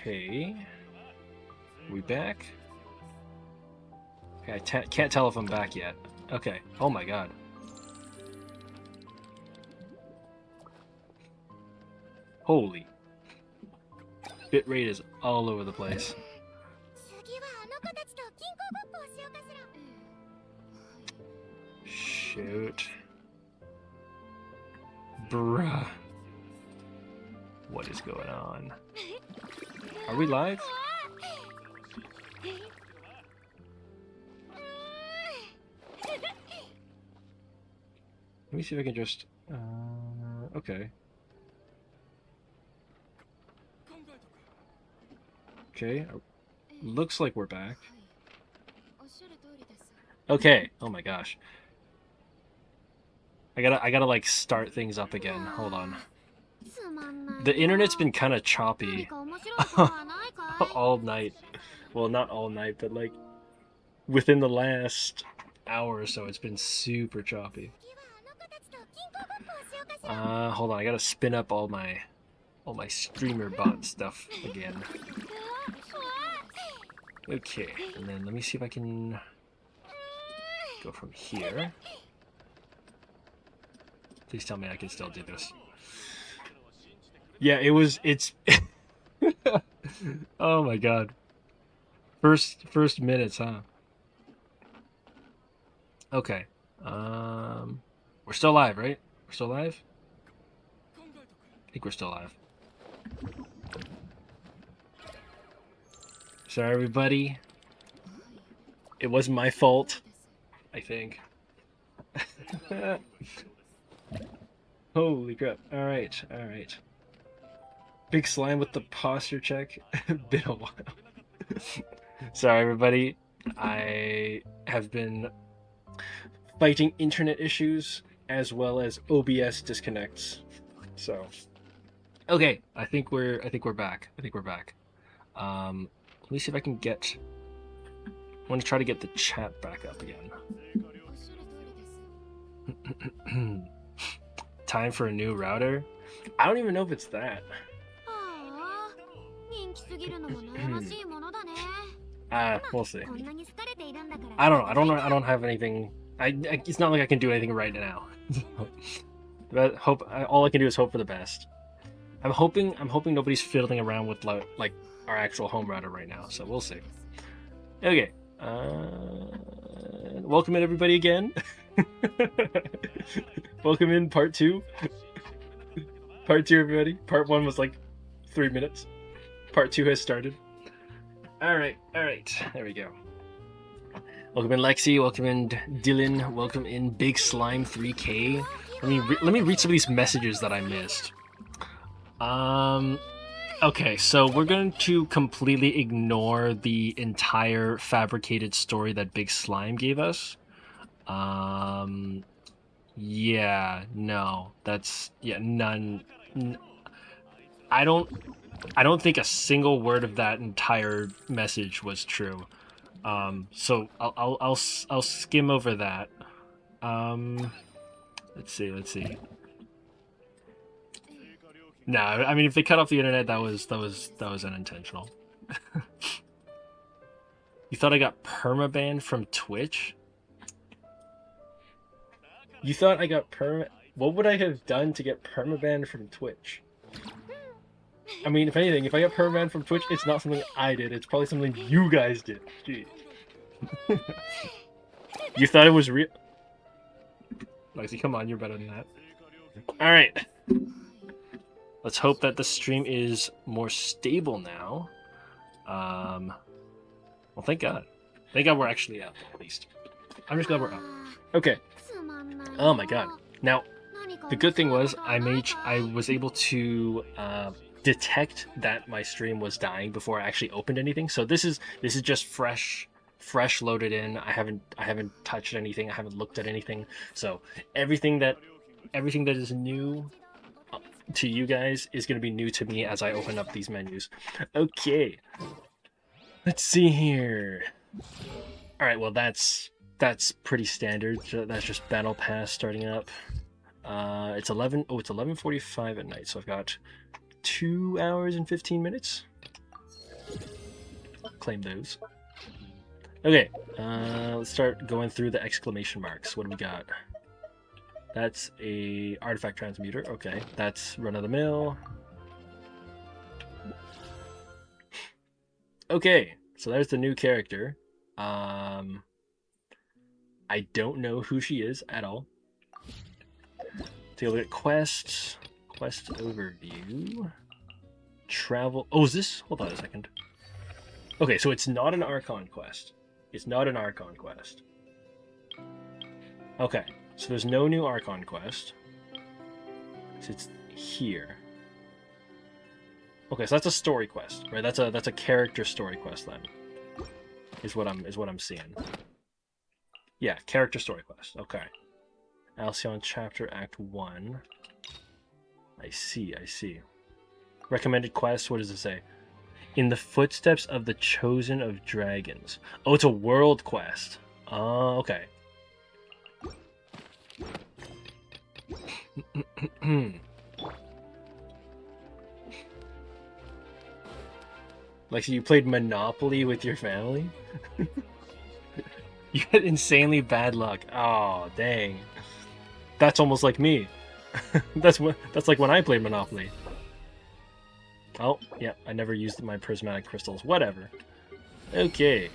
Okay. We back? Okay, I can't tell if I'm back yet. Okay. Oh my god. Holy. Bitrate is all over the place. Shoot. Bruh. What is going on? Are we live? Let me see if I can just... okay. Okay. Looks like we're back. Okay. Oh my gosh. I gotta like start things up again. Hold on. The internet's been kind of choppy all night. Well, not all night, but like within the last hour or so, it's been super choppy. Hold on, I gotta spin up all my streamer bot stuff again. Okay, and then let me see if I can go from here. Please tell me I can still do this. Yeah, it's oh my god. First minutes, huh? Okay. We're still live, right? We're still live? I think we're still live. Sorry, everybody. It wasn't my fault, I think. Holy crap. Alright, alright. Big Slime with the posture check. Been a while. Sorry, everybody. I have been fighting internet issues as well as OBS disconnects. So, okay, I think we're back. I think we're back. Let me see if I can get. I want to try to get the chat back up again. Time for a new router. I don't even know if it's that. We'll see. I don't know. I don't have anything. It's not like I can do anything right now. But all I can do is hope for the best. I'm hoping nobody's fiddling around with like our actual home router right now. So we'll see. Okay. Welcome in everybody again. Welcome in part 2. Part 2, everybody. Part 1 was like 3 minutes. Part 2 has started. All right. There we go. Welcome in Lexi. Welcome in Dylan. Welcome in Big Slime 3K. Let me read some of these messages that I missed. Okay, so we're going to completely ignore the entire fabricated story that Big Slime gave us. Yeah, no, none. I don't think a single word of that entire message was true. So I'll skim over that. Let's see. No, I mean if they cut off the internet, that was unintentional. You thought I got permabanned from Twitch? You thought I got What would I have done to get permabanned from Twitch? I mean, if anything, if I got permabanned from Twitch, it's not something I did. It's probably something you guys did. Jeez. You thought it was real? Lexi, come on, you're better than that. Alright. Let's hope that the stream is more stable now. Well, thank God. Thank God we're actually up, at least. I'm just glad we're up. Okay. Oh my God. Now, the good thing was I was able to detect that my stream was dying before I actually opened anything. So this is just fresh loaded in. I haven't touched anything. I haven't looked at anything. So everything that is new to you guys is going to be new to me as I open up these menus. Okay. Let's see here. All right, well that's pretty standard. That's just Battle Pass starting up. It's 11:45 at night, so I've got 2 hours and 15 minutes. claim those. Okay, let's start going through the exclamation marks. What do we got? That's a artifact transmuter. Okay, that's run of the mill. Okay, so there's the new character. I don't know who she is at all. Take a look at quests. Quest overview. Travel. Oh, is this? Hold on a second. Okay, so it's not an Archon quest. It's not an Archon quest. Okay, so there's no new Archon quest. So it's here. Okay, so that's a story quest, right? That's a character story quest then. Is what I'm seeing. Yeah, character story quest. Okay. Alcyon chapter act 1. I see. Recommended quest, what does it say? In the footsteps of the chosen of dragons. Oh, it's a world quest. Oh, okay. Like, so you played Monopoly with your family? You had insanely bad luck. Oh, dang. That's almost like me. That's like when I played Monopoly. Oh, yeah, I never used my prismatic crystals. Whatever. Okay.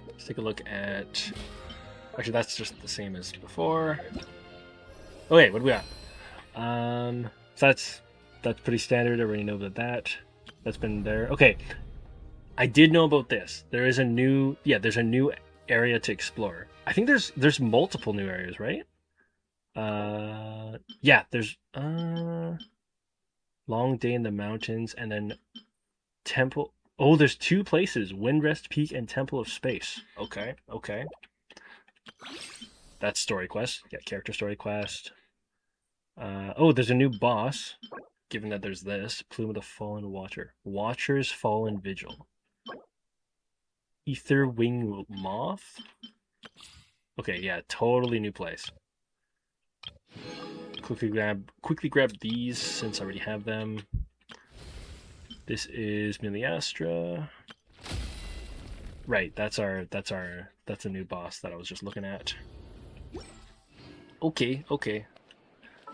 Let's take a look at... Actually, that's just the same as before. Okay, what do we got? So that's pretty standard. I already know that that's been there. Okay, I did know about this. There is a new... Yeah, there's a new area to explore. I think there's multiple new areas, right? Yeah, there's... Long Day in the Mountains, and then Temple... Oh, there's two places. Windrest Peak and Temple of Space. Okay. That's story quest. Yeah, character story quest. Oh, there's a new boss, given that there's this. Plume of the Fallen Watcher. Watcher's Fallen Vigil. Ether Wing Moth? Okay, yeah, totally new place. Quickly grab these since I already have them. This is Miliastra. Right, that's a new boss that I was just looking at. Okay.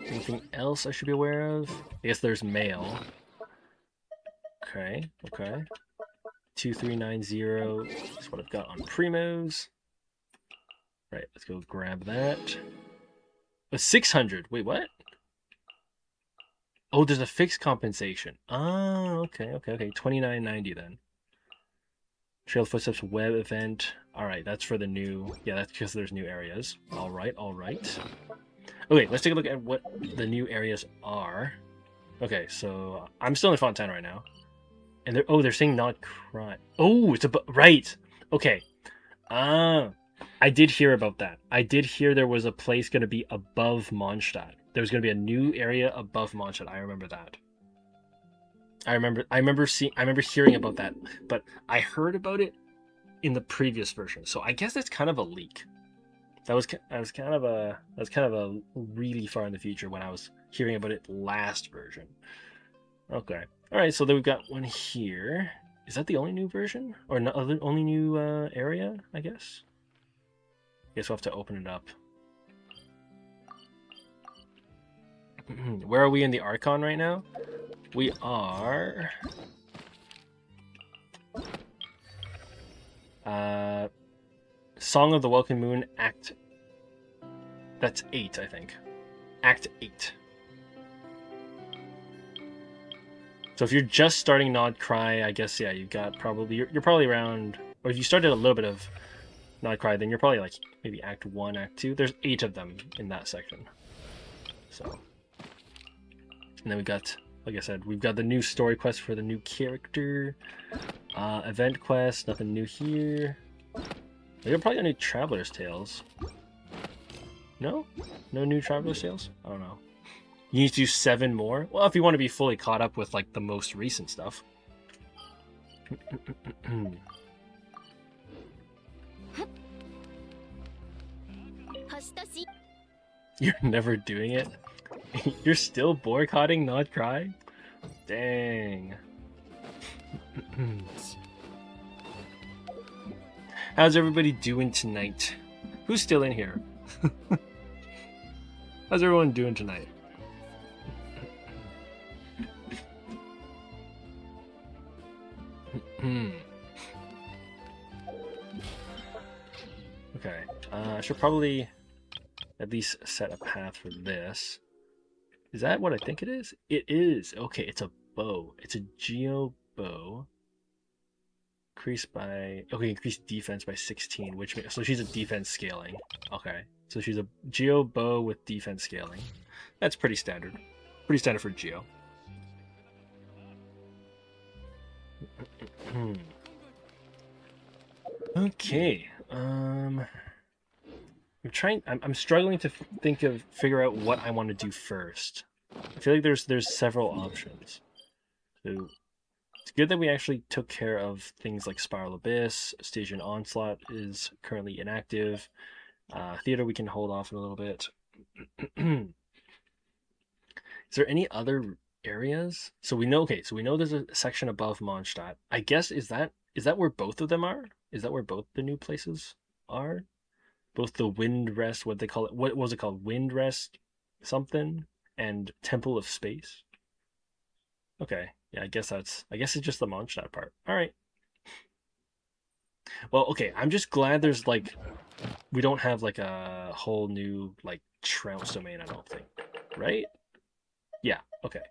Anything else I should be aware of? I guess there's mail. Okay. 2390 is what I've got on Primos. Right, let's go grab that. 600. Wait, what? Oh, there's a fixed compensation. Oh, okay. 2990 then. Trail of Footsteps web event. All right, that's for the new. Yeah, that's because there's new areas. All right. Okay, let's take a look at what the new areas are. Okay, so I'm still in Fontana right now, and they're saying not crime. Oh, it's right. Okay. I did hear about that. I did hear there was a place going to be above Mondstadt. There's going to be a new area above Mondstadt. I remember that. I remember hearing about that, but I heard about it in the previous version. So I guess that's kind of a leak. That was kind of a really far in the future when I was hearing about it last version. Okay. All right. So then we've got one here. Is that the only new version or the only new area? I guess. Guess we'll have to open it up. Where are we in the Archon right now? We are... Song of the Welcome Moon, Act... That's 8, I think. Act 8. So if you're just starting Nod Cry, I guess, yeah, you've got probably... You're probably around... Or if you started a little bit of Nod Cry, then you're probably like maybe Act 1, Act 2. There's 8 of them in that section. So... And then we got... Like I said, we've got the new story quest for the new character. Event quest, nothing new here. We're probably gonna need Traveler's Tales. No? No new Traveler's Tales? I don't know. You need to do 7 more? Well, if you want to be fully caught up with, like, the most recent stuff. You're never doing it? You're still boycotting Not Cry? Dang. How's everybody doing tonight? Who's still in here? How's everyone doing tonight? Okay, I should probably at least set a path for this. Is that what I think it is? It is. Okay, it's a bow. It's a geo bow. Increase defense by 16, which so she's a defense scaling. Okay, so she's a geo bow with defense scaling. That's pretty standard. Pretty standard for geo. Okay. I'm struggling to figure out what I want to do first. I feel like there's several options. So it's good that we actually took care of things like Spiral Abyss. Station Onslaught is currently inactive. Theater we can hold off a little bit. Is there any other areas? So we know there's a section above Mondstadt. I guess is that where both of them are? Is that where both the new places are? Both the Wind Rest, what they call it, what was it called? Wind Rest something, and Temple of Space. Okay, yeah, I guess it's just the Mondstadt part. All right. Well, okay, I'm just glad there's like, we don't have like a whole new like Trounce domain, I don't think, right? Yeah, okay.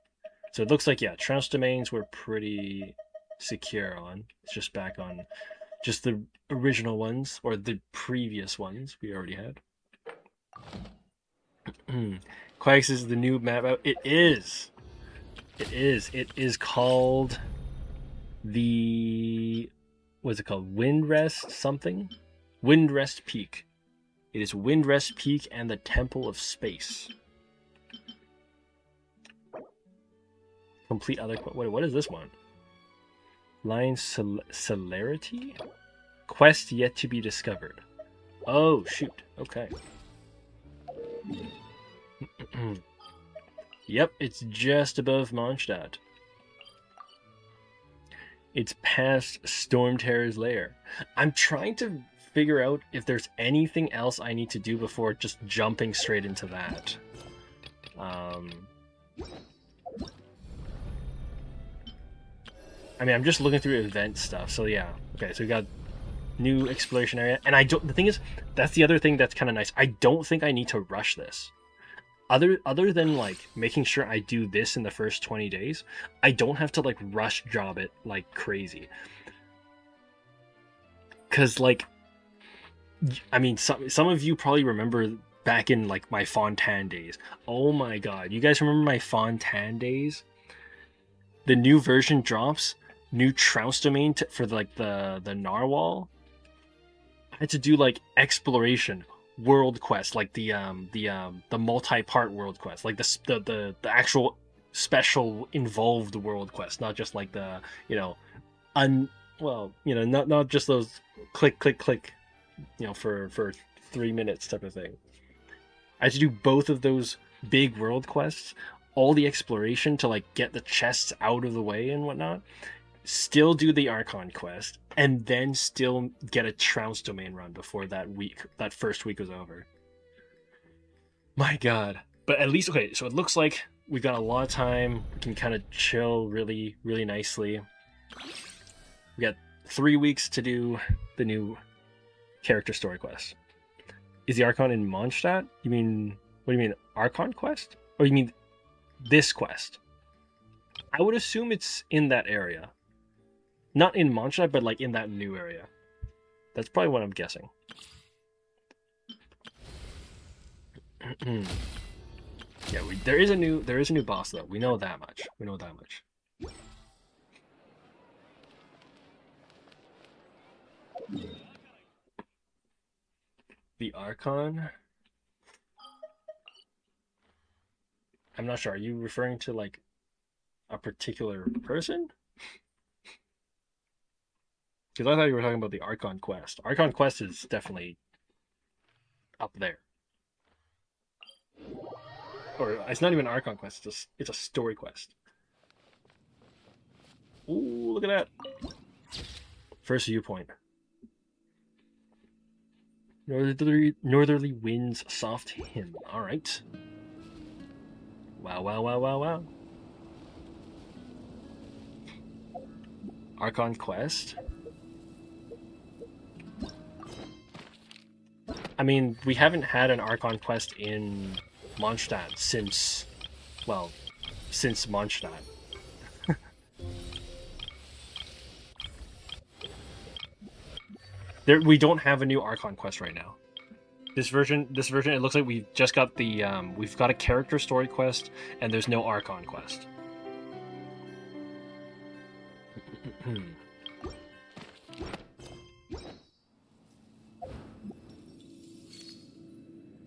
So it looks like, yeah, Trounce domains were pretty secure on. It's just back on just the original ones, or the previous ones we already had. Quags is the new map out. It is. It is. It is called the... What's it called? Windrest something? Windrest Peak. It is Windrest Peak and the Temple of Space. Complete other... What is this one? Line Celerity? Quest yet to be discovered. Oh, shoot. Okay. Yep, it's just above Mondstadt. It's past Stormterror's lair. I'm trying to figure out if there's anything else I need to do before just jumping straight into that. I mean, I'm just looking through event stuff, so yeah. Okay, so we got new exploration area, and the thing is, that's the other thing that's kind of nice. I don't think I need to rush this. Other than like making sure I do this in the first 20 days, I don't have to like rush job it like crazy. Cause like, I mean, some of you probably remember back in like my Fontaine days. Oh my god, you guys remember my Fontaine days? The new version drops, new Trounce domain for like the Narwhal. I had to do like exploration. World quest, like the multi-part world quest, like the actual special involved world quest, not just like the not just those click for 3 minutes type of thing. I had to do both of those big world quests, all the exploration to like get the chests out of the way and whatnot, still do the Archon quest, and then still get a Trounce domain run before that first week was over. My god. But at least, okay, so it looks like we got a lot of time. We can kind of chill really, really nicely. We got 3 weeks to do the new character story quest. Is the Archon in Mondstadt? What do you mean, Archon quest? Or you mean this quest? I would assume it's in that area. Not in Mondstadt, but like in that new area. That's probably what I'm guessing. Yeah, there is a new boss though. We know that much. The Archon? I'm not sure. Are you referring to like a particular person? Because I thought you were talking about the Archon quest. Archon quest is definitely up there. Or it's not even Archon quest, it's a story quest. Ooh, look at that. First viewpoint. Northerly winds, soft hymn. All right. Wow, wow, wow, wow, wow. Archon Quest. I mean, we haven't had an Archon Quest in Mondstadt since Mondstadt. We don't have a new Archon Quest right now. This version, it looks like we've just got the, we've got a character story quest, and there's no Archon Quest.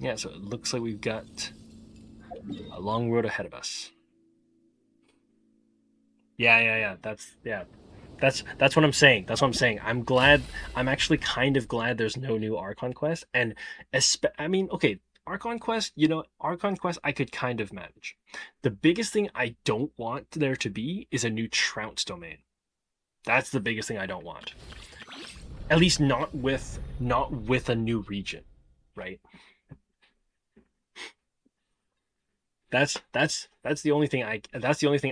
Yeah, so it looks like we've got a long road ahead of us. Yeah. That's what I'm saying. That's what I'm saying. I'm glad. I'm actually kind of glad there's no new Archon Quest. And I mean, okay, Archon Quest. Archon Quest I could kind of manage. The biggest thing I don't want there to be is a new Trounce domain. That's the biggest thing I don't want. At least not with a new region, right? That's the only thing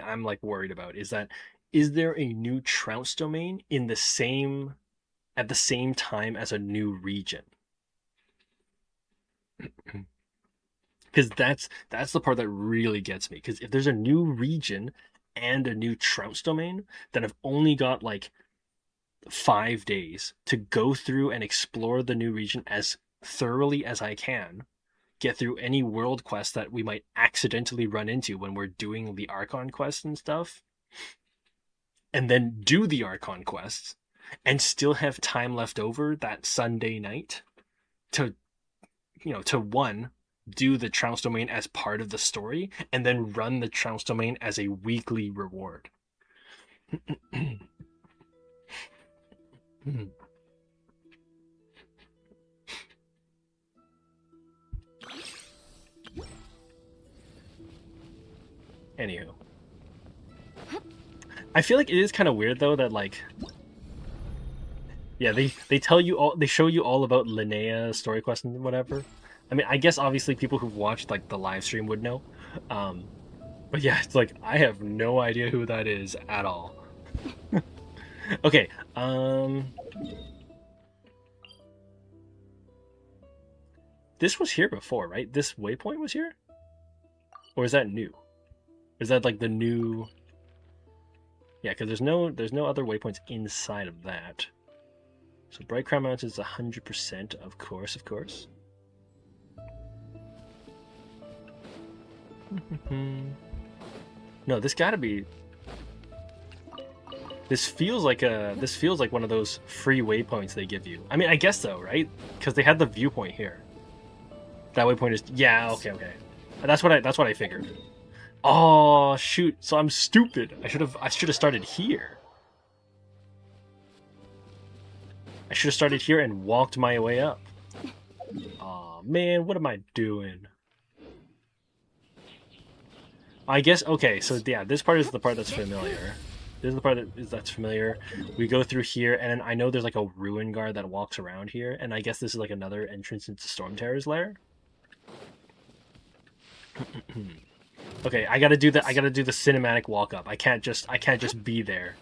I'm like worried about, is that, is there a new Trounce domain at the same time as a new region? Because that's the part that really gets me. Because if there's a new region and a new Trounce domain, then I've only got like 5 days to go through and explore the new region as thoroughly as I can, get through any world quest that we might accidentally run into when we're doing the Archon quest and stuff, and then do the Archon quests, and still have time left over that Sunday night to do the Trounce domain as part of the story, and then run the Trounce domain as a weekly reward. Anywho, I feel like it is kind of weird though that, like, yeah, they tell you all, they show you all about Linnea story quest and whatever. I mean, I guess obviously people who've watched like the live stream would know, but yeah, it's like I have no idea who that is at all. Okay, this was here before, right? This waypoint was here, or is that new? Is that like the new? Yeah, because there's no other waypoints inside of that. So Bright Crown Mountain is 100%, of course. No, this gotta be. This feels like one of those free waypoints they give you. I mean, I guess so, right? Because they had the viewpoint here. That waypoint is, yeah, okay. That's what I figured. Oh shoot! So I'm stupid. I should have started here. I should have started here and walked my way up. Oh man, what am I doing? I guess, okay, so yeah, this part is the part that's familiar. This is the part that's familiar. We go through here, and I know there's like a ruin guard that walks around here, and I guess this is like another entrance into Stormterror's lair. Okay, I gotta do the cinematic walk up. I can't just be there.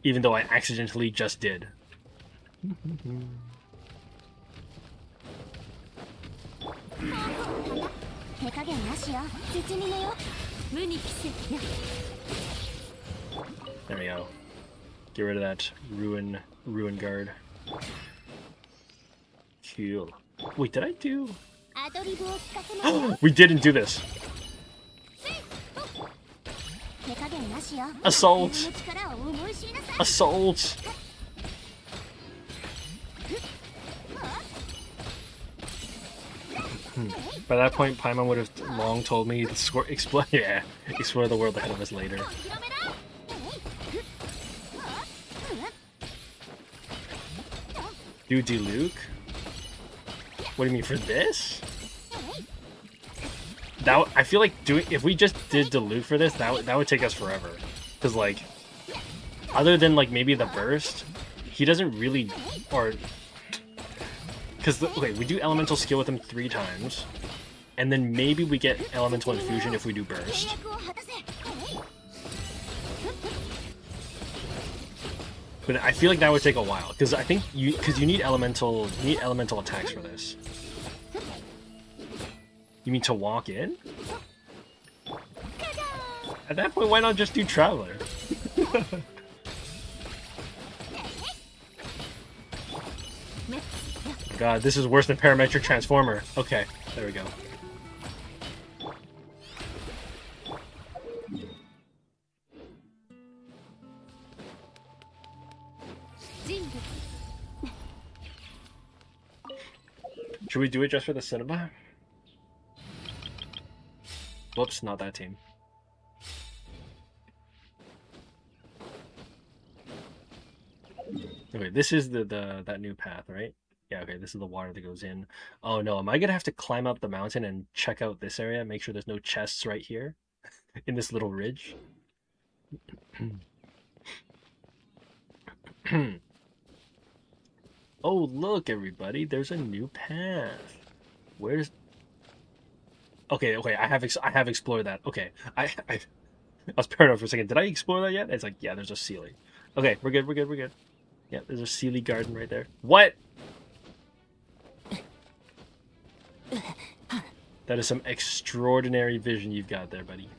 Even though I accidentally just did. There we go. Get rid of that ruin guard. Cool. Wait, did I do? We didn't do this. Assault! Assault! By that point, Paimon would have long told me to explore the world ahead of us later. Do Diluc? What do you mean, for this? I feel like if we just did Diluc for this, that would take us forever. Because, like, other than, like, maybe the burst, he doesn't really... Or... Because, okay, we do elemental skill with him 3 times. And then maybe we get elemental infusion if we do burst. But I feel like that would take a while, because I think you need elemental attacks for this. You mean to walk in? At that point, why not just do Traveler? God, this is worse than Parametric Transformer. Okay, there we go. Should we do it just for the cinema? Whoops, not that team. Okay, this is that new path, right? Yeah, okay, this is the water that goes in. Oh no, am I gonna have to climb up the mountain and check out this area, make sure there's no chests right here in this little ridge? Oh, look, everybody, there's a new path. Where's... Okay, I have explored that. Okay, I was paranoid for a second. Did I explore that yet? It's like, yeah, there's a Seelie. Okay, we're good. Yeah, there's a Seelie garden right there. What? That is some extraordinary vision you've got there, buddy.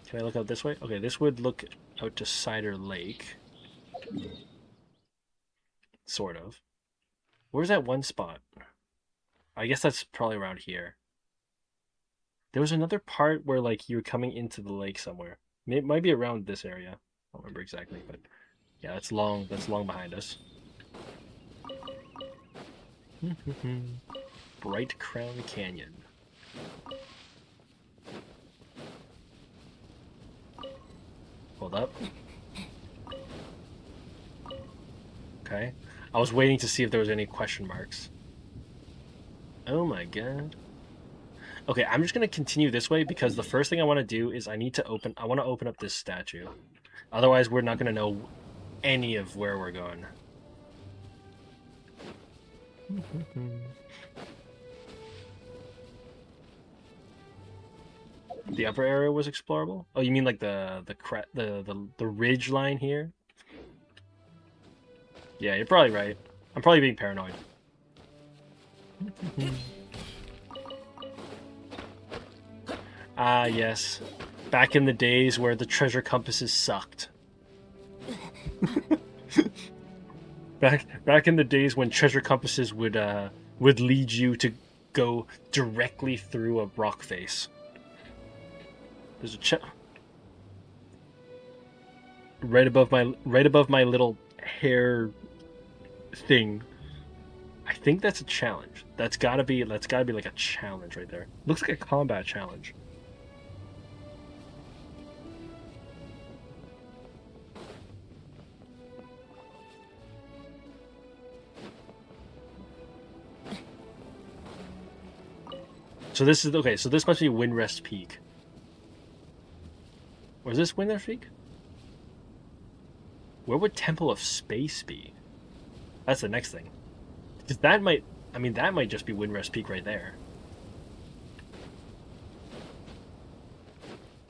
Can I look out this way? Okay, this would look out to Cider Lake. Sort of. Where's that one spot? I guess that's probably around here. There was another part where, like, you were coming into the lake somewhere. It might be around this area. I don't remember exactly, but yeah, that's long behind us. Bright Crown Canyon. Hold up. Okay. I was waiting to see if there was any question marks. Oh my god. Okay, I'm just gonna continue this way because the first thing I want to do is I want to open up this statue. Otherwise, we're not gonna know any of where we're going. The upper area was explorable? Oh, you mean like the ridge line here? Yeah, you're probably right. I'm probably being paranoid. Ah, yes. Back in the days where the treasure compasses sucked. Back in the days when treasure compasses would lead you to go directly through a rock face. There's a right above my little hair thing. I think that's a challenge. That's gotta be like a challenge right there. Looks like a combat challenge. So this is okay. So this must be Windrest Peak. Or is this Windrest Peak? Where would Temple of Space be? That's the next thing. Because that might just be Windrest Peak right there.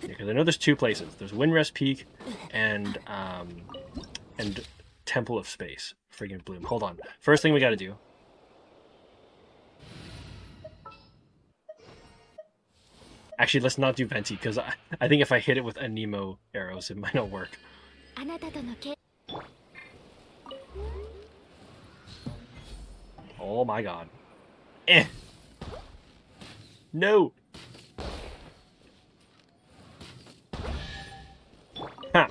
Yeah, because I know there's 2 places. There's Windrest Peak and Temple of Space. Friggin' Bloom. Hold on. First thing we gotta do. Actually, let's not do Venti, because I think if I hit it with Anemo arrows, it might not work. Oh my god. Eh! No! Ha!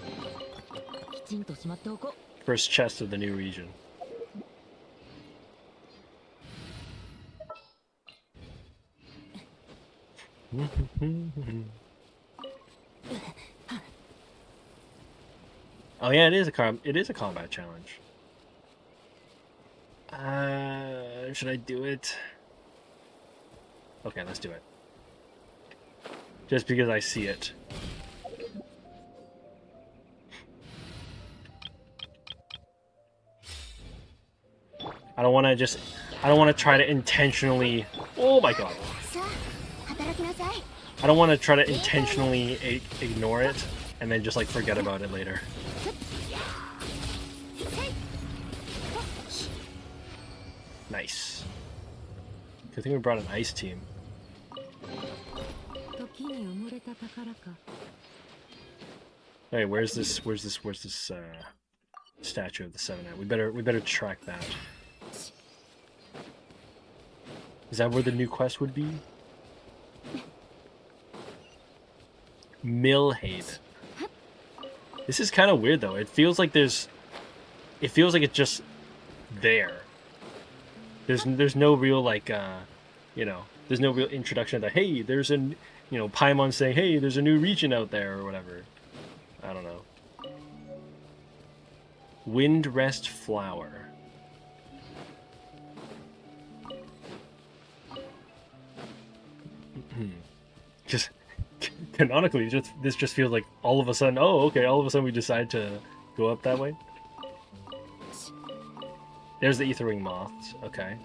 First chest of the new region. Oh yeah, it is a combat challenge. Should I do it? Okay, let's do it. Just because I see it. I don't want to try to intentionally... Oh my god. I don't want to try to intentionally ignore it and then just like forget about it later. Nice. Good thing we brought an ice team. Hey, where's this statue of the Seven at? We better track that. Is that where the new quest would be? Millhaven. This is kind of weird though. It feels like it's just there. There's no real like you know, there's no real introduction that hey, there's Paimon saying, hey, there's a new region out there or whatever. I don't know. Windrest Flower. Just canonically, this just feels like all of a sudden, oh, okay, all of a sudden we decide to go up that way. There's the Aetherwing Moths, okay.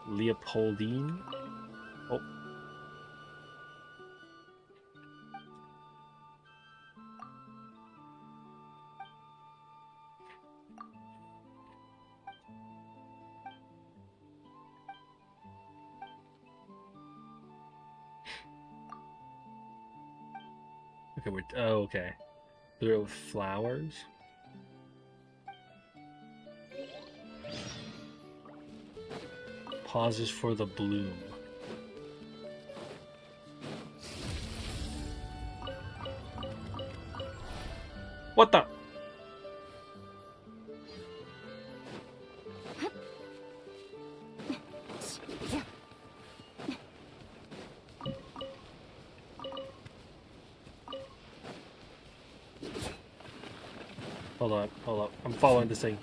Leopoldine. Oh. Okay, okay. There are flowers. Pauses for the bloom. What the? Hold up. I'm following this thing.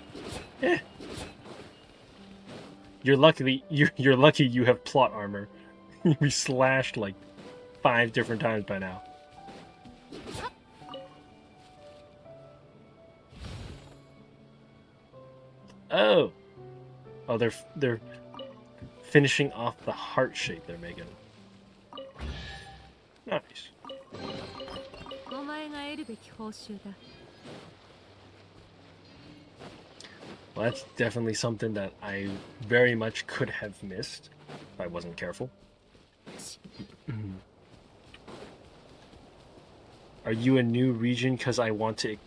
Eh. You're lucky you have plot armor. We slashed like 5 different times by now. Oh. Oh, they're finishing off the heart shape they're making. Nice. Well, that's definitely something that I very much could have missed if I wasn't careful. Are you a new region because I want to...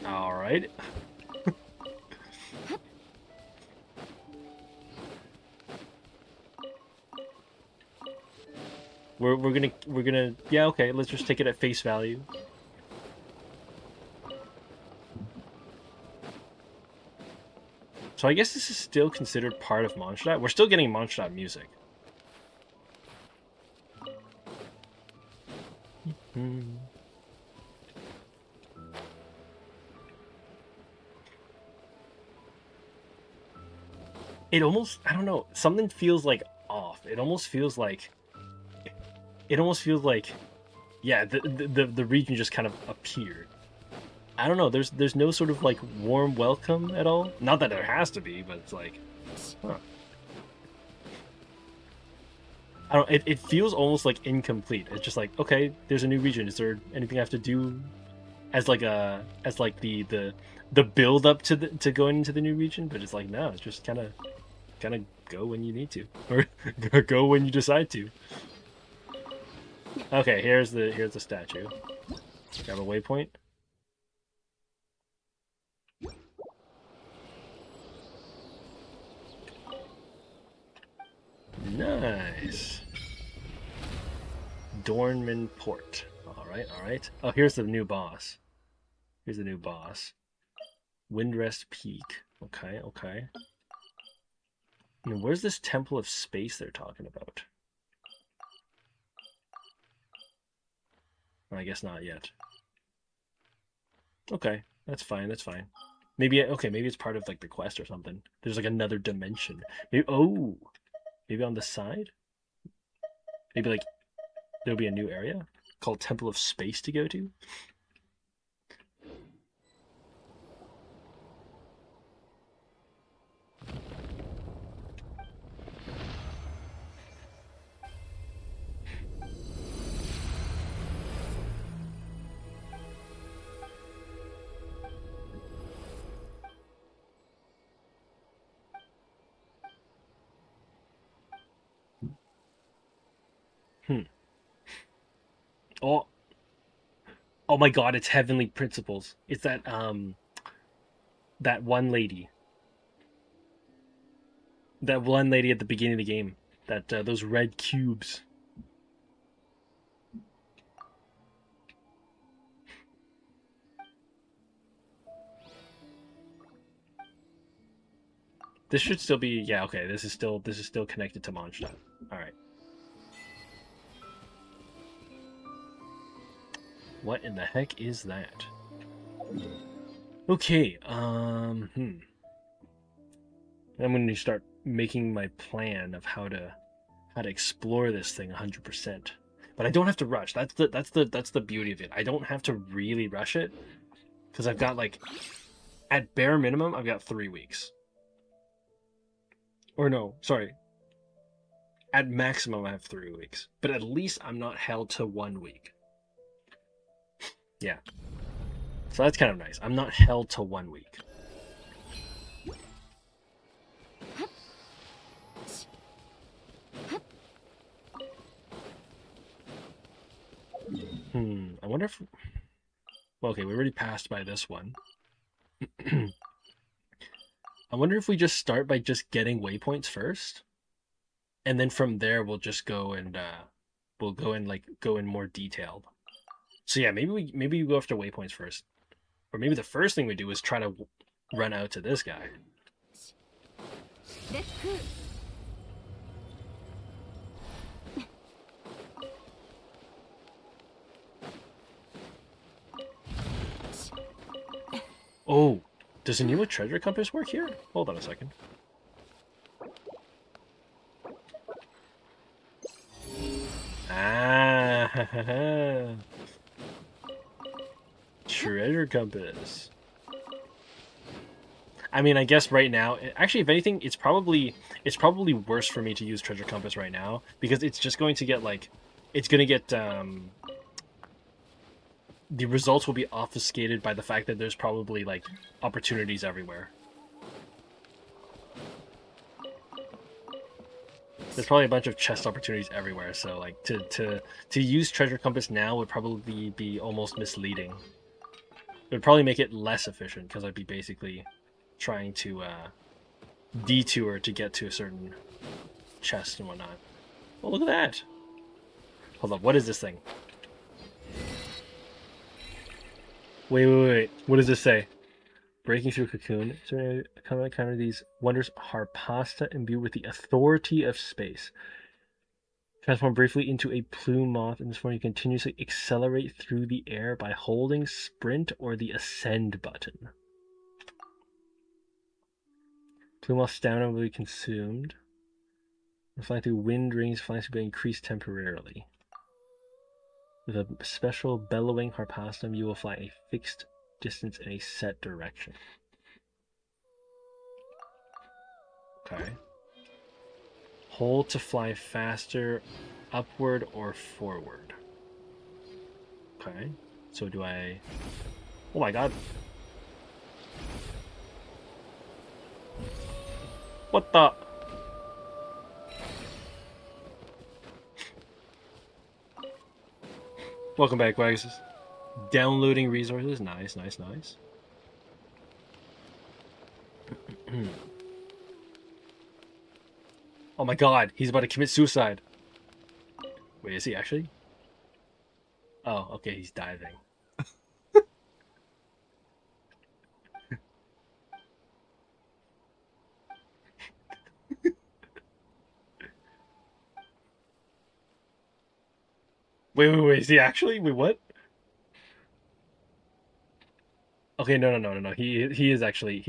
Alright. We're gonna... Yeah, okay, let's just take it at face value. So I guess this is still considered part of Mondstadt. We're still getting Mondstadt music. It almost, I don't know, something feels like off. It almost feels like, yeah, the region just kind of appeared. I don't know. There's no sort of like warm welcome at all. Not that there has to be, but it's like, huh. I don't. It feels almost like incomplete. It's just like, okay, there's a new region. Is there anything I have to do as like the build up to going into the new region? But it's like no, it's just kind of go when you need to, or go when you decide to. Okay, here's the statue. Grab a waypoint. Nice. Dornman Port. Alright, alright. Oh, here's the new boss. Here's the new boss. Windrest Peak. Okay, okay. And where's this Temple of Space they're talking about? I guess not yet. Okay, that's fine, that's fine. Maybe okay, maybe it's part of like the quest or something. There's like another dimension. Maybe oh, maybe on the side. Maybe like there'll be a new area called Temple of Space to go to. Hmm. Oh, oh my God! It's Heavenly Principles. It's that one lady. That one lady at the beginning of the game. That those red cubes. This should still be yeah okay. This is still connected to Mondstadt. All right. What in the heck is that? Okay. I'm going to start making my plan of how to explore this thing 100%. But I don't have to rush. That's the beauty of it. I don't have to really rush it because I've got like at bare minimum I've got 3 weeks. Or no, sorry. At maximum I have 3 weeks. But at least I'm not held to 1 week. Yeah. So that's kind of nice. I'm not held to 1 week. I wonder if well, okay, we already passed by this one. I wonder if we just start by just getting waypoints first, and then from there we'll just go and we'll go in more detailed. So yeah, maybe we go after waypoints first, or maybe the first thing we do is try to run out to this guy. Oh, does a new treasure compass work here? Hold on a second. Ah, treasure compass. I mean, I guess right now, actually, if anything, it's probably worse for me to use treasure compass right now because it's just going to get like, it's going to get the results will be obfuscated by the fact that there's probably like opportunities everywhere. There's probably a bunch of chest opportunities everywhere, so like to use treasure compass now would probably be almost misleading. It would probably make it less efficient because I'd be basically trying to detour to get to a certain chest and whatnot. Oh, look at that! Hold up, what is this thing? Wait. What does this say? Breaking through cocoon. So come encounter these wonders Harpasta imbued with the authority of space. Transform briefly into a plume moth. In this form, you continuously accelerate through the air by holding sprint or the ascend button. Plume moth stamina will be consumed. Flying through wind rings, flying will be increased temporarily. With a special bellowing harpastum, you will fly a fixed distance in a set direction. Okay. Hold to fly faster, upward or forward. Okay. So do I... Oh my god. What the... Welcome back, Wags. Downloading resources. Nice. Oh my god, he's about to commit suicide. Wait, is he actually? Oh, okay, he's diving. Wait, is he actually? Wait, what? Okay, no. He is actually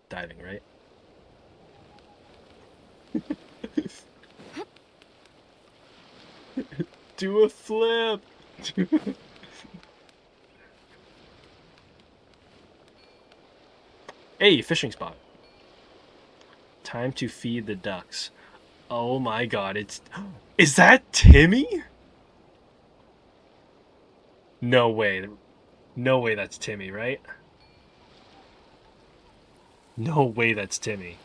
diving, right? Do a flip. Hey, fishing spot. Time to feed the ducks. Oh my god, it's... Is that Timmy? No way. No way that's Timmy, right? No way that's Timmy.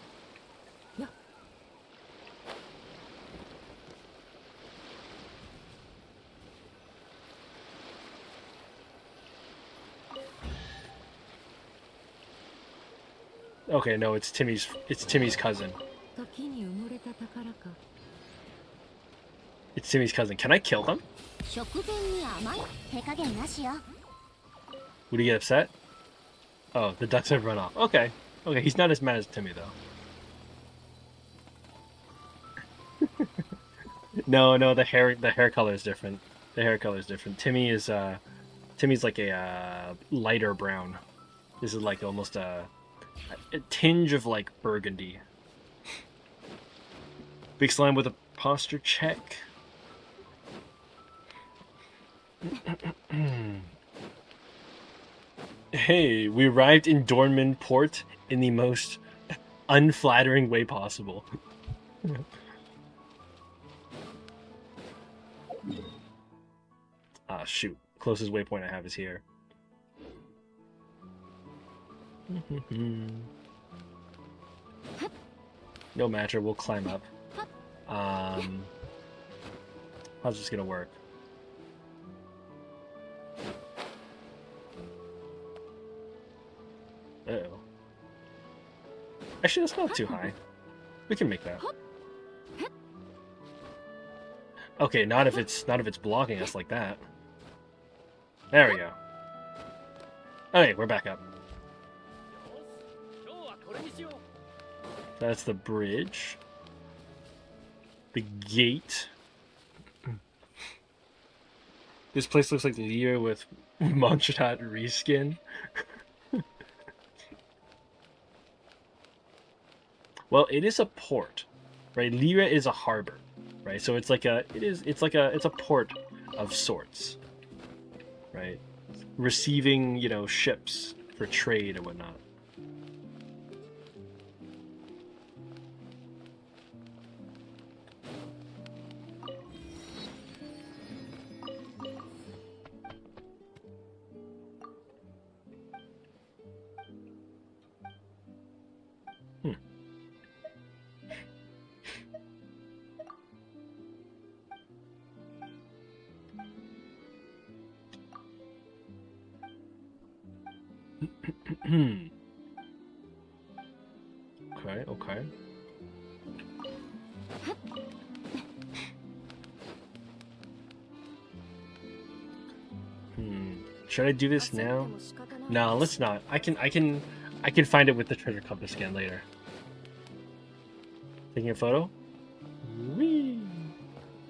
Okay, no, it's Timmy's cousin. It's Timmy's cousin. Can I kill him? Would he get upset? Oh, the ducks have run off. Okay. Okay, he's not as mad as Timmy though. No, the hair color is different. The hair color is different. Timmy's like a lighter brown. This is like almost a tinge of like burgundy. Big slime with a posture check. Hey, we arrived in Dornman Port in the most unflattering way possible. Ah, shoot. Closest waypoint I have is here. No matter, we'll climb up. How's this gonna work? Uh-oh. Actually, that's not too high. We can make that. Okay, not if it's blocking us like that. There we go. Okay, we're back up. That's the bridge. The gate. This place looks like Lyra with Mondstadt reskin. Well, it is a port, right? Lyra is a harbor, right? So it's like it's a port of sorts, right? Receiving, ships for trade and whatnot. Okay. Should I do this now? No, let's not. I can find it with the treasure compass scan later. Taking a photo? Wee.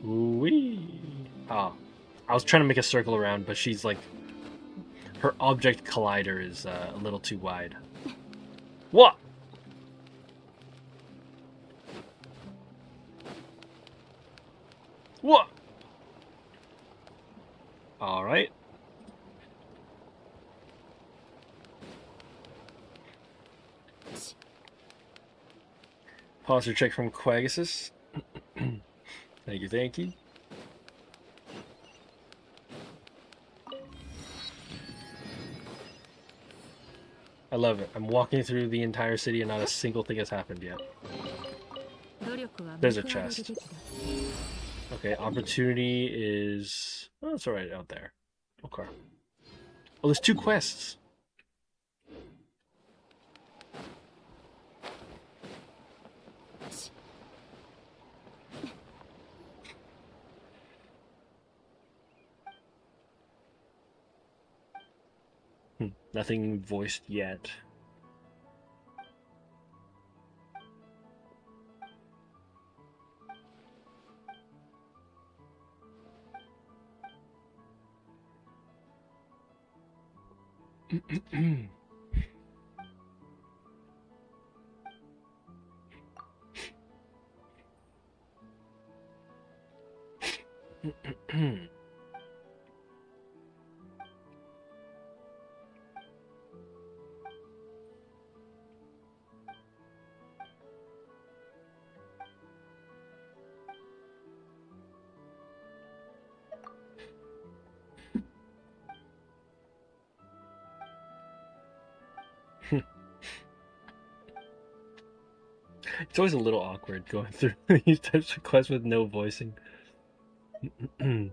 Wee. Oh. I was trying to make a circle around, but she's like... Her object collider is a little too wide. What? What? Alright. Posture check from Quagisus. Thank you. I love it. I'm walking through the entire city and not a single thing has happened yet. There's a chest. Okay, opportunity is... Oh, it's alright out there. Okay. Oh, there's 2 quests. Nothing voiced yet. It's always a little awkward going through these types of quests with no voicing. Because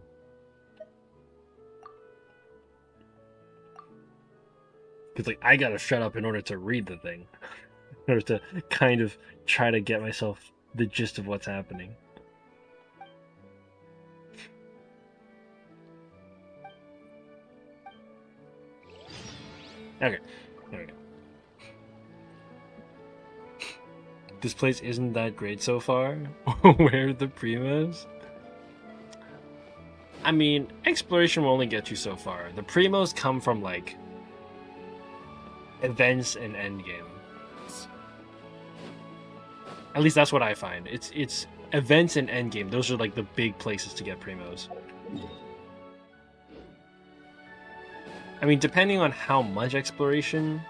like I gotta shut up in order to read the thing, in order to kind of try to get myself the gist of what's happening. Okay, there we go. This place isn't that great so far. Where are the primos? I mean, exploration will only get you so far. The primos come from like events and endgame. At least that's what I find. It's events and endgame. Those are like the big places to get primos. I mean, depending on how much exploration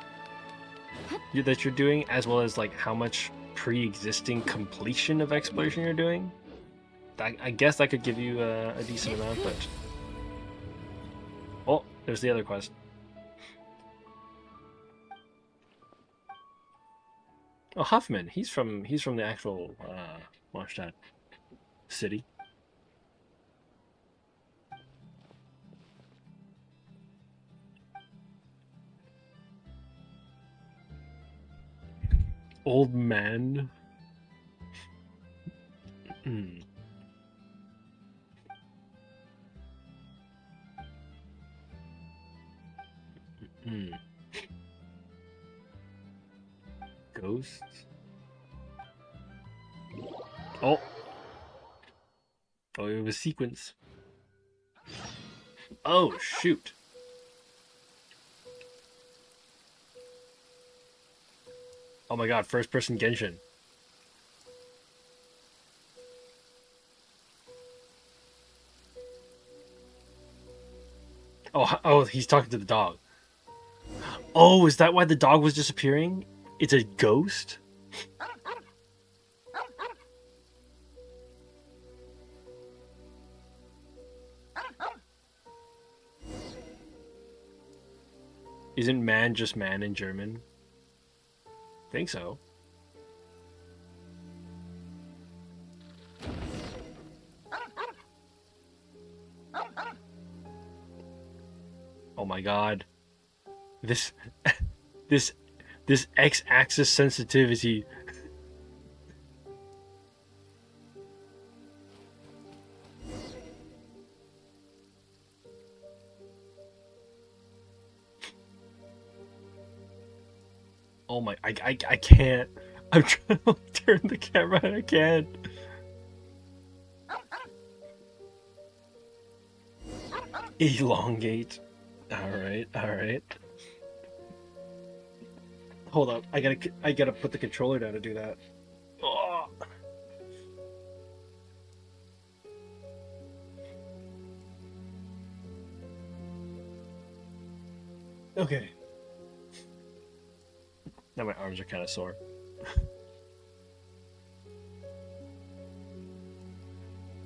that you're doing, as well as like how much pre-existing completion of exploration you're doing, I guess that could give you a decent amount. But oh, there's the other quest. Oh, Huffman. He's from the actual Mondstadt city. Old man. Hmm. Hmm. Ghosts. Oh. Oh, it was sequence. Oh shoot. Oh my god, first person Genshin. Oh, he's talking to the dog. Oh, is that why the dog was disappearing? It's a ghost? Isn't man just man in German? Think so. Oh my god. This this this X-axis sensitivity. Oh my, I can't. I'm trying to turn the camera and I can't. Elongate. Alright, alright. Hold up, I gotta put the controller down to do that. Oh. Okay. Now my arms are kind of sore.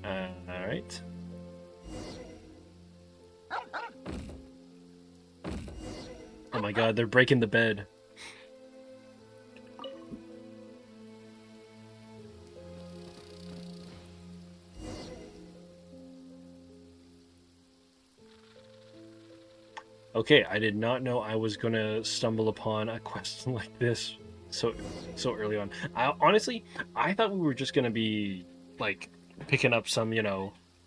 Alright. Oh my god, they're breaking the bed. Okay, I did not know I was gonna stumble upon a quest like this so early on. Honestly, I thought we were just gonna be like picking up some,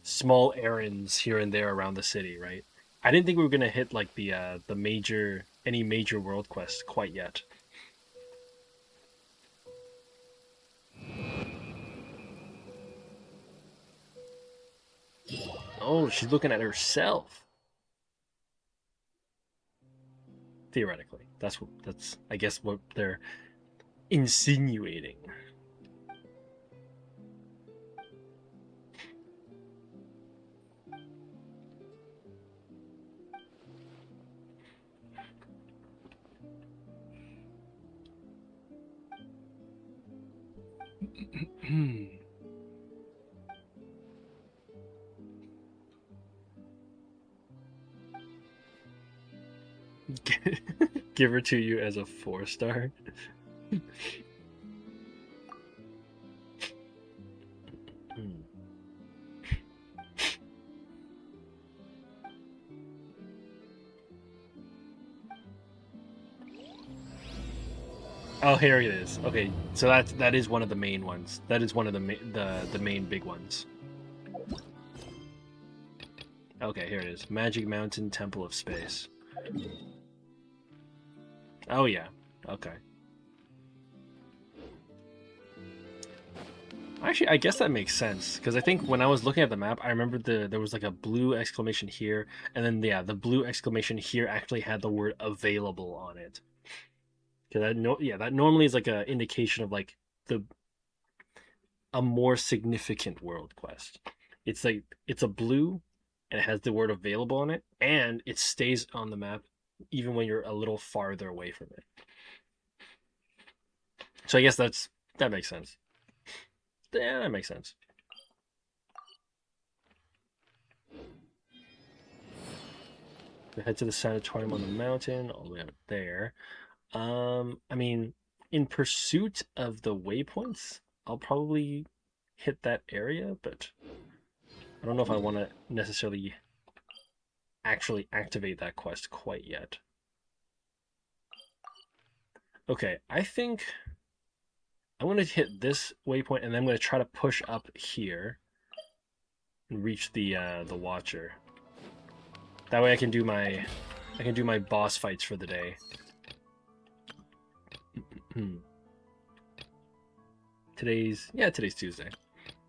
small errands here and there around the city, right? I didn't think we were gonna hit like the major world quests quite yet. Oh, she's looking at herself. Theoretically, that's I guess what they're insinuating. Give her to you as a 4-star. Oh, here it is. Okay, so that is one of the main ones. That is one of the main big ones. Okay, here it is. Magic Mountain Temple of Space. Oh yeah. Okay. Actually, I guess that makes sense because I think when I was looking at the map, I remembered there was like a blue exclamation here, and then yeah, the blue exclamation here actually had the word available on it. Because that normally is like an indication of like a more significant world quest. It's like it's a blue, and it has the word available on it, and it stays on the map even when you're a little farther away from it. So I guess that makes sense. Yeah, that makes sense. We head to the sanatorium on the mountain, all the way up there. I mean, in pursuit of the waypoints, I'll probably hit that area, but I don't know if I want to necessarily actually activate that quest quite yet. Okay, I think I'm going to hit this waypoint, and then I'm going to try to push up here and reach the Watcher. That way I can do my boss fights for the day. Today's Tuesday.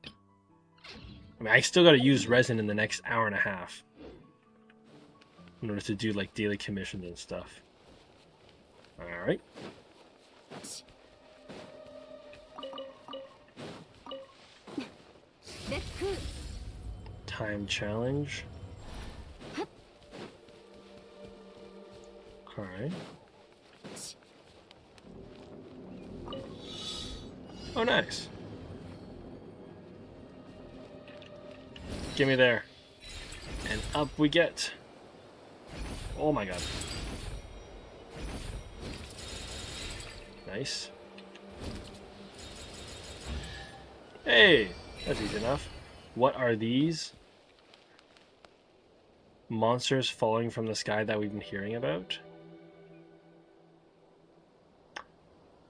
I mean, I still got to use resin in the next hour and a half in order to do like daily commissions and stuff. All right. Time challenge. All right. Oh, nice. Give me there. And up we get. Oh my god. Nice. Hey, that's easy enough. What are these? Monsters falling from the sky that we've been hearing about?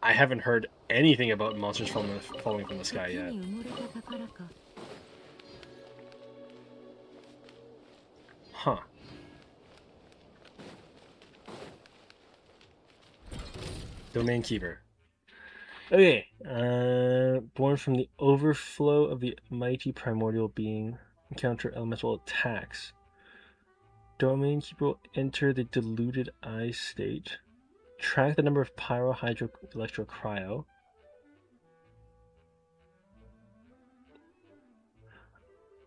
I haven't heard anything about monsters falling from the sky yet. Huh. Domain Keeper. Okay. Born from the overflow of the mighty primordial being, encounter elemental attacks. Domain Keeper will enter the diluted eye state. Track the number of pyro, hydro, electro, cryo.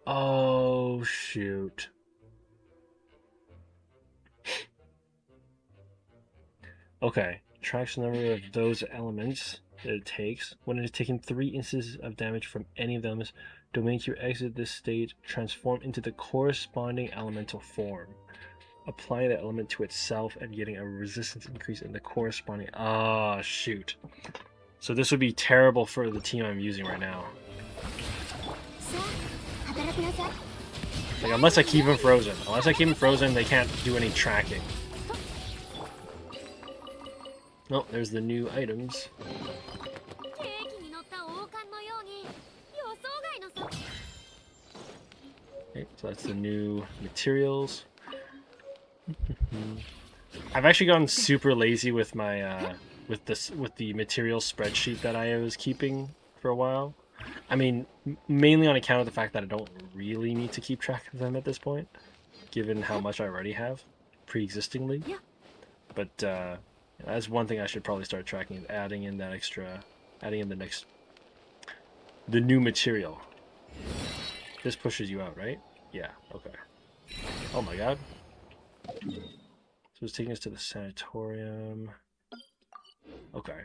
Oh, shoot. Okay. Tracks the number of those elements that it takes. When it has taken 3 instances of damage from any of them, Domain Keeper exit this state, transform into the corresponding elemental form. Apply the element to itself and getting a resistance increase in the corresponding... Ah, oh, shoot. So this would be terrible for the team I'm using right now. Like, unless I keep him frozen. Unless I keep him frozen, they can't do any tracking. Oh, there's the new items. Okay, so that's the new materials. I've actually gotten super lazy with my with the materials spreadsheet that I was keeping for a while. I mean, mainly on account of the fact that I don't really need to keep track of them at this point, given how much I already have pre-existingly. But that's one thing I should probably start tracking, is adding in that extra, adding in the new material. This pushes you out, right? Yeah, okay. Oh my god. So it's taking us to the sanatorium. Okay.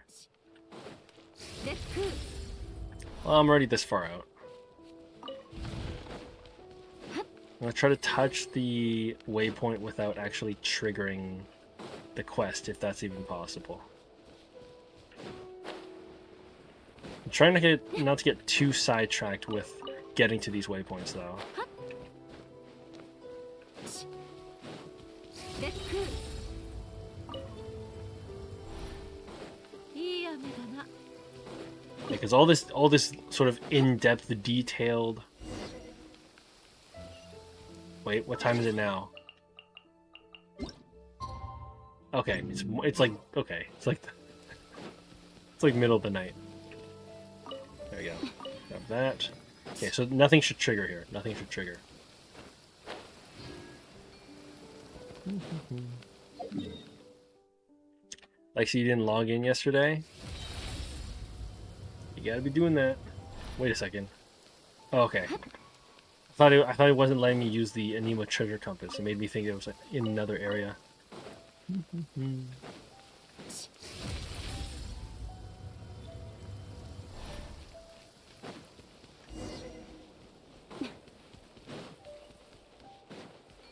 Well, I'm already this far out. I'm gonna try to touch the waypoint without actually triggering the quest, if that's even possible. I'm trying to get not to get too sidetracked with getting to these waypoints, though. Because all this sort of in-depth, detailed. Wait, what time is it now? Okay, it's like okay, it's like middle of the night. There we go. Got that. Okay, so nothing should trigger here. Nothing should trigger. Like, so you didn't log in yesterday? You gotta be doing that. Wait a second. Oh, okay. I thought it wasn't letting me use the Anima treasure compass. It made me think it was in another area.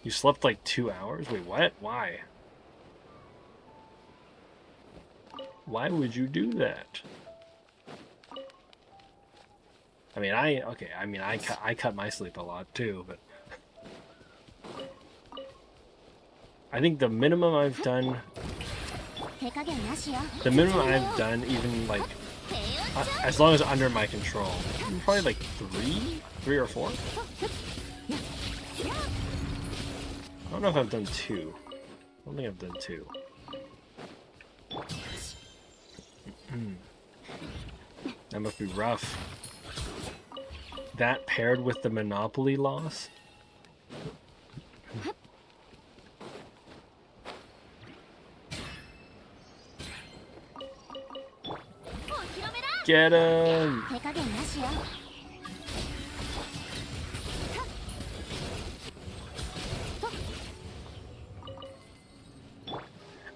You slept like 2 hours? Wait, what? Why? Why would you do that? I mean, I cut my sleep a lot too, but I think the minimum I've done, even like, as long as under my control, probably like three or four. I don't know if I've done 2. I don't think I've done 2. That must be rough. That paired with the Monopoly loss. Get him!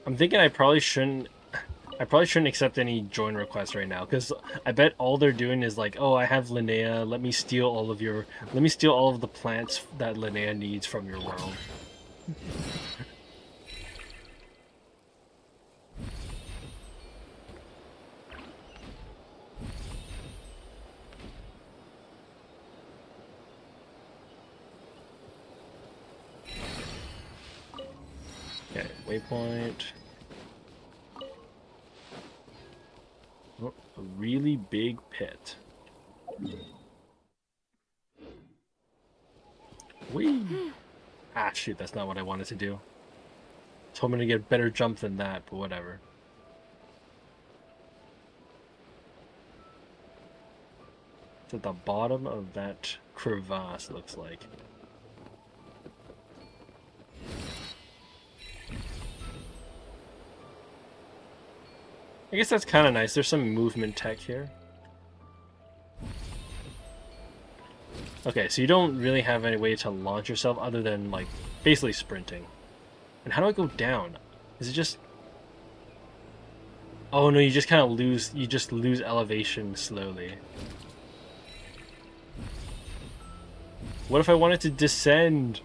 I'm thinking I probably shouldn't accept any join requests right now, because I bet all they're doing is like, oh, I have Linnea, let me steal all of the plants that Linnea needs from your world. Okay, waypoint. Oh, a really big pit. Whee! Ah, shoot, that's not what I wanted to do. I was hoping to get a better jump than that, but whatever. It's at the bottom of that crevasse, looks like. I guess that's kind of nice. There's some movement tech here. Okay, so you don't really have any way to launch yourself other than, like, basically sprinting. And how do I go down? Is it just... Oh no, you just kind of lose... You just lose elevation slowly. What if I wanted to descend?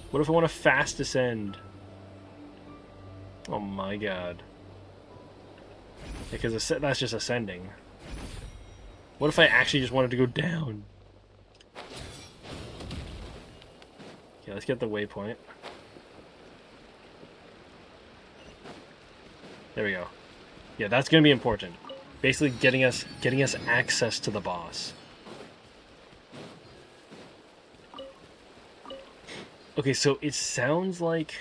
What if I want to fast descend? Oh my god. Because that's just ascending. What if I actually just wanted to go down? Okay, let's get the waypoint. There we go. Yeah, that's gonna be important. Basically getting us access to the boss. Okay, so it sounds like,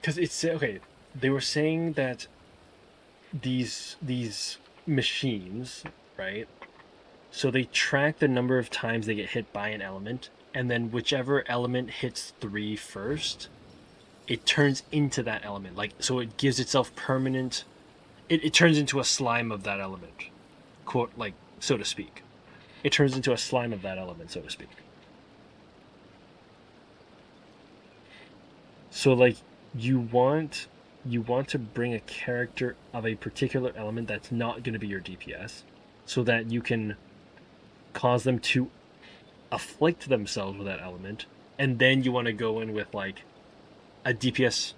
because it's okay, they were saying that these machines, right? So they track the number of times they get hit by an element, and then whichever element hits 3 first, it turns into that element. Like, so it gives itself permanent. It turns into a slime of that element, quote, like, so to speak. It turns into a slime of that element, so to speak. So, like, you want to bring a character of a particular element that's not going to be your DPS, so that you can cause them to afflict themselves with that element, and then you want to go in with, like, a DPS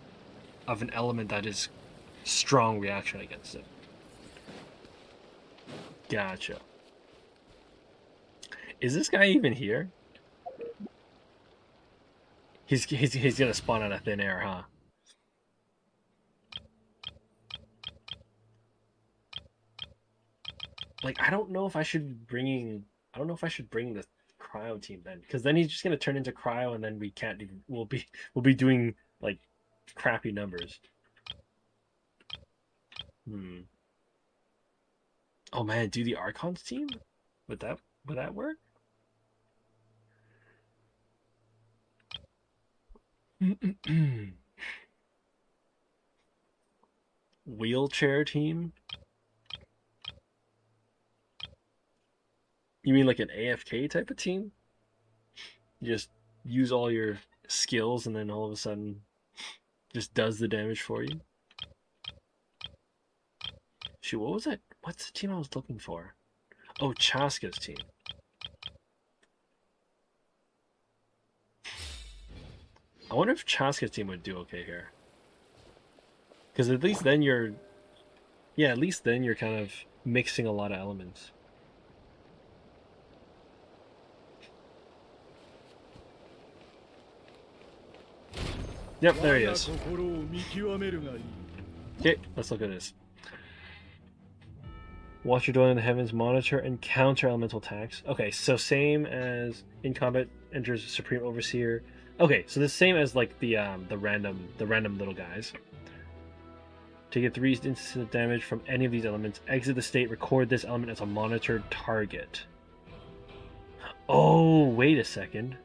of an element that is strong reaction against it. Gotcha. Is this guy even here? He's gonna spawn out of thin air, huh? Like, I don't know if I should bring the cryo team then, because then he's just gonna turn into cryo, and then we can't even. We'll be doing, like, crappy numbers. Oh man, do the Archons team? Would that work? Wheelchair team? You mean like an AFK type of team? You just use all your skills and then all of a sudden just does the damage for you? Shoot, what was it? What's the team I was looking for? Oh, Chaska's team. I wonder if Chaska's team would do okay here. Because at least then you're... Yeah, at least then you're kind of mixing a lot of elements. Yep, there he is. Okay, let's look at this. Watch your dwelling in the heavens, monitor and counter elemental attacks. Okay, so same as in combat enters Supreme Overseer. Okay, so the same as like the random little guys. Take 3 instances of damage from any of these elements. Exit the state. Record this element as a monitored target. Oh, wait a second.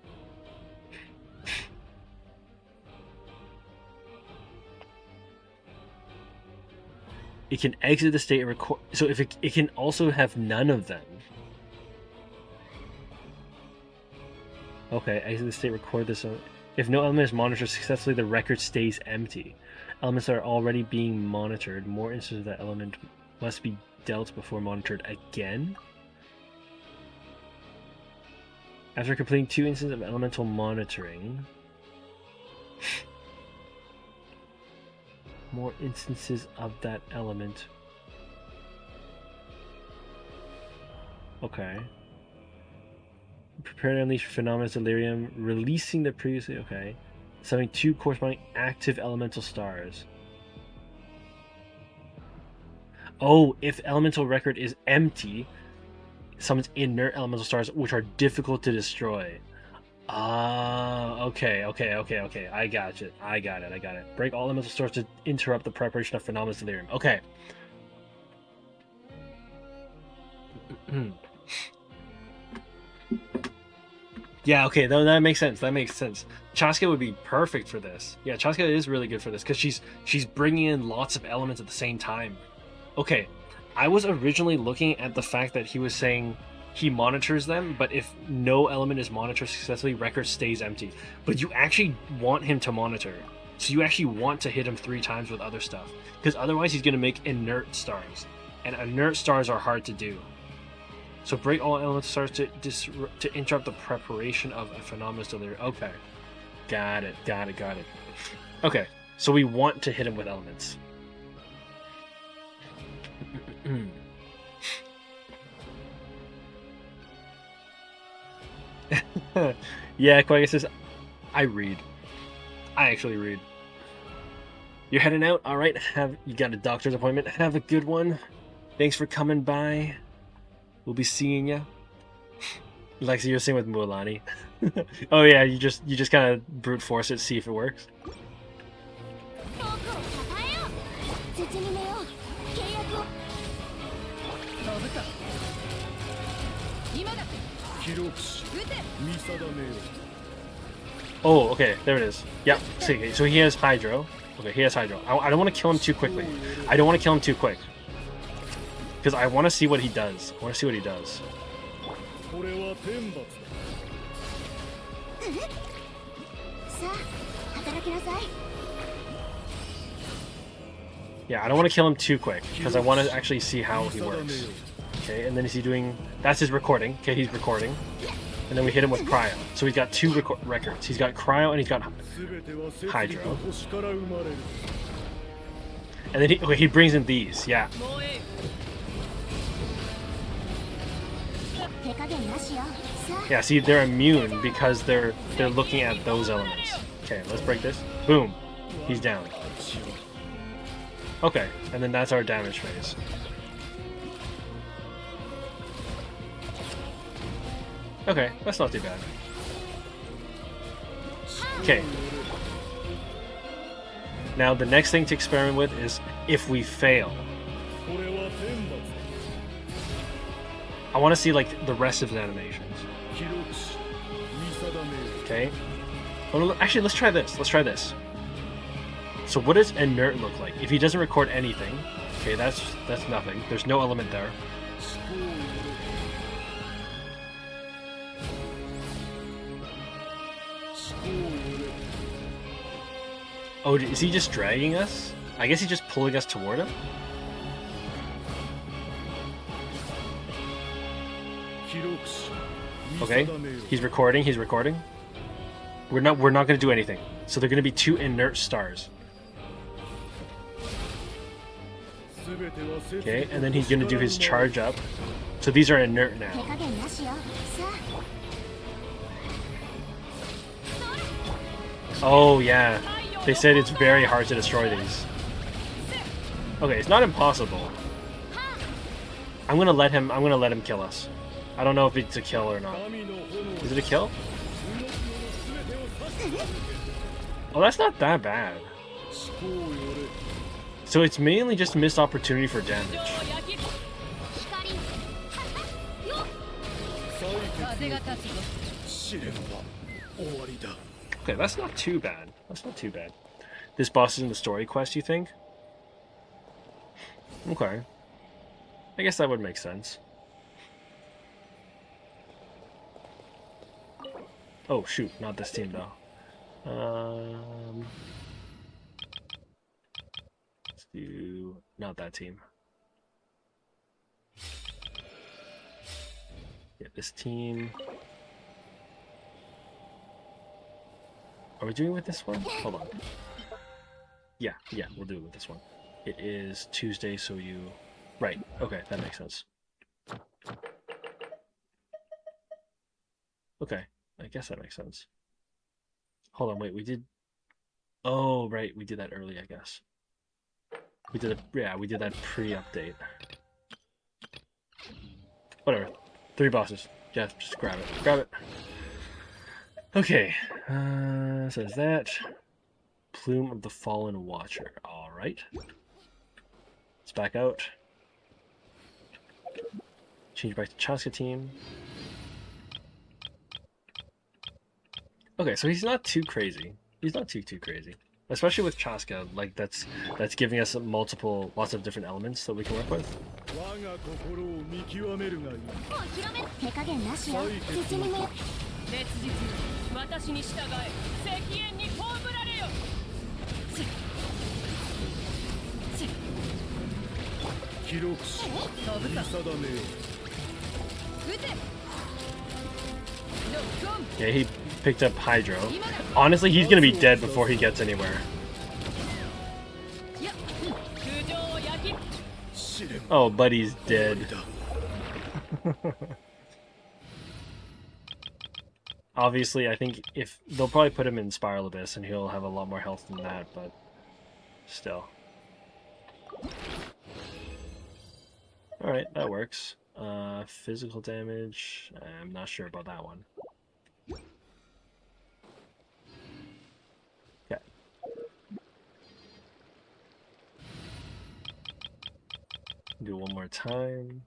It can exit the state and record. So if it can also have none of them. Okay, exit the state. Record this. If no element is monitored successfully, the record stays empty. Elements that are already being monitored. More instances of that element must be dealt before monitored again. After completing 2 instances of elemental monitoring. More instances of that element. Okay. Prepare to unleash Phenomena Delirium, releasing the previously... Okay. Summoning 2 corresponding active elemental stars. Oh, if elemental record is empty, summons inert elemental stars which are difficult to destroy. Ah, okay. I got it. Break all elemental stars to interrupt the preparation of Phenomena Delirium. Okay. Yeah, okay, that makes sense. Chaska would be perfect for this. Yeah, Chaska is really good for this because she's bringing in lots of elements at the same time. Okay, I was originally looking at the fact that he was saying he monitors them, but if no element is monitored successfully, record stays empty. But you actually want him to monitor. So you actually want to hit him 3 times with other stuff. Because otherwise he's going to make inert stars. And inert stars are hard to do. So break all elemental stars to interrupt the preparation of a Phenomenal Delirium. Okay. Got it. Okay, so we want to hit him with elements. Yeah, Quagga says, I actually read. You're heading out? Alright, you got a doctor's appointment. Have a good one. Thanks for coming by. We'll be seeing ya. Lexi, you're singing with Mualani. Oh yeah, you just kind of brute force it, see if it works. Oh, okay, there it is. Yep. See, so he has Hydro. Okay, he has Hydro. I don't want to kill him too quickly. I don't want to kill him too quick. Because I want to see what he does. I want to see what he does. Yeah, I don't want to kill him too quick. Because I want to actually see how he works. Okay, and then is he doing... That's his recording. Okay, he's recording. And then we hit him with Cryo. So he's got two records. He's got Cryo and he's got Hydro. And then he brings in these. Yeah. Yeah, see, they're immune because they're looking at those elements. Okay, let's break this. Boom. He's down. Okay, and then that's our damage phase. Okay, that's not too bad. Okay. Now the next thing to experiment with is if we fail. I want to see like the rest of his animations. Okay. Oh, actually, let's try this. Let's try this. So what does inert look like? If he doesn't record anything, okay, that's nothing. There's no element there. Oh, is he just dragging us? I guess he's just pulling us toward him. Okay, he's recording. He's recording. We're not going to do anything. So they're going to be two inert stars. Okay, and then he's going to do his charge up. So these are inert now. Oh yeah, they said it's very hard to destroy these. Okay, it's not impossible. I'm gonna let him kill us. I don't know if it's a kill or not. Is it a kill? Oh, that's not that bad. So it's mainly just missed opportunity for damage. Okay, that's not too bad. That's not too bad. This boss is in the story quest, you think? Okay. I guess that would make sense. Oh, shoot. Not this team, though. Let's do... Not that team. Yeah, this team... Are we doing it with this one? Hold on. Yeah, we'll do it with this one. It is Tuesday, so you... Right, okay, that makes sense. Okay, I guess that makes sense. Hold on, wait, we did... Oh, right, we did that early, I guess. We did that pre-update. Whatever. 3 bosses. Yeah, just grab it. Grab it. Okay, says that. Plume of the Fallen Watcher. Alright. Let's back out. Change back to Chaska team. Okay, so he's not too crazy. He's not too crazy. Especially with Chaska, like that's giving us lots of different elements that we can work with. Yeah, he picked up Hydro. Honestly, he's gonna be dead before he gets anywhere. Oh, buddy's dead. Obviously, I think if they'll probably put him in Spiral Abyss and he'll have a lot more health than that, but still. Alright, that works. Physical damage, I'm not sure about that one. Okay. Do it one more time.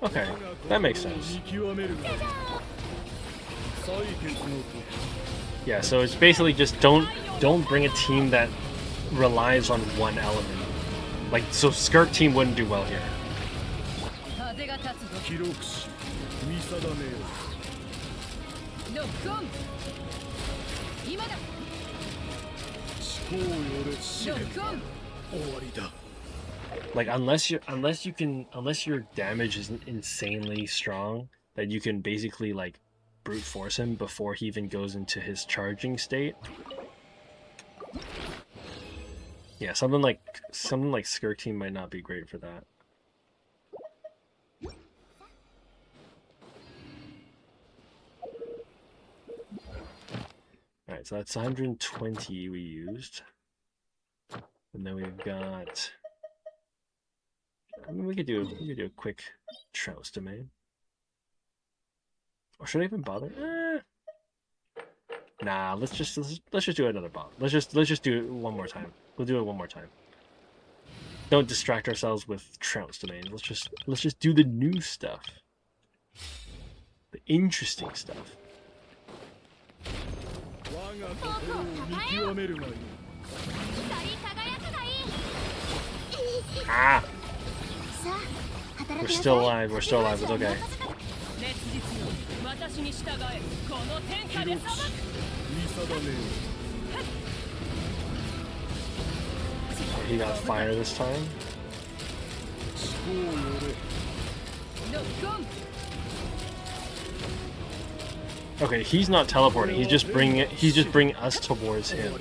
Okay, that makes sense. Yeah, so it's basically just don't bring a team that relies on one element. Like, so Skirk team wouldn't do well here. Like, unless your damage isn't insanely strong, that you can basically like brute force him before he even goes into his charging state. Yeah, something like Skirk team might not be great for that. Alright, so that's 120 we used. And then we've got... I mean, we could do a quick Troust domain. Or should I even bother? Nah, let's just do another bot. Let's just do it one more time. We'll do it one more time. Don't distract ourselves with Troust domain. Let's just do the new stuff. The interesting stuff. Ah! We're still alive, it's okay. He got fire this time. Okay, he's not teleporting. He's just bringing us towards him.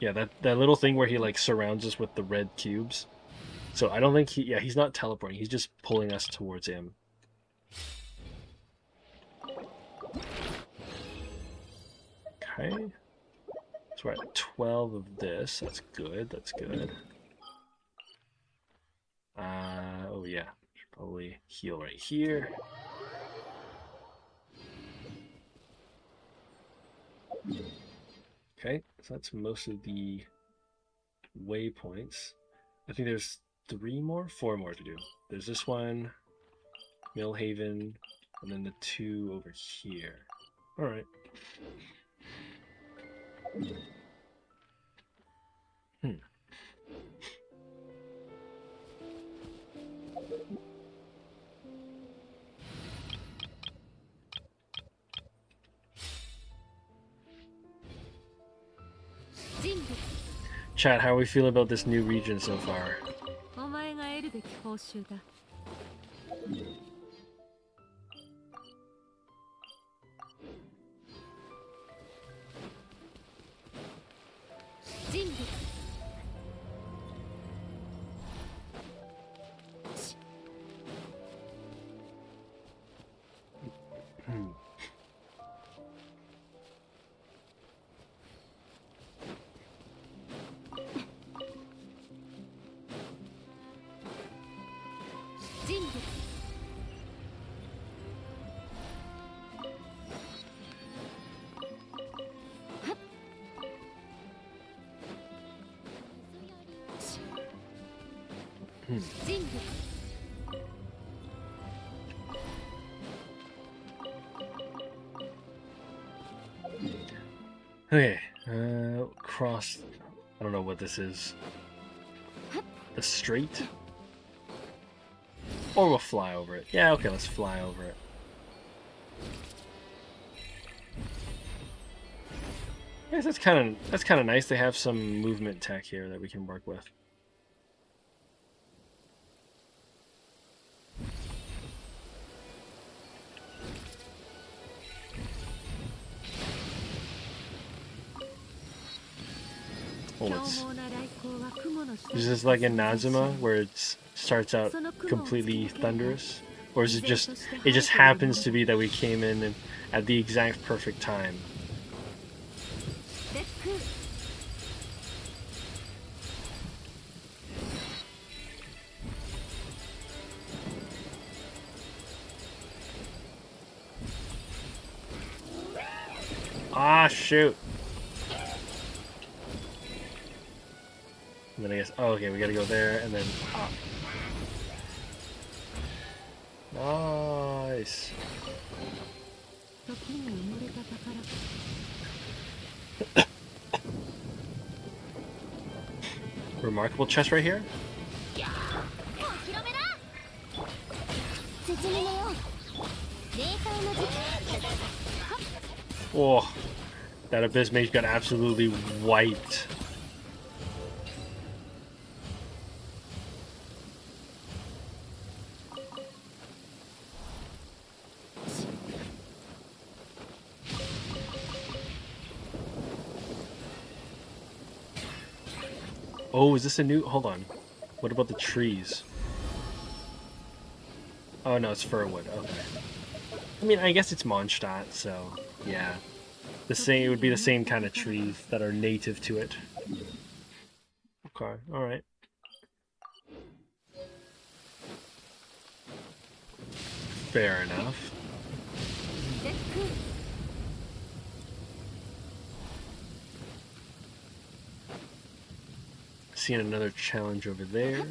Yeah, that little thing where he like surrounds us with the red cubes. So I don't think he's not teleporting. He's just pulling us towards him. Okay. So we're at 12 of this. That's good. That's good. Oh yeah. Should probably heal right here. Okay, so that's most of the waypoints. I think there's 4 more to do. There's this one, Millhaven, and then the 2 over here. Alright. Chat, how are we feeling about this new region so far? Okay, cross. I don't know what this is. The strait? Or we'll fly over it. Yeah, okay, let's fly over it. Yes, that's kind of nice. They have some movement tech here that we can work with. Is this like in Nazuma where it starts out completely thunderous, or is it just happens to be that we came in and at the exact perfect time? Ah, shoot. And then I guess, oh, okay, we gotta go there and then up. Nice. Remarkable chest right here. Oh, that Abyss Mage got absolutely wiped. Oh, is this a new... Hold on. What about the trees? Oh, no, it's Firwood. Okay. I mean, I guess it's Mondstadt, so... Yeah. The same... It would be the same kind of trees that are native to it. Okay, alright. Fair enough. Seeing another challenge over there.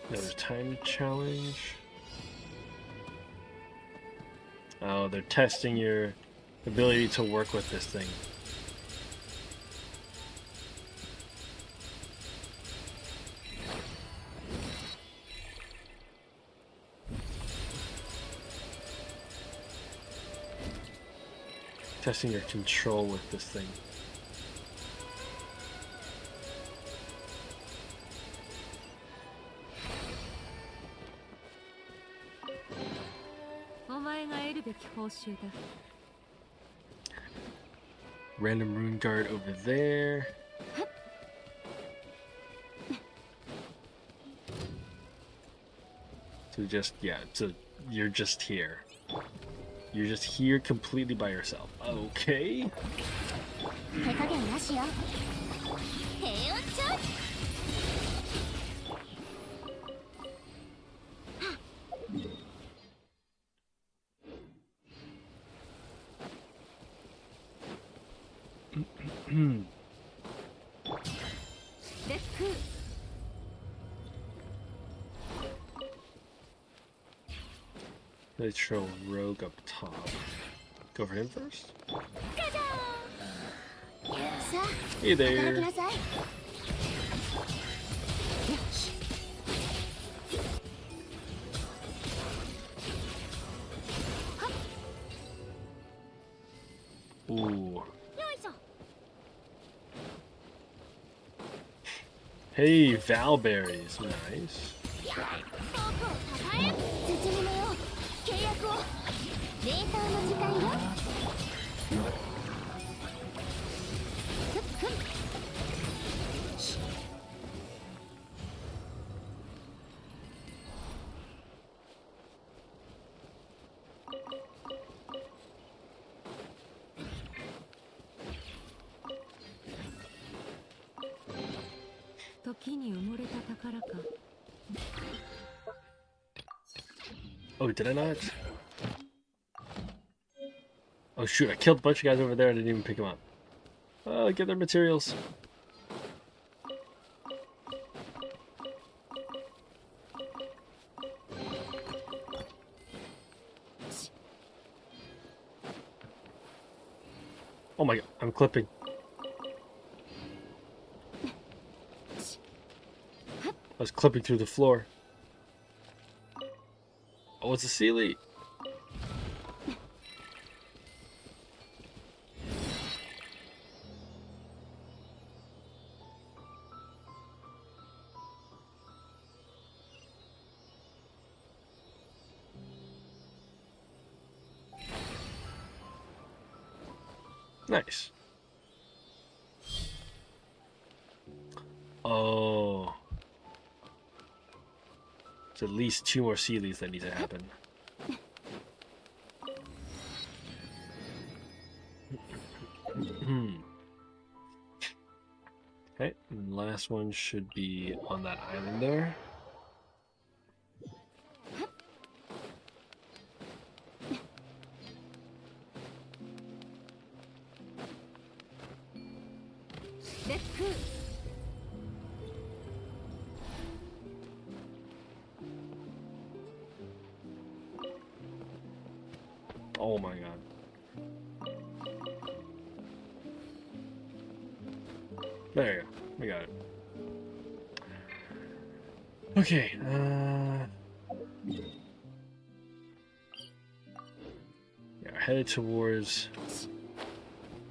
Another time challenge. Oh, they're testing your ability to work with this thing. Testing your control with this thing. Random rune guard over there. So just, yeah, so you're just here. You're just here completely by yourself. Okay. Let's show Rogue up top. Go for him first. Hey there. Ooh. Hey, Valberries. Nice. Oh, did I not? Oh shoot, I killed a bunch of guys over there and I didn't even pick them up. Oh, get their materials. Oh my god, I'm clipping. I was clipping through the floor. Oh, it's a Sealy. Nice. Oh. It's at least 2 more Sealies that need to happen. last one should be on that island there. Oh my god. There you go. We got it. Okay, yeah, we're headed towards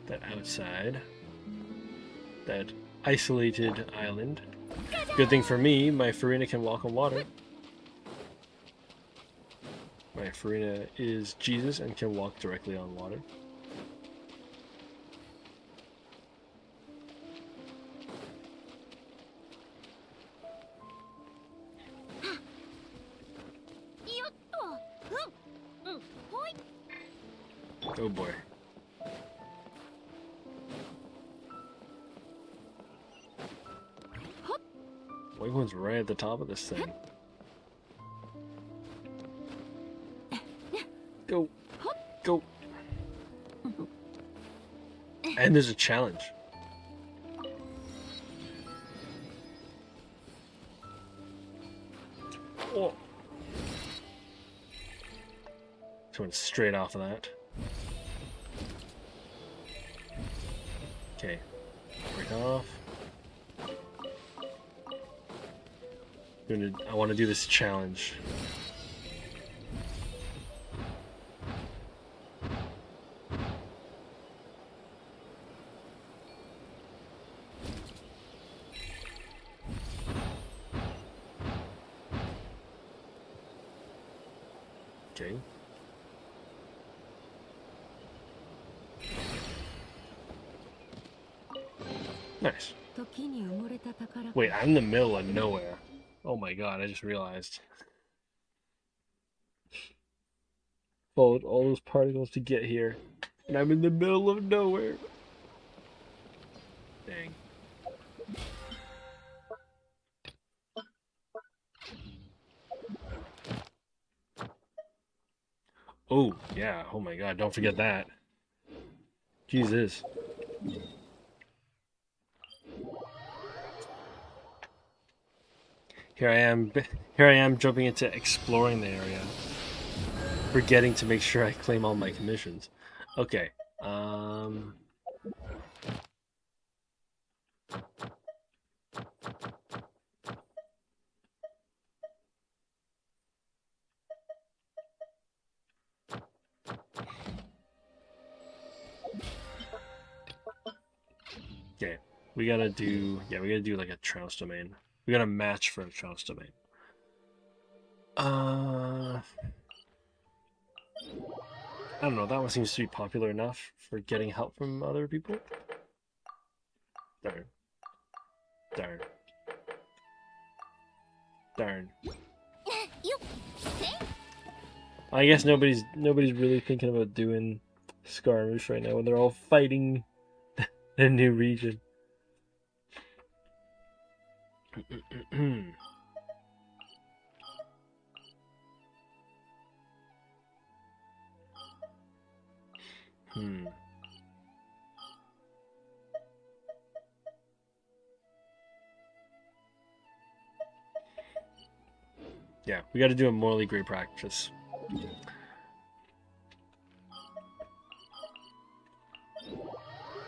that outside, that isolated island. Good thing for me, my Furina can walk on water. My Furina is Jesus and can walk directly on water. Oh boy. White one's right at the top of this thing. Go. Go. And there's a challenge. Oh. Just went straight off of that. Okay. Break off. I want to do this challenge. Okay. Nice. Wait, I'm in the middle of nowhere. Oh my god, I just realized. Followed all those particles to get here, and I'm in the middle of nowhere. Dang. Oh, yeah. Oh my god, don't forget that. Jesus. Here I am jumping into exploring the area. Forgetting to make sure I claim all my commissions. Okay. Okay. We gotta do like a Trounce domain. We gotta match for a Trounce domain. I don't know, that one seems to be popular enough for getting help from other people. Darn. Darn. Darn. I guess nobody's really thinking about doing Scaramouche right now when they're all fighting the new region. Yeah, we got to do a morally great practice.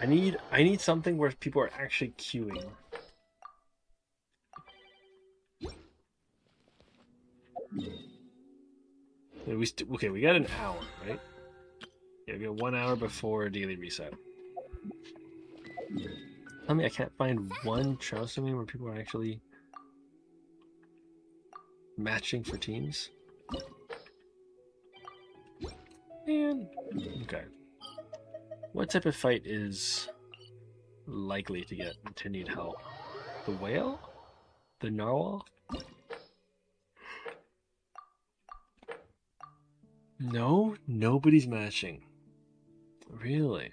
I need something where people are actually queuing. Okay, we got an hour, right? Yeah, we got 1 hour before daily reset. Tell me I can't find one Trounce domain where people are actually matching for teams. Man. Okay. What type of fight is likely to get continued help? The whale? The narwhal? No, nobody's matching. Really?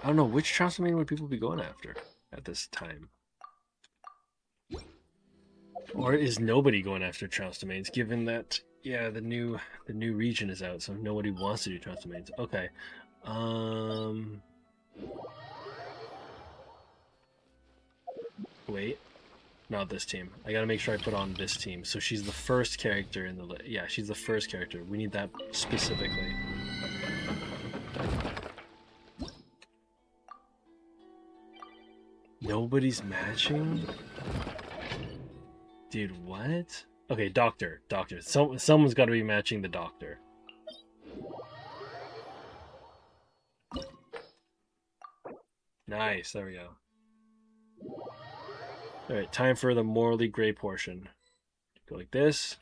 I don't know, which Transylvania would people be going after at this time? Or is nobody going after Transylvanians, given that, yeah, the new region is out, so nobody wants to do Transylvanians. Okay. Wait. Not this team. I gotta make sure I put on this team. So she's the first character in the yeah, she's the first character. We need that specifically. Nobody's matching? Dude, what? Okay, doctor. Someone's gotta be matching the doctor. Nice, there we go. Alright, time for the morally gray portion. Go like this.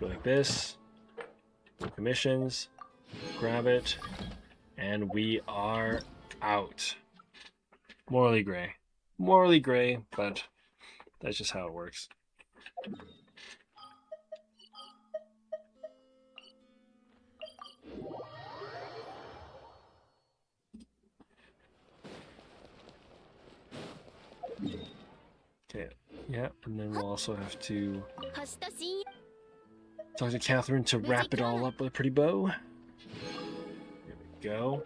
Go like this. No commissions. Grab it. And we are out. Morally gray. Morally gray, but that's just how it works. Okay, yeah, and then we'll also have to talk to Catherine to wrap it all up with a pretty bow. Here we go.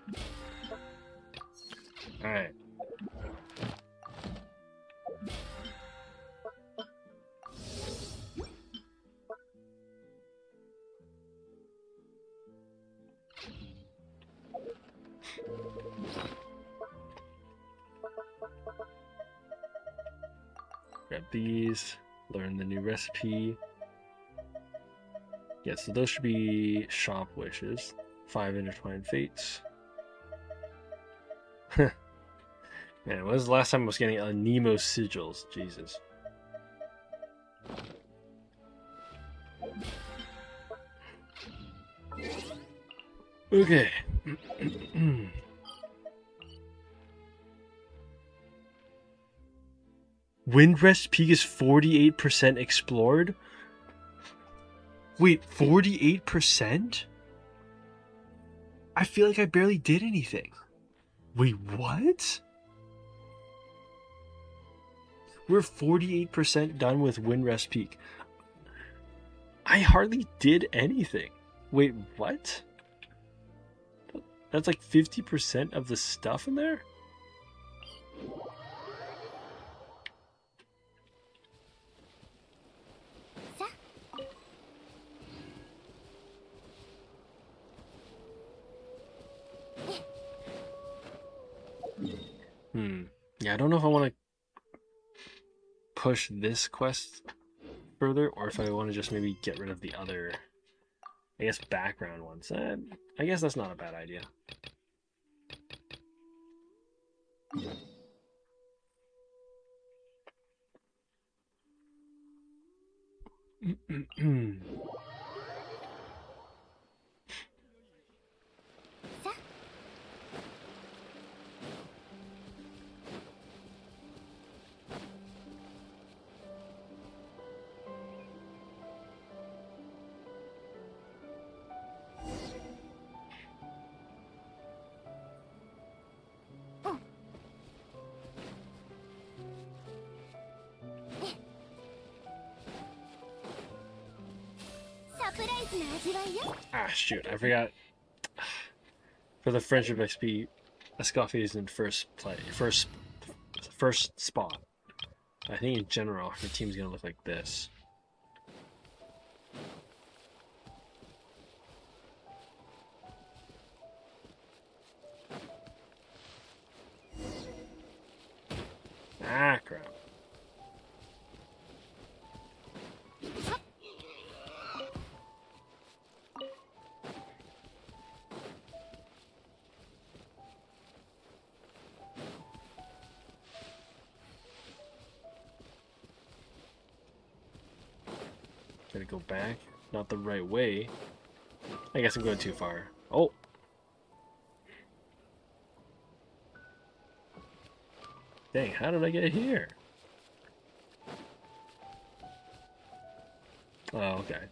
Alright. Grab these, learn the new recipe. Yeah, so those should be shop wishes. 5 intertwined fates. Man, when was the last time I was getting a Nemo sigils? Jesus. Okay. Windrest Peak is 48% explored? Wait, 48%? I feel like I barely did anything. Wait, what? We're 48% done with Windrest Peak. I hardly did anything. Wait, what? That's like 50% of the stuff in there? Yeah, I don't know if I want to push this quest further, or if I want to just maybe get rid of the other, I guess, background ones. I guess that's not a bad idea. Ah, shoot, I forgot. For the Friendship XP, Escoffier is in first spot. I think in general, her team's gonna look like this. Ah, crap. Gotta go back. Not the right way. I guess I'm going too far. Oh! Dang, how did I get here? Oh, okay.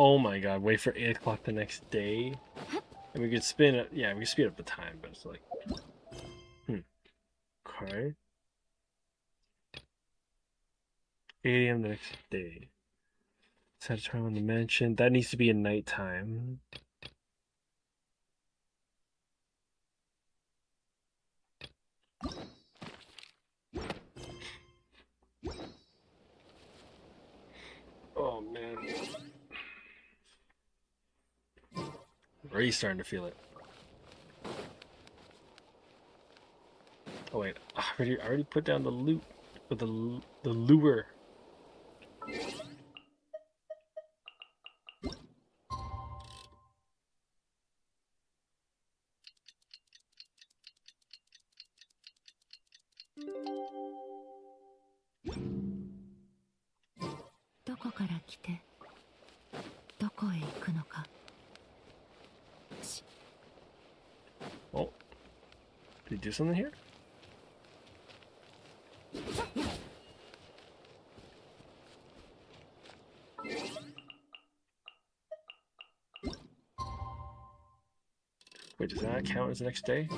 Oh my god, wait for 8 o'clock the next day? And we could spin it. Yeah, we could speed up the time, but it's like. Okay. 8 a.m. the next day. Set a time on the mansion. That needs to be at nighttime. Oh man. Already starting to feel it. Oh wait, I already put down the loot with the lure. どこから来てどこへ行くのか。Oh, did you do something here? Wait, does that count as the next day?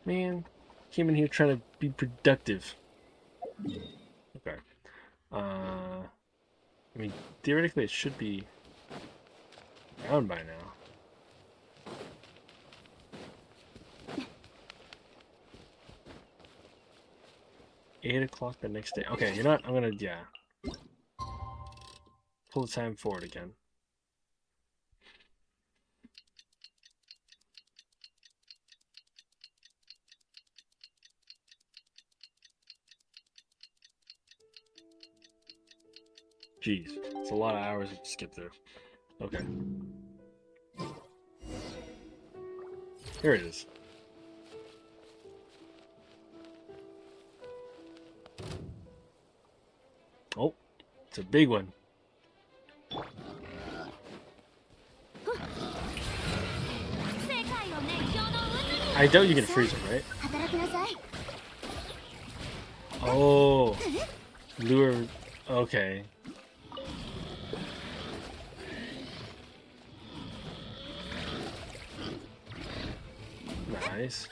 Man, came in here trying to be productive. Okay. I mean, theoretically it should be around by now. Eight o'clock the next day. Okay, you know what? I'm gonna, yeah. Pull the time forward again. Jeez, it's a lot of hours to skip through. Okay. Here it is. Oh, it's a big one. I doubt you can freeze it, right? Oh, lure. Okay. Nice.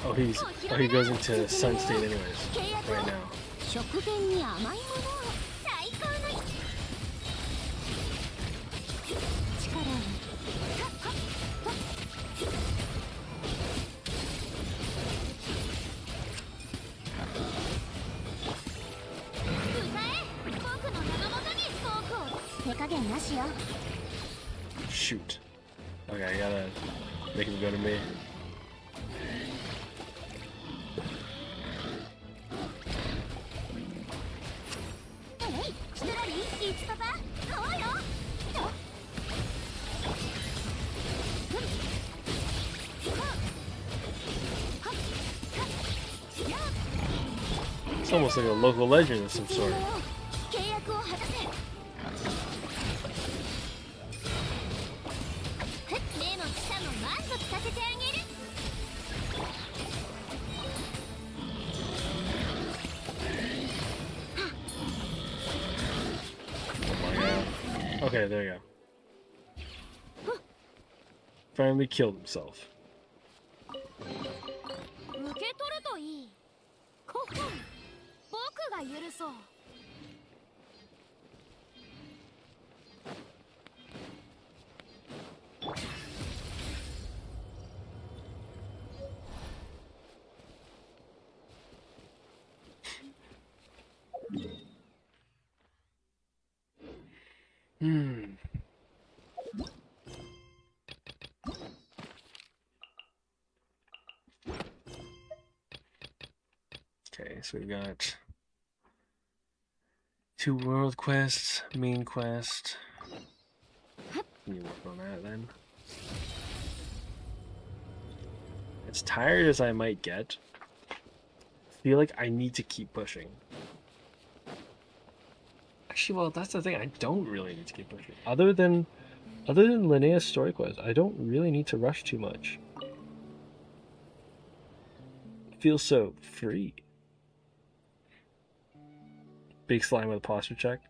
Oh, he goes into sun state anyways right now. Shoot. Okay, I gotta make him go to me. It's almost like a local legend of some sort. Okay, there you go. Finally killed himself. Okay, so we've got 2 world quests, main quest. Can you work on that then? As tired as I might get, I feel like I need to keep pushing. Actually, well, that's the thing. I don't really need to keep pushing. Other than Linnea's story quest, I don't really need to rush too much. feels so free. Big slime with a posture check.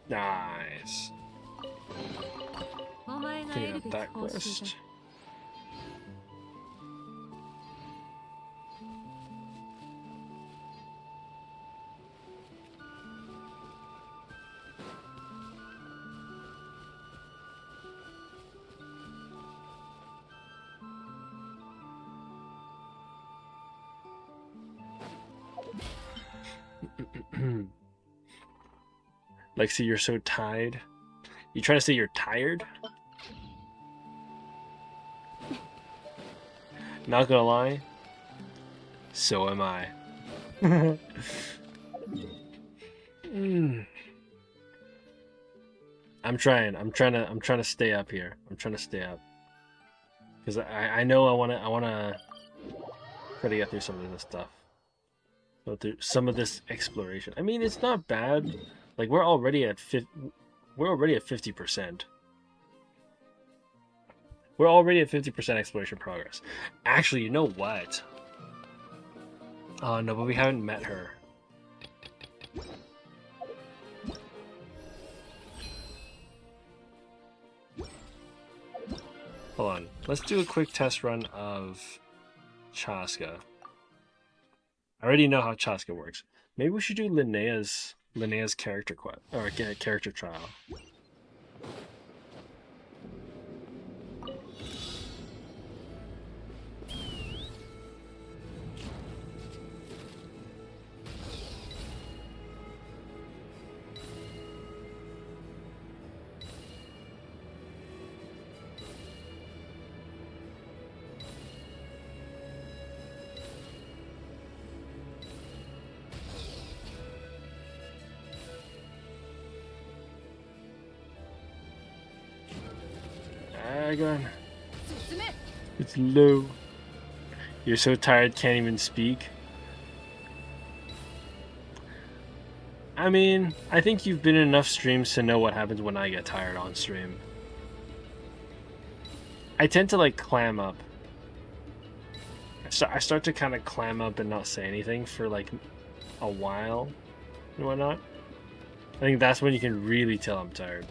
Nice. Taking up that quest. Lexi, you're so tired. You trying to say you're tired? Not gonna lie, so am I. I'm trying to stay up here. I'm trying to stay up. Because I know I wanna try to get through some of this stuff. Go through some of this exploration. I mean, it's not bad. Like we're already at 50%. We're already at 50%. We're already at 50% exploration progress. Actually, you know what? Oh no, but we haven't met her. Hold on. Let's do a quick test run of Chaska. I already know how Chaska works. Maybe we should do Linnea's character quest or character trial. Dragon. It's low. You're so tired, can't even speak. I mean, I think you've been in enough streams to know what happens when I get tired on stream. I tend to like clam up. I start to kind of clam up and not say anything for like a while and whatnot. I think that's when you can really tell I'm tired.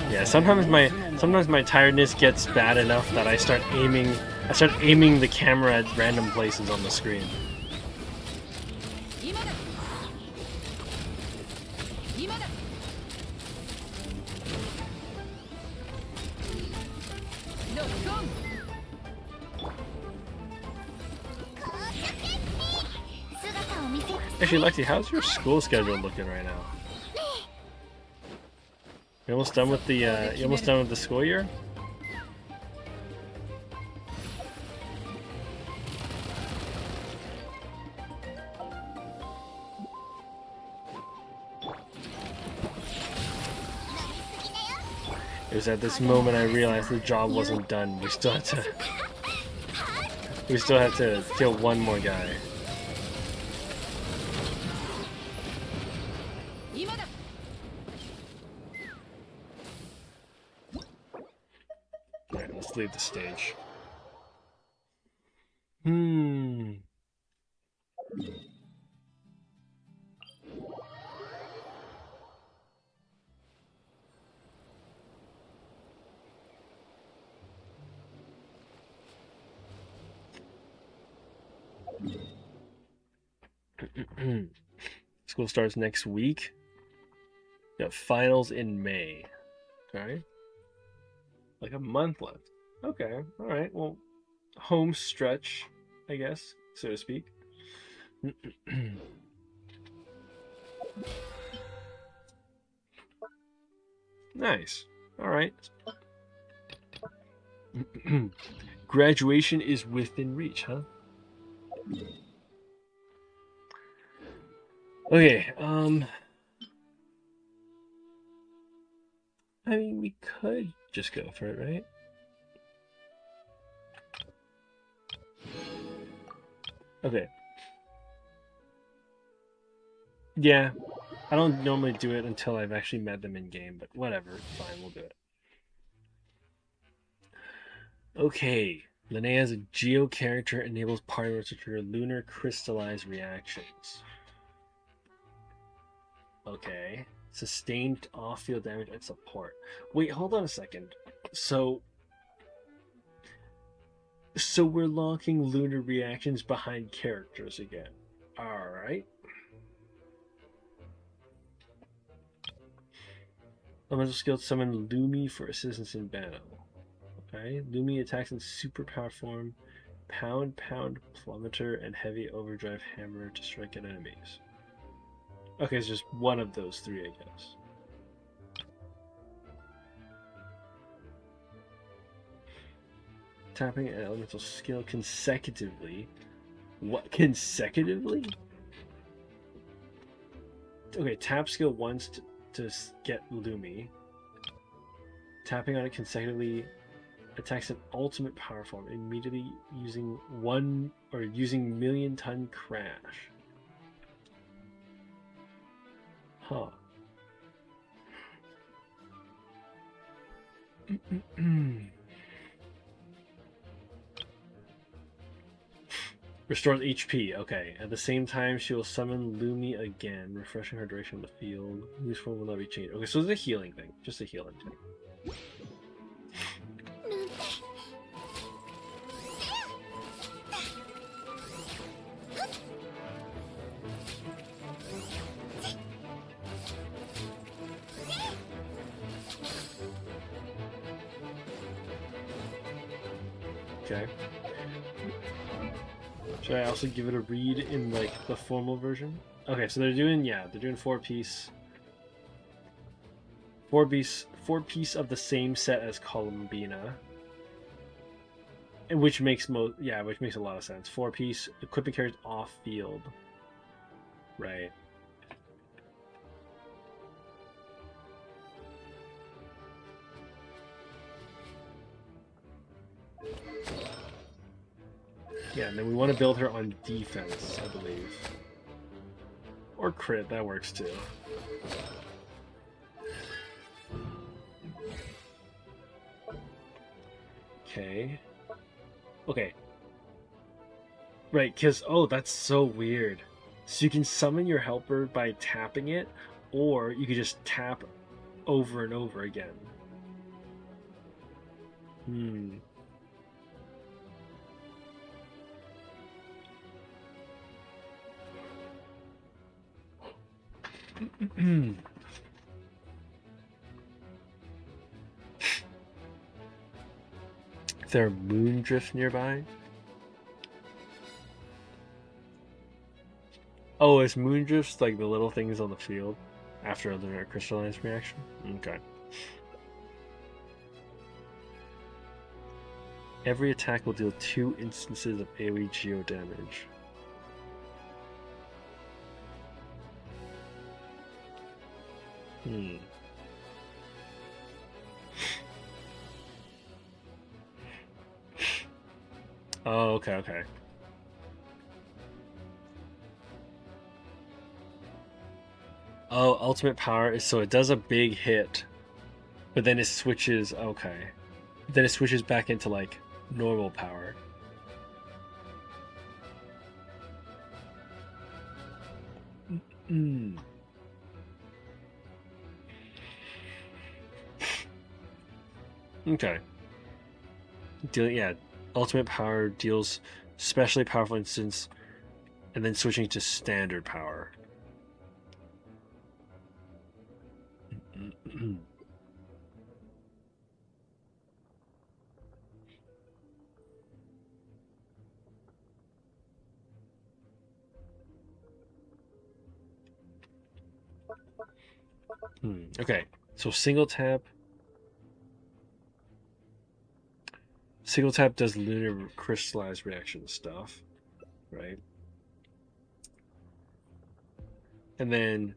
Yeah, sometimes my tiredness gets bad enough that I start aiming the camera at random places on the screen. Actually, Lexi, how's your school schedule looking right now? You almost done with the school year? It was at this moment I realized the job wasn't done. We still had to kill one more guy. Alright, let's leave the stage. School starts next week. Got finals in May. Alright. Like a month left. Okay, alright. Well, home stretch, I guess, so to speak. Nice. All right. Graduation is within reach, huh? Okay, I mean, we could just go for it, right? Okay. Yeah, I don't normally do it until I've actually met them in game, but whatever, fine, we'll do it. Okay, Linnea's geo character enables party members to trigger lunar crystallized reactions. Okay. Sustained off-field damage and support. Wait, hold on a second. So we're locking lunar reactions behind characters again. Alright. Elemental skill summon Lumi for assistance in battle. Okay. Lumi attacks in super power form, pound, plummeter, and heavy overdrive hammer to strike at enemies. Okay, it's just one of those three, I guess. Tapping an elemental skill consecutively. What? Consecutively? Okay, tap skill once to get Lumi. Tapping on it consecutively attacks an ultimate power form, immediately using million ton crash. Huh. Restores HP, okay. At the same time, she will summon Lumi again, refreshing her duration in the field. Lumi's form will not be changed. Okay, so it's a healing thing. Just a healing thing. Okay. Should I also give it a read in like the formal version? Okay, so they're doing four piece of the same set as Columbina. Which makes a lot of sense. 4-piece equipment carries off field. Right. Yeah, and then we want to build her on defense, I believe. Or crit, that works too. Okay. Okay. Right, because, oh, that's so weird. So you can summon your helper by tapping it, or you could just tap over and over again. Is there a Moondrift nearby? Oh, is Moondrift like the little things on the field after a lunar crystallized reaction? Okay. Every attack will deal 2 instances of AoE geo damage. Oh, okay. Oh, ultimate power is so it does a big hit, but then it switches. Okay, then it switches back into like normal power. Okay. Ultimate power deals especially powerful instance, and then switching to standard power. Okay, so single tap. Single tap does linear crystallized reaction stuff, right? And then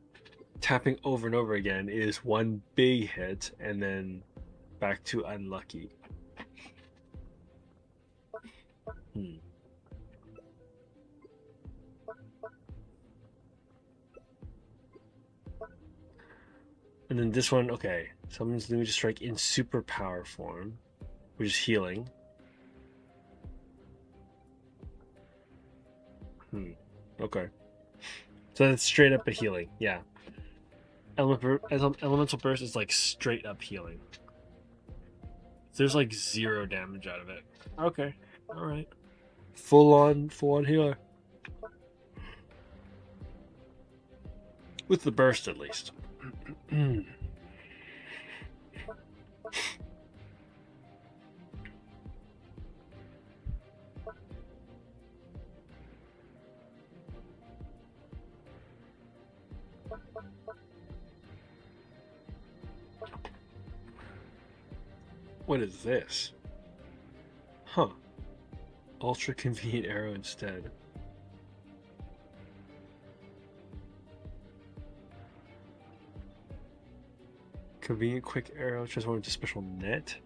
tapping over and over again is one big hit, and then back to unlucky. And then this one, okay. Summons Lumi to strike in superpower form, which is healing. Okay. So that's straight up a healing, yeah. Elemental Burst is like straight up healing. There's like 0 damage out of it. Okay, alright. Full on healer. With the burst at least. What is this? Huh. Ultra convenient arrow instead. Convenient quick arrow transformed into special net.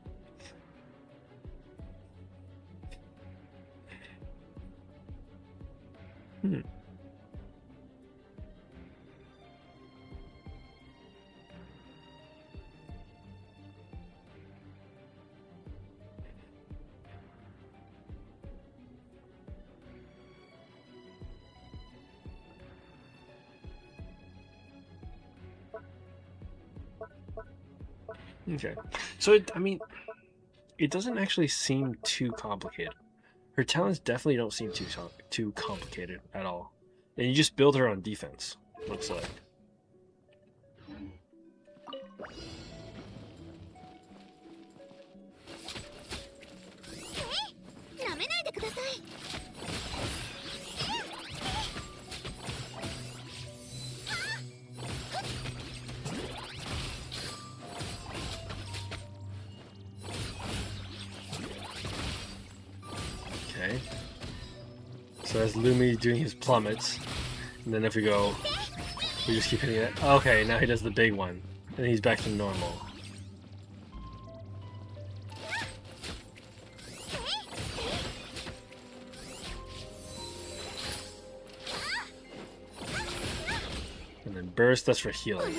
Okay. So, I mean, it doesn't actually seem too complicated. Her talents definitely don't seem too complicated at all. And you just build her on defense, looks like. Okay. So that's Lumi doing his plummets. And then if we go, we just keep hitting it. Okay, now he does the big one. And he's back to normal. And then burst, that's for healing.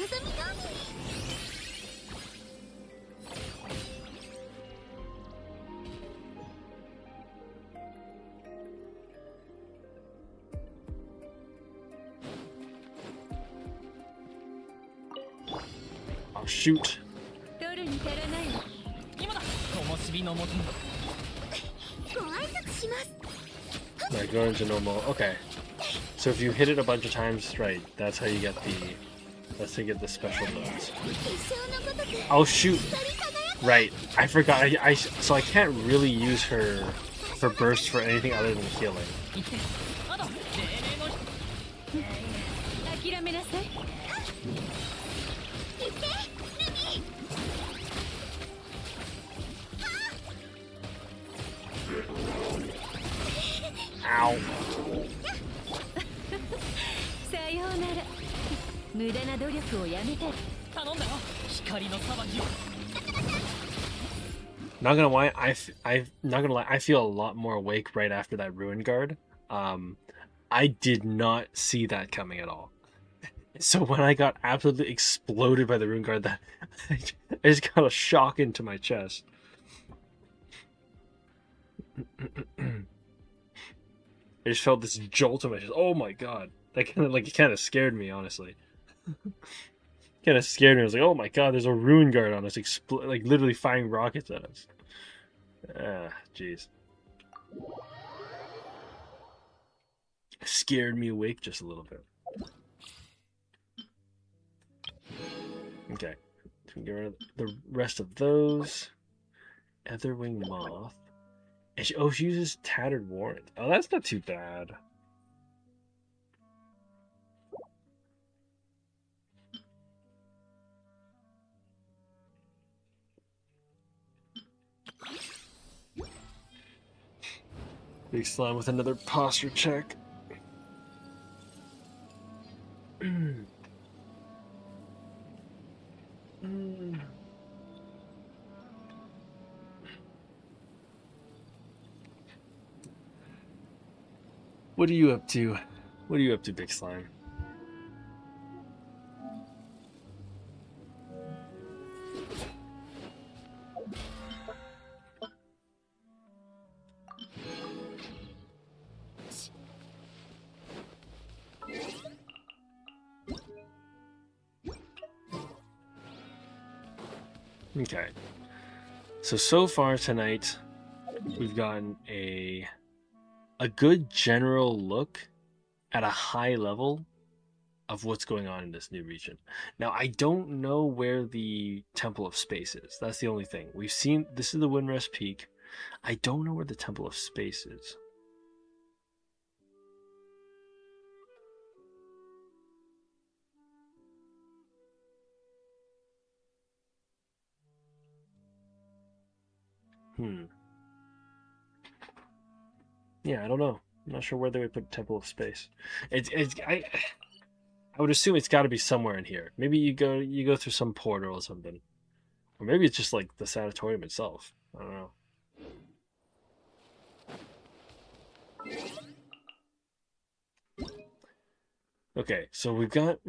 Oh, shoot. Like, go into normal. Okay. So if you hit it a bunch of times, right, that's how you get the special builds. Oh shoot! Right, I forgot. So I can't really use her for burst for anything other than healing. Ow. Not gonna lie, not gonna lie, I feel a lot more awake right after that Ruin Guard. I did not see that coming at all. So when I got absolutely exploded by the Ruin Guard, that I just got a shock into my chest. I just felt this jolt in my chest. Oh my god. That kind of scared me, honestly. Kind of scared me. I was like, oh my god, there's a Ruin Guard on us, like literally firing rockets at us. Ah, jeez. Scared me awake just a little bit. Okay. So we can get rid of the rest of those. Etherwing Moth. And she uses Tattered Warrant. Oh, that's not too bad. Big Slime with another posture check. What are you up to? What are you up to, Big Slime? Okay. So far tonight, we've gotten a good general look at a high level of what's going on in this new region. Now, I don't know where the Temple of Space is. That's the only thing. We've seen this is the Windrest Peak. I don't know where the Temple of Space is. Yeah, I don't know. I'm not sure where they would put Temple of Space. I would assume it's got to be somewhere in here. Maybe you go through some portal or something, or maybe it's just like the sanatorium itself. I don't know. Okay, so we've got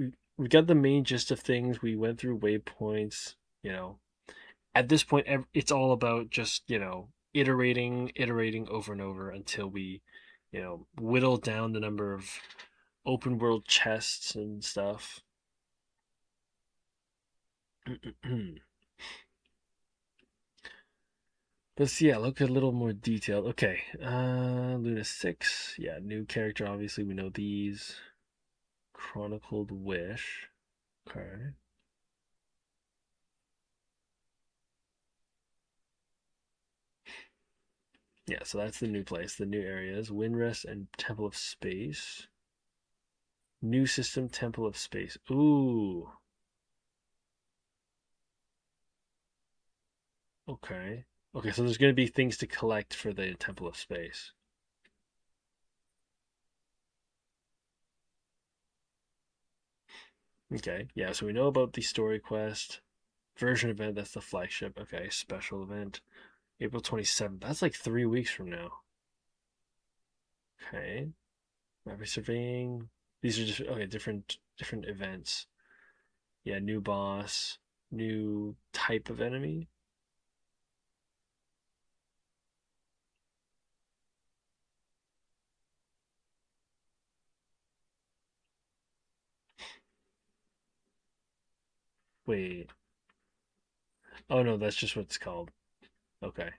the main gist of things. We went through waypoints. You know, at this point, it's all about just iterating over and over until we, whittle down the number of open world chests and stuff. Let's see, yeah, look at a little more detail. Okay, Luna 6. Yeah, new character, obviously, we know these. Chronicled Wish. Okay. Yeah, so that's the new place, the new areas. Windrest and Temple of Space. New system, Temple of Space. Ooh. Okay. Okay, so there's going to be things to collect for the Temple of Space. Okay, yeah, so we know about the story quest. Version event, that's the flagship. Okay, special event. April 27th. That's like 3 weeks from now. Okay. Rapid surveying. These are just okay, different events. Yeah, new boss, new type of enemy. Wait. Oh no, that's just what it's called. Okay.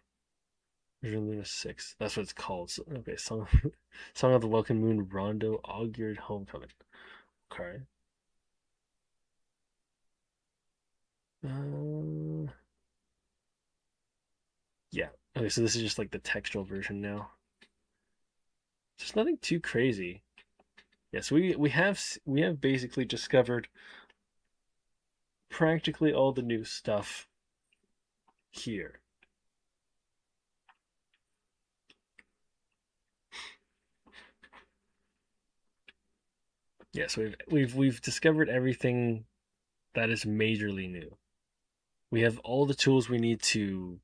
Version Luna 6. That's what it's called. So, okay, Song of the Welcome Moon Rondo Augured Homecoming. Okay. Uh, yeah. Okay, so this is just like the textual version now. Just nothing too crazy. Yeah, so we have basically discovered practically all the new stuff here. Yeah, so we've discovered everything that is majorly new. We have all the tools we need to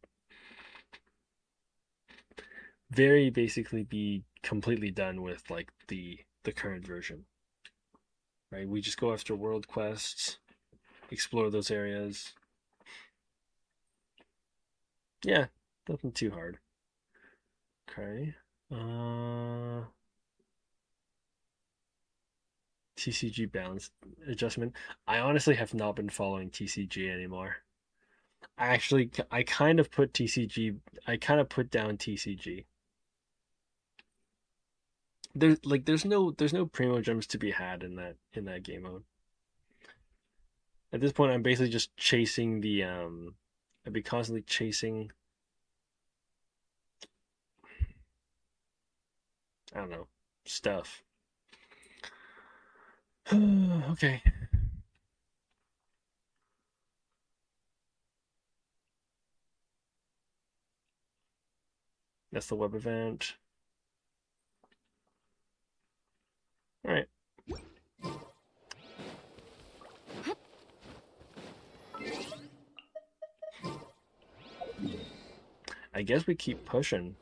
very basically be completely done with like the current version. Right? We just go after world quests, explore those areas. Yeah, nothing too hard. Okay. TCG balance adjustment. I honestly have not been following TCG anymore. I kind of put TCG. I kind of put down TCG. There's no primo gems to be had in that game mode. At this point, I'm . Basically just chasing the I'd be constantly chasing. I don't know stuff. Okay, that's the web event. I guess we keep pushing.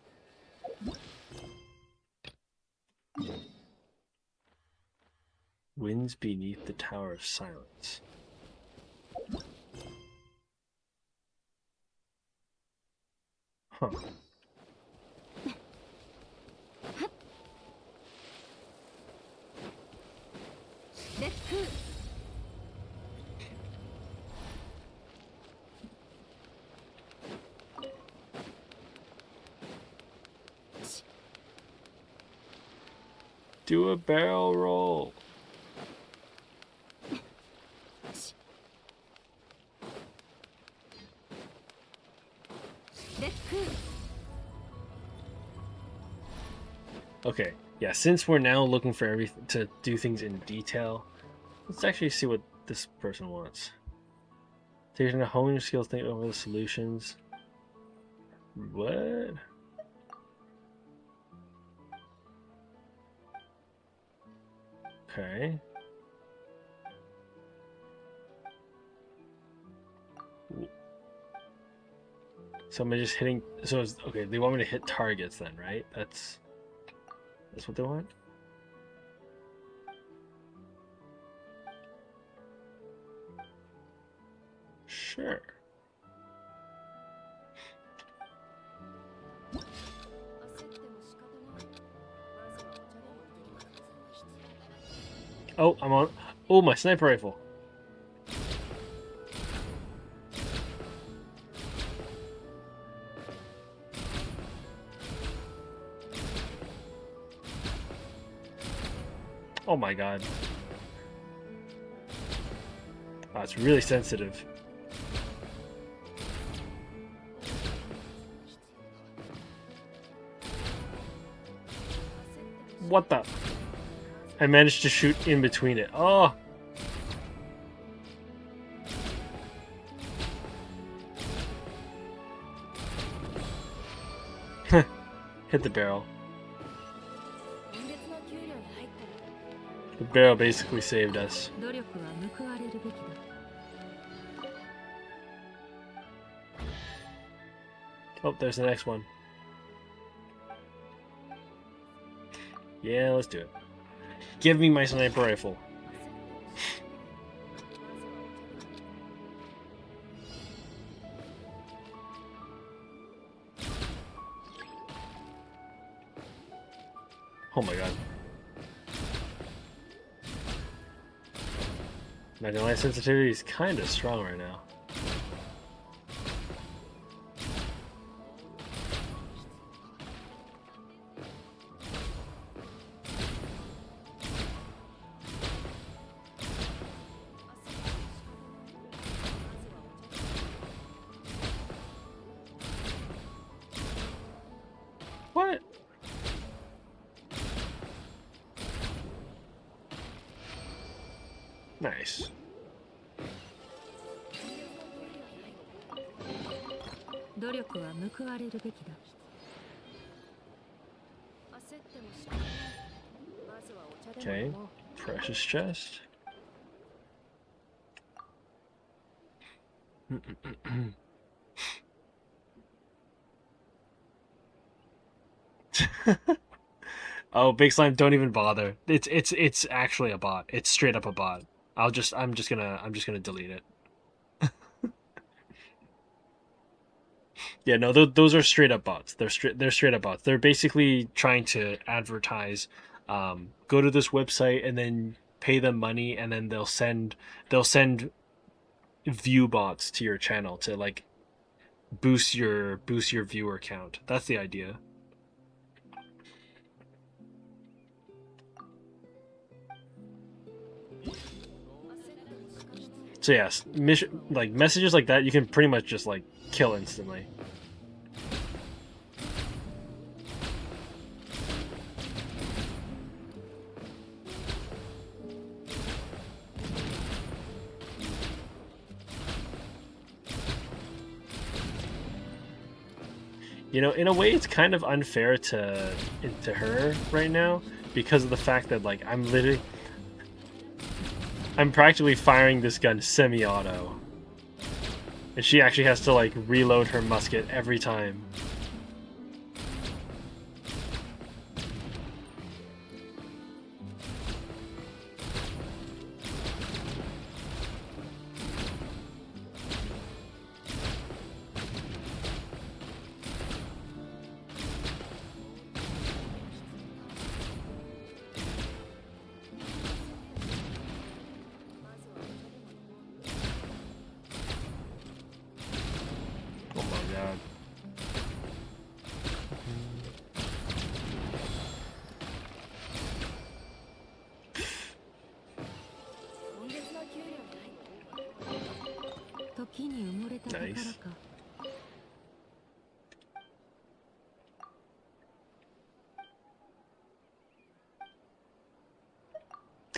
Winds beneath the Tower of Silence. Huh. Do a barrel roll. Okay, yeah, since we're now looking for everything to do things in detail, let's actually see what this person wants. Taking a hone your skills, think over the solutions. What? Okay. So am I just hitting? So it's, okay, they want me to hit targets then, right? That's what they want. Sure. Oh, I'm on. Oh, my sniper rifle. Oh my god. Oh, it's really sensitive. What the? I managed to shoot in between it. Oh! Hit the barrel. The barrel basically saved us. Oh, there's the next one. Yeah, let's do it. Give me my sniper rifle. Oh my god. My light sensitivity is kind of strong right now. What? Nice. Okay, precious chest. Oh, Big Slime, don't even bother. It's actually a bot. It's straight up a bot. I'm just gonna delete it. Yeah, no, those are straight up bots. They're straight up bots. They're basically trying to advertise. Go to this website and then pay them money, and then they'll send view bots to your channel to like boost your viewer count. That's the idea. So yes, like messages like that, you can pretty much just like kill instantly. You know, in a way, it's kind of unfair to her right now because of the fact that like I'm practically firing this gun semi-auto. And she actually has to like reload her musket every time.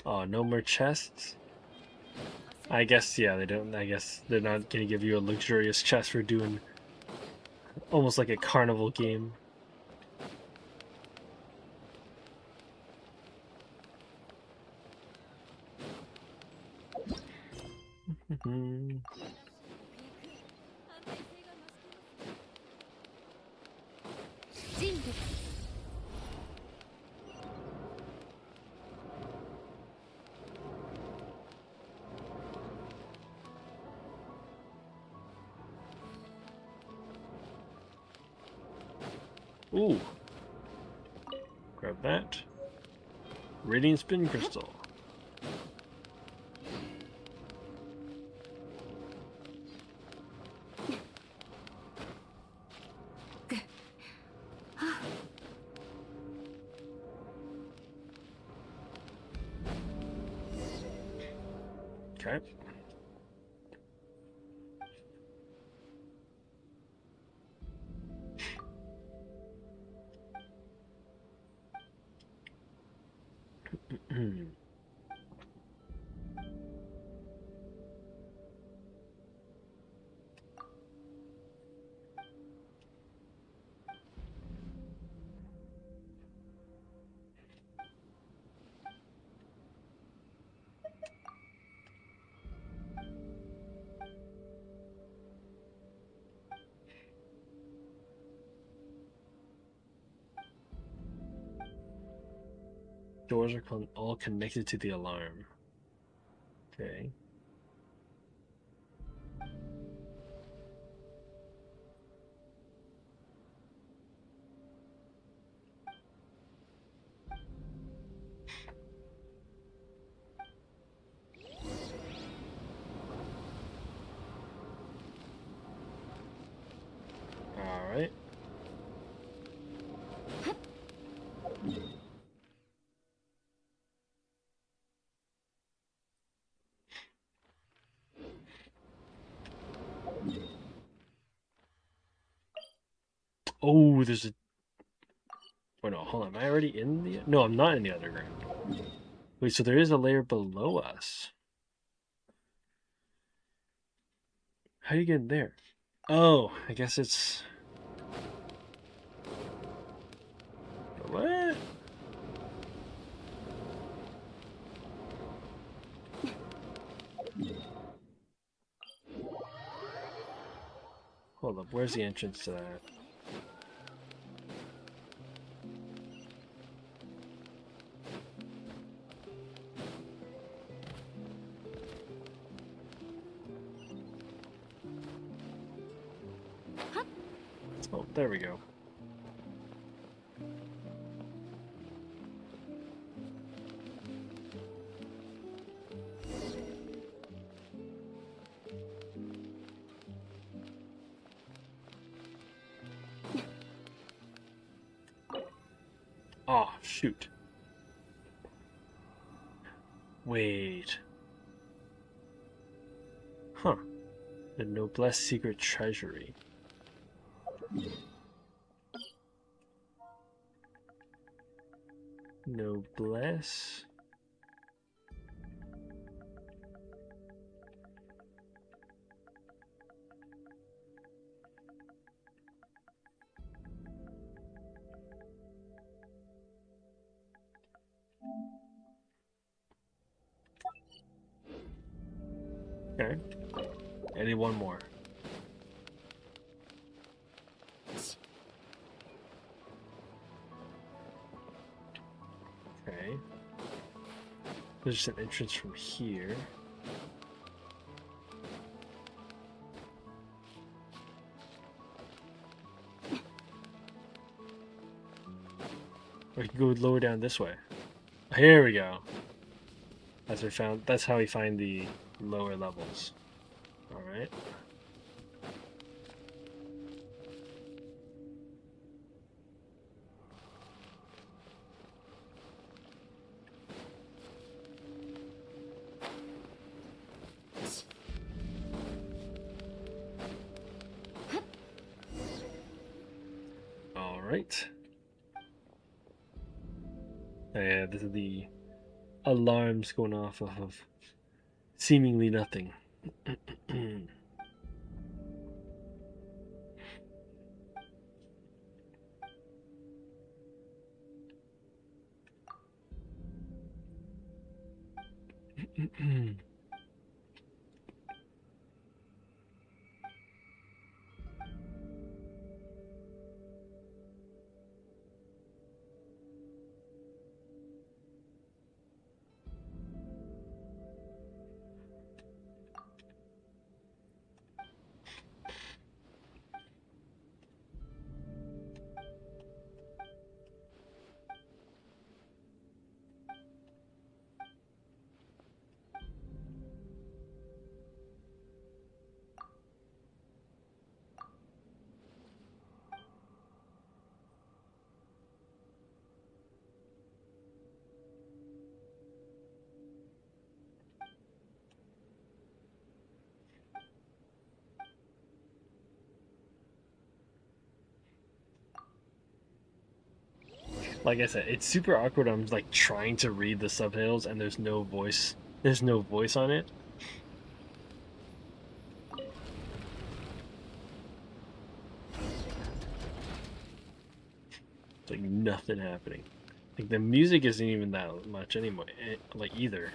Oh, no more chests? I guess, yeah, they don't. I guess they're not gonna give you a luxurious chest for doing almost like a carnival game. Ooh. Grab that. Radiant spin crystal. Okay. Doors are all connected to the alarm. Okay. All right. Oh, there's a... Wait, no, hold on. Am I already in the... No, I'm not in the underground. Wait, so there is a layer below us. How do you get in there? Oh, I guess it's... What? Hold up, where's the entrance to that? Oh, there we go. Oh, shoot. Wait. Huh. The Noblesse Secret Treasury. Noblesse? Okay. I need one more. Okay. There's just an entrance from here. Or you can go lower down this way. Here we go. That's how we find the lower levels. Alright. Alright. Yeah, this is the alarms going off of seemingly nothing. Like I said, it's super awkward. I'm like trying to read the subtitles and there's no voice. There's no voice on it. It's like nothing happening. Like the music isn't even that much anymore, like either.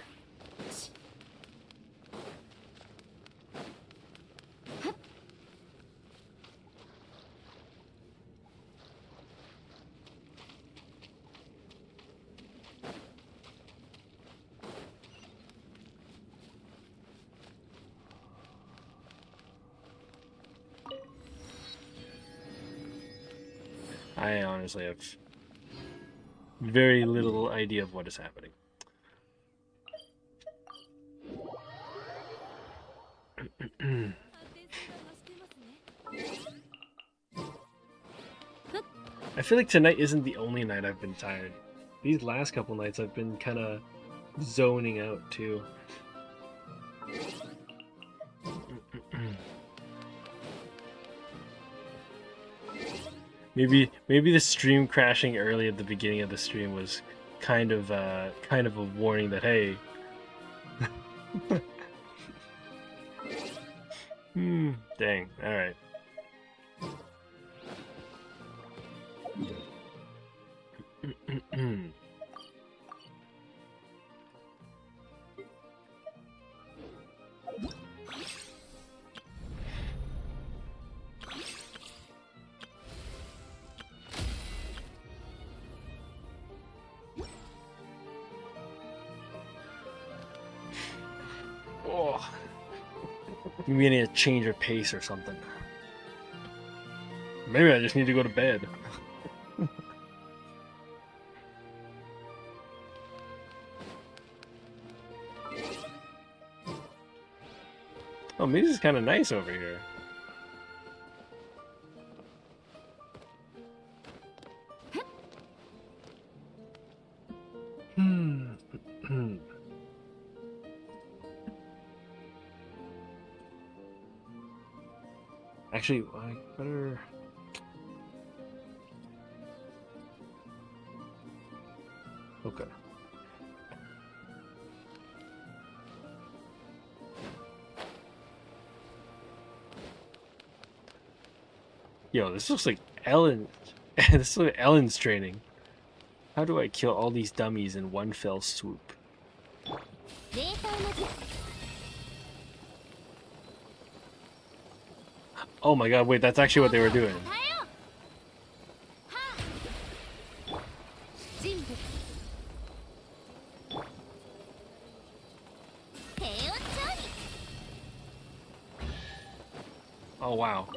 I honestly have very little idea of what is happening. I feel like tonight isn't the only night I've been tired. These last couple nights I've been kind of zoning out too. Maybe the stream crashing early at the beginning of the stream was kind of a warning that hey. Dang. All right. Oh. Maybe I need to change your pace or something. Maybe I just need to go to bed. Oh, music's kind of nice over here. Actually, I better... Okay. Yo, this looks like Ellen. This looks like Ellen's training. How do I kill all these dummies in one fell swoop? Oh my god, wait, that's actually what they were doing. Oh wow.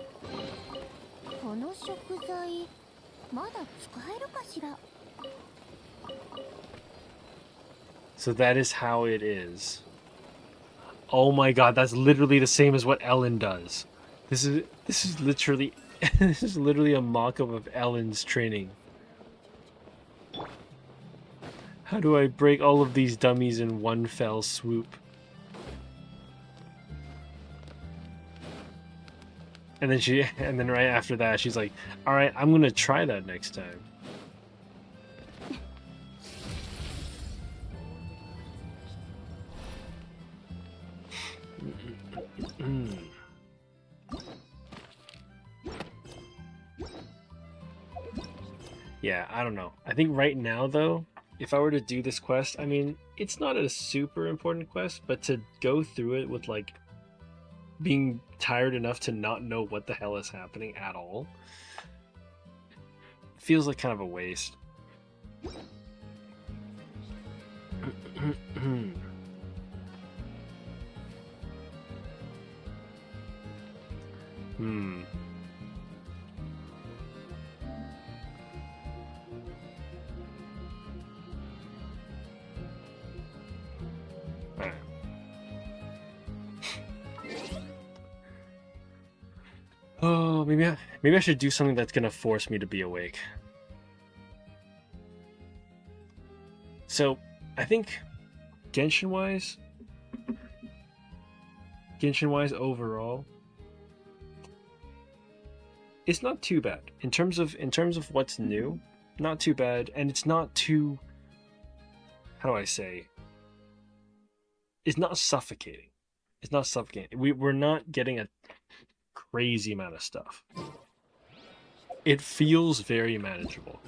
So that is how it is. Oh my god, that's literally the same as what Ellen does. This is literally this is literally a mock-up of Ellen's training. How do I break all of these dummies in one fell swoop? And then right after that she's like, "All right, I'm going to try that next time." Yeah, I don't know. I think right now, though, if I were to do this quest, I mean, it's not a super important quest, but to go through it with, like, being tired enough to not know what the hell is happening at all feels like kind of a waste. Hmm. Alright. Oh, maybe I should do something that's gonna force me to be awake. So, I think Genshin-wise overall, it's not too bad in terms of what's new. Not too bad, and it's not too. How do I say? It's not suffocating. It's not suffocating. We're not getting a crazy amount of stuff. It feels very manageable,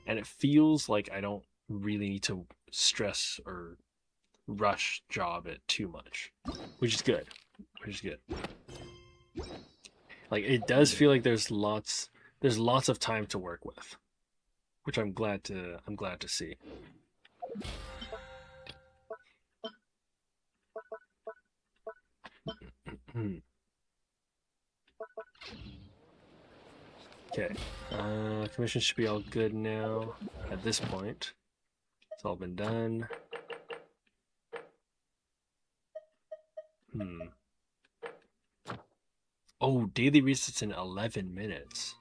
and it feels like I don't really need to stress or rush job it too much, which is good. Like, it does feel like there's lots of time to work with, which I'm glad to see. Okay, commission should be all good now. At this point, it's all been done. Oh, daily resets in 11 minutes.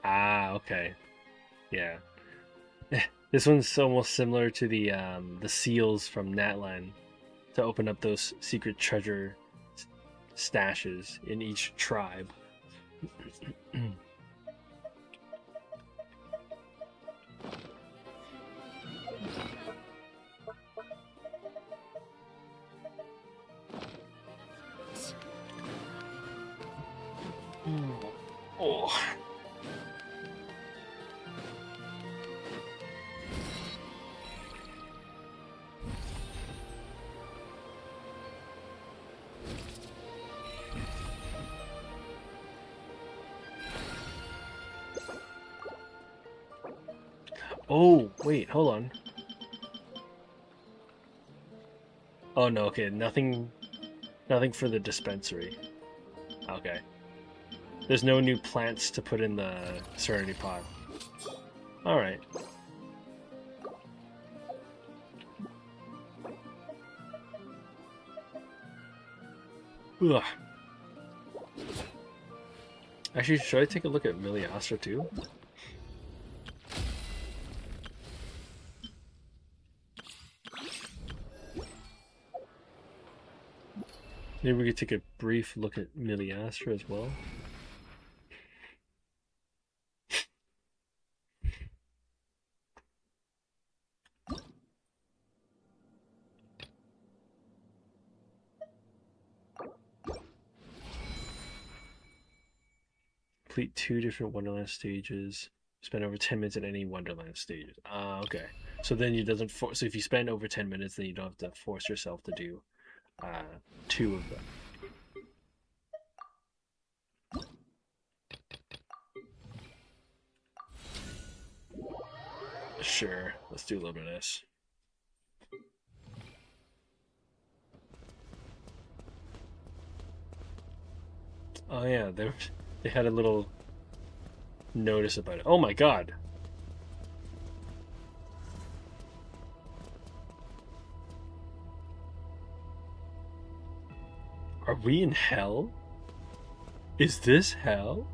Ah, okay. Yeah. This one's almost similar to the seals from Natlan to open up those secret treasure stashes in each tribe. Oh. Oh, wait, hold on. Oh no, okay, nothing for the dispensary. Okay. There's no new plants to put in the Serenity Pod. Alright. Ugh. Actually, should I take a look at Miliastra too? Maybe we could take a brief look at Miliastra as well. Complete 2 different Wonderland stages. Spend over 10 minutes at any Wonderland stages. Okay. So then it doesn't force. So if you spend over 10 minutes, then you don't have to force yourself to do 2 of them. Sure, let's do a little bit of this. Oh yeah, they had a little notice about it. Oh my god. Are we in hell? Is this hell?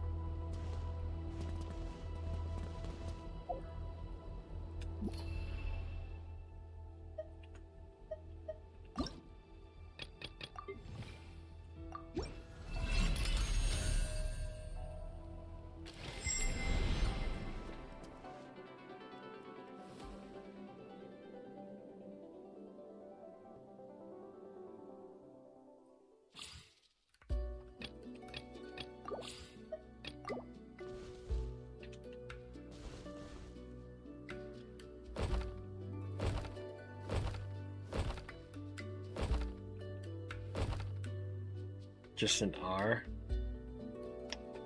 just an R.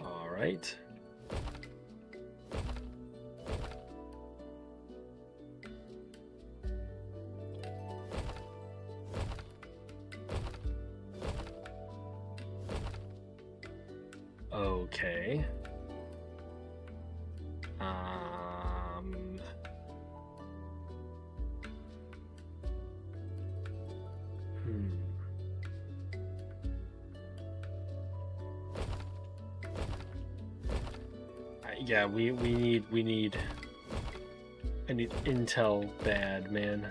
All right. Okay. Yeah, we need I need intel bad, man.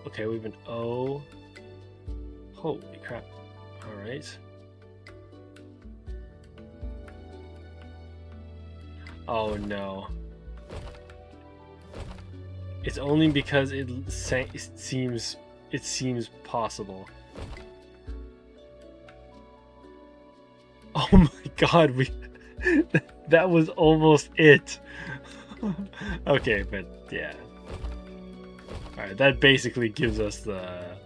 Okay, we've been O. Holy crap. Alright. Oh no. It's only because it seems possible. Oh my god, that was almost it. Okay, but yeah. Alright, that basically gives us that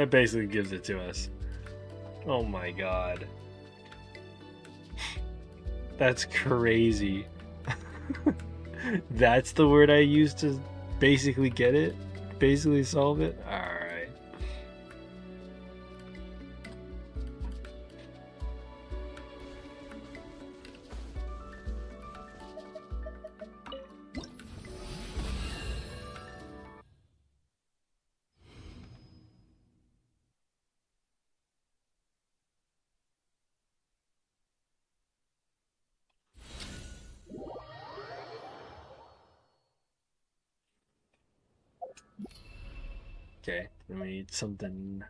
basically gives it to us. Oh my god. That's crazy. That's the word I used to basically get it? Basically solve it? Alright. Okay, then we need something.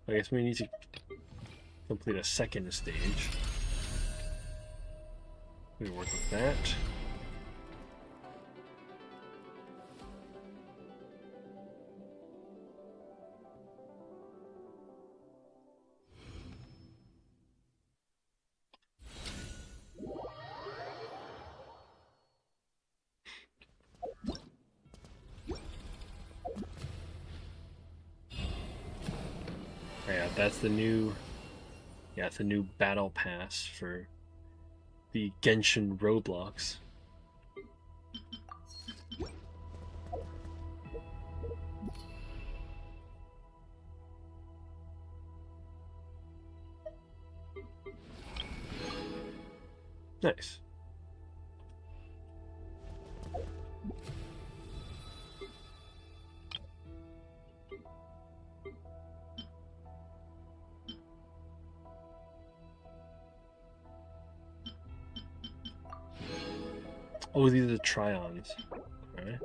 I guess we need to complete a second stage. We work with that. Yeah, that's the new. Yeah, it's a new battle pass for the Genshin Roblox. Nice. Oh, these are the try-ons. Alright.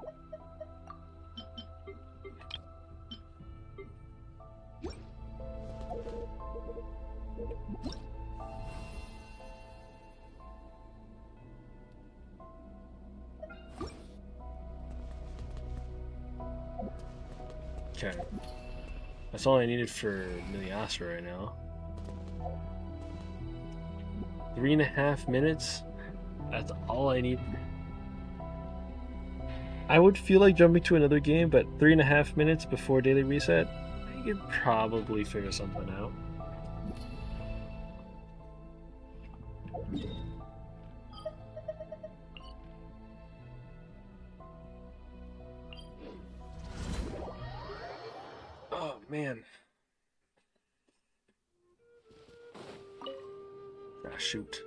Okay. That's all I needed for Miliasra right now. 3.5 minutes? That's all I need. I would feel like jumping to another game, but 3.5 minutes before daily reset, I could probably figure something out. Oh man. Ah, shoot.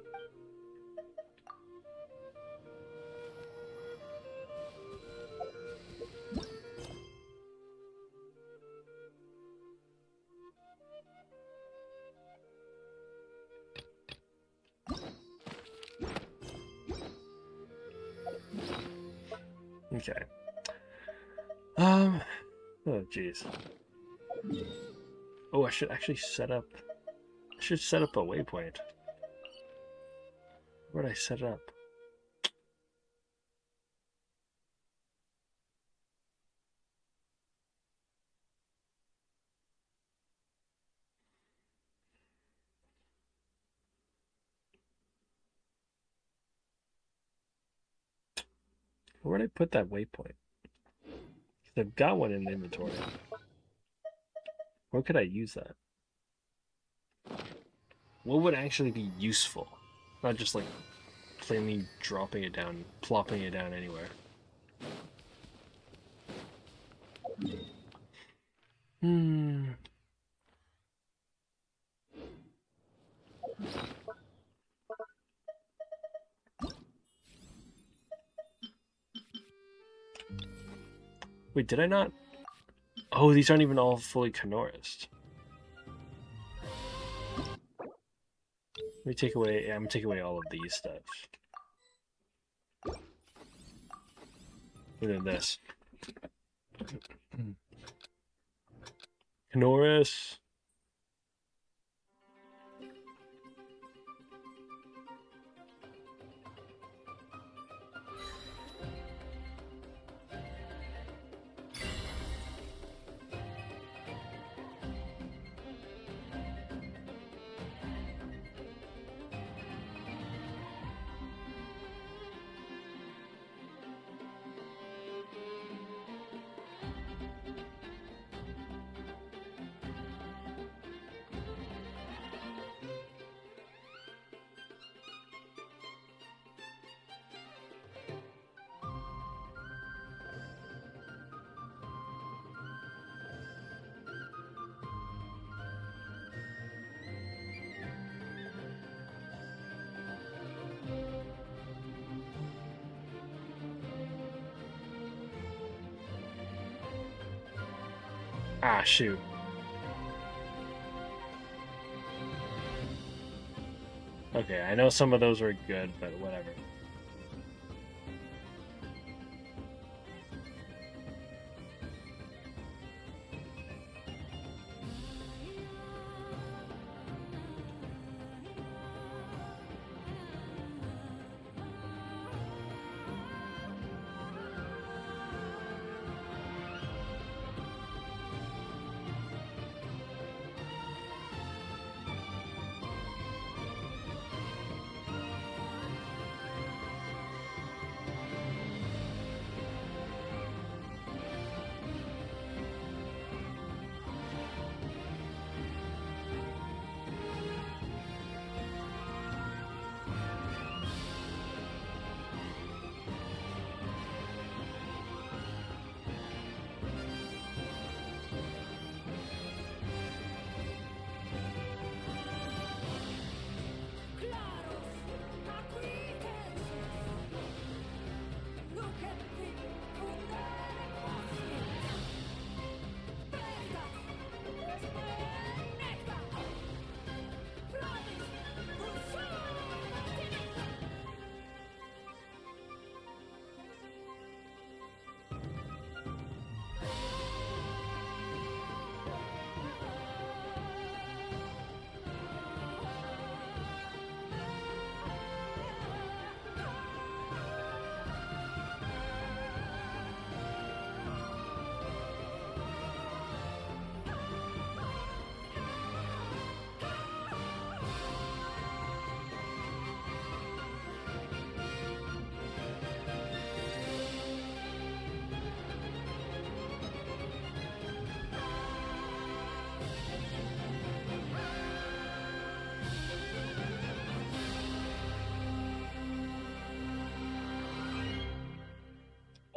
Okay. Oh jeez. Oh, I should actually set up. I should set up a waypoint. Where'd I set it up? Where'd I put that waypoint? I've got one in the inventory. Where could I use that? What would actually be useful? Not just like plainly dropping it down, plopping it down anywhere. Hmm. Wait, did I not? Oh, these aren't even all fully Kanoris. Let me take away. Yeah, I'm gonna take away all of these stuff. And then this. Kanoris. Ah, shoot. Okay, I know some of those are good, but whatever.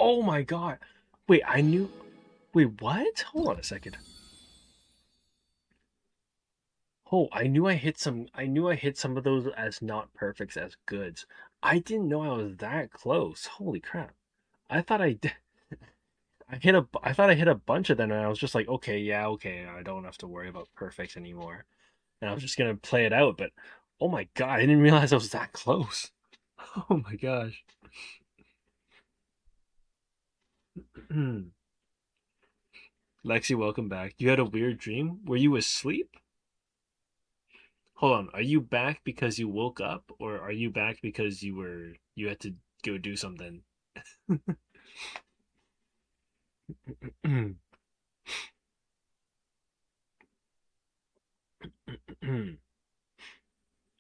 Oh my god. Wait, I knew. Wait, what? Hold on a second. Oh, I knew I hit some. I knew I hit some of those as not perfects as goods. I didn't know I was that close. Holy crap! I thought I did. I hit a. I thought I hit a bunch of them, and I was just like, okay, yeah, okay, I don't have to worry about perfects anymore. And I was just gonna play it out. But oh my god, I didn't realize I was that close. Oh my gosh. Lexi, welcome back. You had a weird dream? Were you asleep? Hold on. Are you back because you woke up, or are you back because you had to go do something?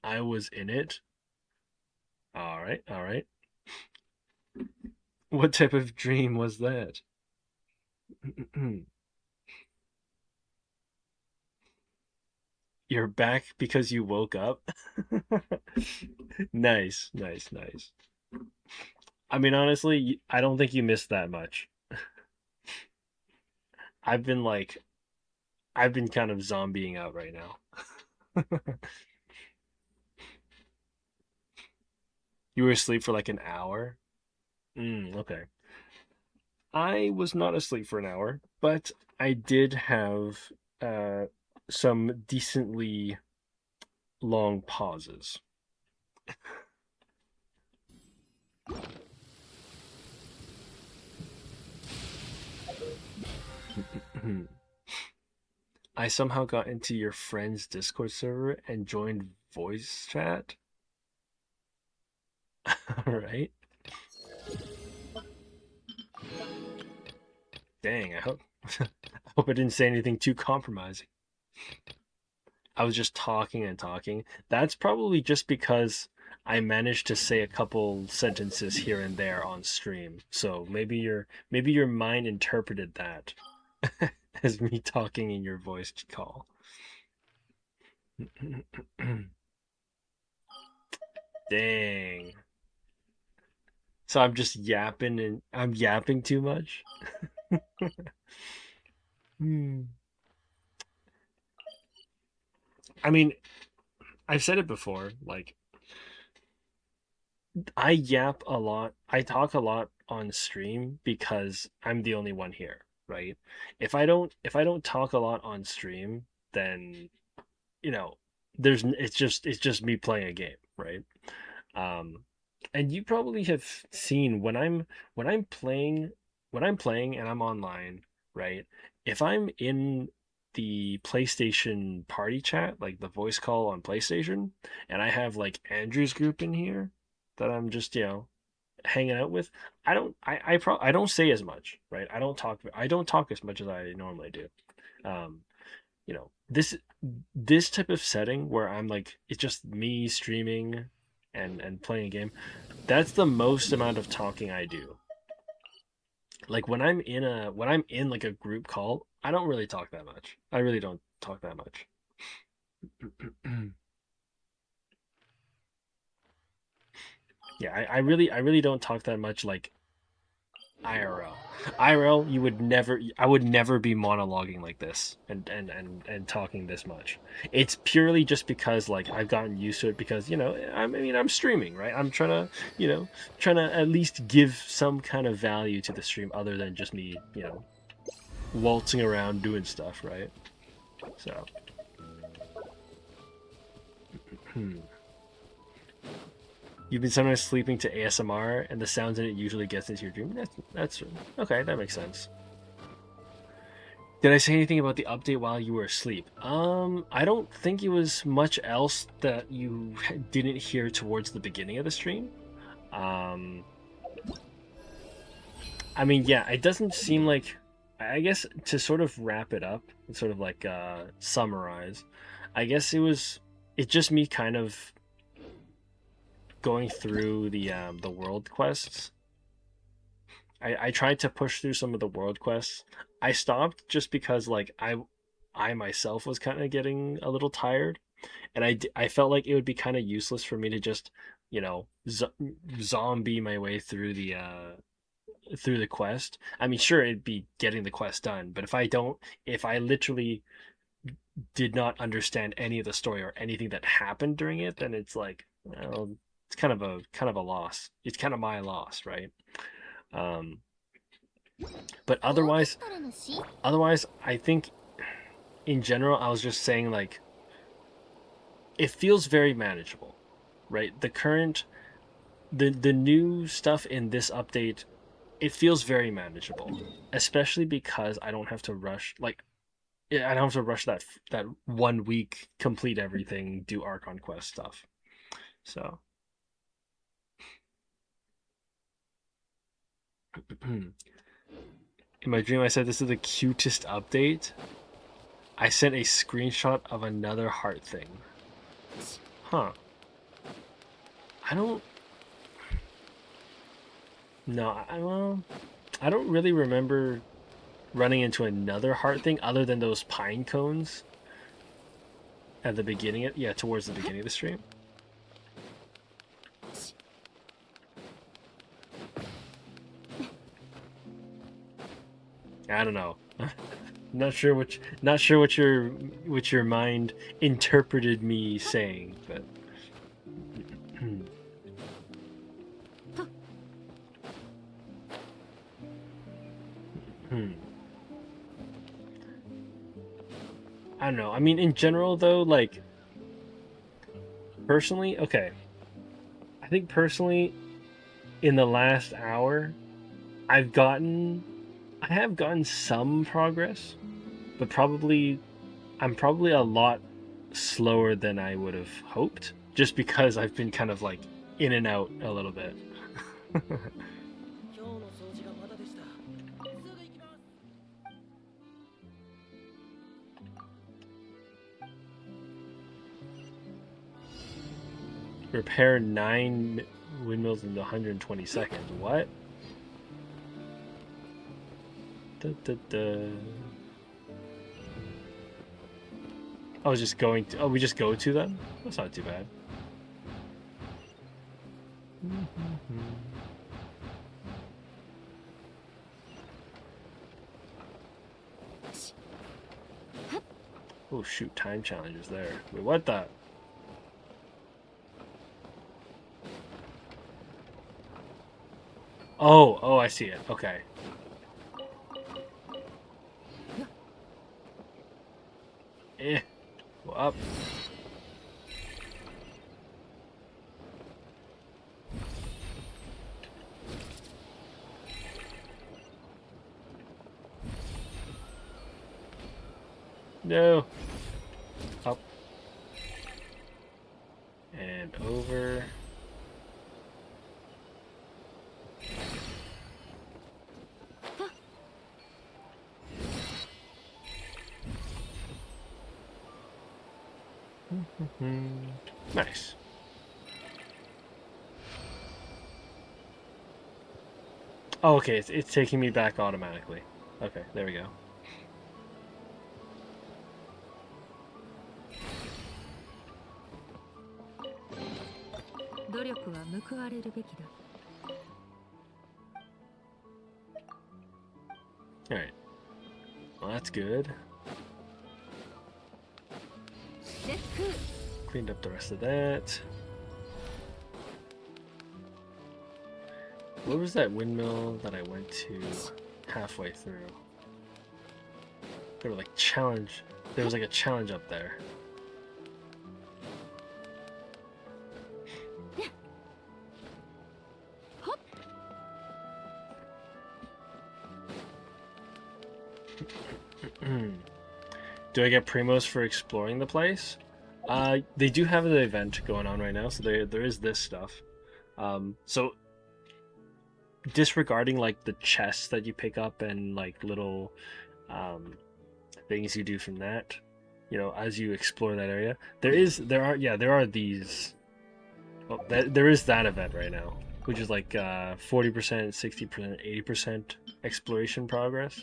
I was in it. All right, all right. What type of dream was that? You're back because you woke up? Nice, nice, nice. I mean, honestly, I don't think you missed that much. I've been like, I've been kind of zombieing out right now. You were asleep for like an hour? Okay. I was not asleep for an hour, but I did have uh, some decently long pauses. I somehow got into your friend's Discord server and joined voice chat. All right. Dang, I hope I hope I didn't say anything too compromising. I was just talking and talking. That's probably just because I managed to say a couple sentences here and there on stream. So maybe your mind interpreted that as me talking in your voice call. Dang. So I'm just yapping and I'm yapping too much. Hmm. I mean, I've said it before, like I yap a lot. I talk a lot on stream because I'm the only one here, right? If I don't talk a lot on stream, then you know, it's just me playing a game, right? Um and you probably have seen when I'm playing when I'm playing and I'm online, right? If I'm in the PlayStation party chat, like the voice call on PlayStation, and I have like Andrew's group in here that I'm just, hanging out with, I don't say as much, right? I don't talk as much as I normally do. Um, this type of setting where I'm like it's just me streaming and playing a game, that's the most amount of talking I do. Like when I'm in like a group call, I don't really talk that much. I really don't talk that much. Yeah, I really don't talk that much like IRL. IRL, I would never be monologuing like this and talking this much. It's purely just because like I've gotten used to it because, I mean, I'm streaming, right? I'm trying to at least give some kind of value to the stream other than just me, waltzing around doing stuff, right? So, hmm. You've been sometimes sleeping to ASMR, and the sounds in it usually gets into your dream. That's okay. That makes sense. Did I say anything about the update while you were asleep? I don't think it was much else that you didn't hear towards the beginning of the stream. Um, I mean, yeah, it doesn't seem like. I guess to sort of wrap it up and sort of like summarize, I guess it's just me kind of going through the world quests. I tried to push through some of the world quests. I stopped just because like I myself was kind of getting a little tired, and I felt like it would be kind of useless for me to just zombie my way through the quest. I mean, sure, it'd be getting the quest done, but if I literally did not understand any of the story or anything that happened during it, then it's like, well, it's kind of a loss. It's kind of my loss, right? Um, but otherwise, I think in general, I was just saying like it feels very manageable, right? The new stuff in this update, it feels very manageable, especially because I don't have to rush. Like, yeah, I don't have to rush that 1 week, complete everything, do Archon quest stuff. So, in my dream, I said this is the cutest update. I sent a screenshot of another heart thing. Huh. I don't. No, well, I don't really remember. running into another heart thing other than those pine cones at the beginning. Yeah, towards the beginning of the stream. I don't know. Not sure what your mind interpreted me saying, but I don't know. I mean, in general, though, like, personally, okay. I think personally, in the last hour, I have gotten some progress, but I'm probably a lot slower than I would have hoped, just because I've been kind of like in and out a little bit. Repair 9 windmills in 120 seconds. What? I was just going to... Oh, we just go to them? That's not too bad. Oh, shoot. Time challenges there. Wait, what the... Oh, I see it. Okay. Go up. No. Up. And over. Nice. Oh, okay, it's taking me back automatically. Okay, there we go. Alright. Well, that's good. Cleaned up the rest of that. Where was that windmill that I went to halfway through? There was like a challenge up there. Do I get primos for exploring the place? They do have an event going on right now, so there is this stuff. So disregarding like the chests that you pick up and like little things you do from that, you know, as you explore that area, there are these. Well, there is that event right now, which is like 40%, 60%, 80% exploration progress.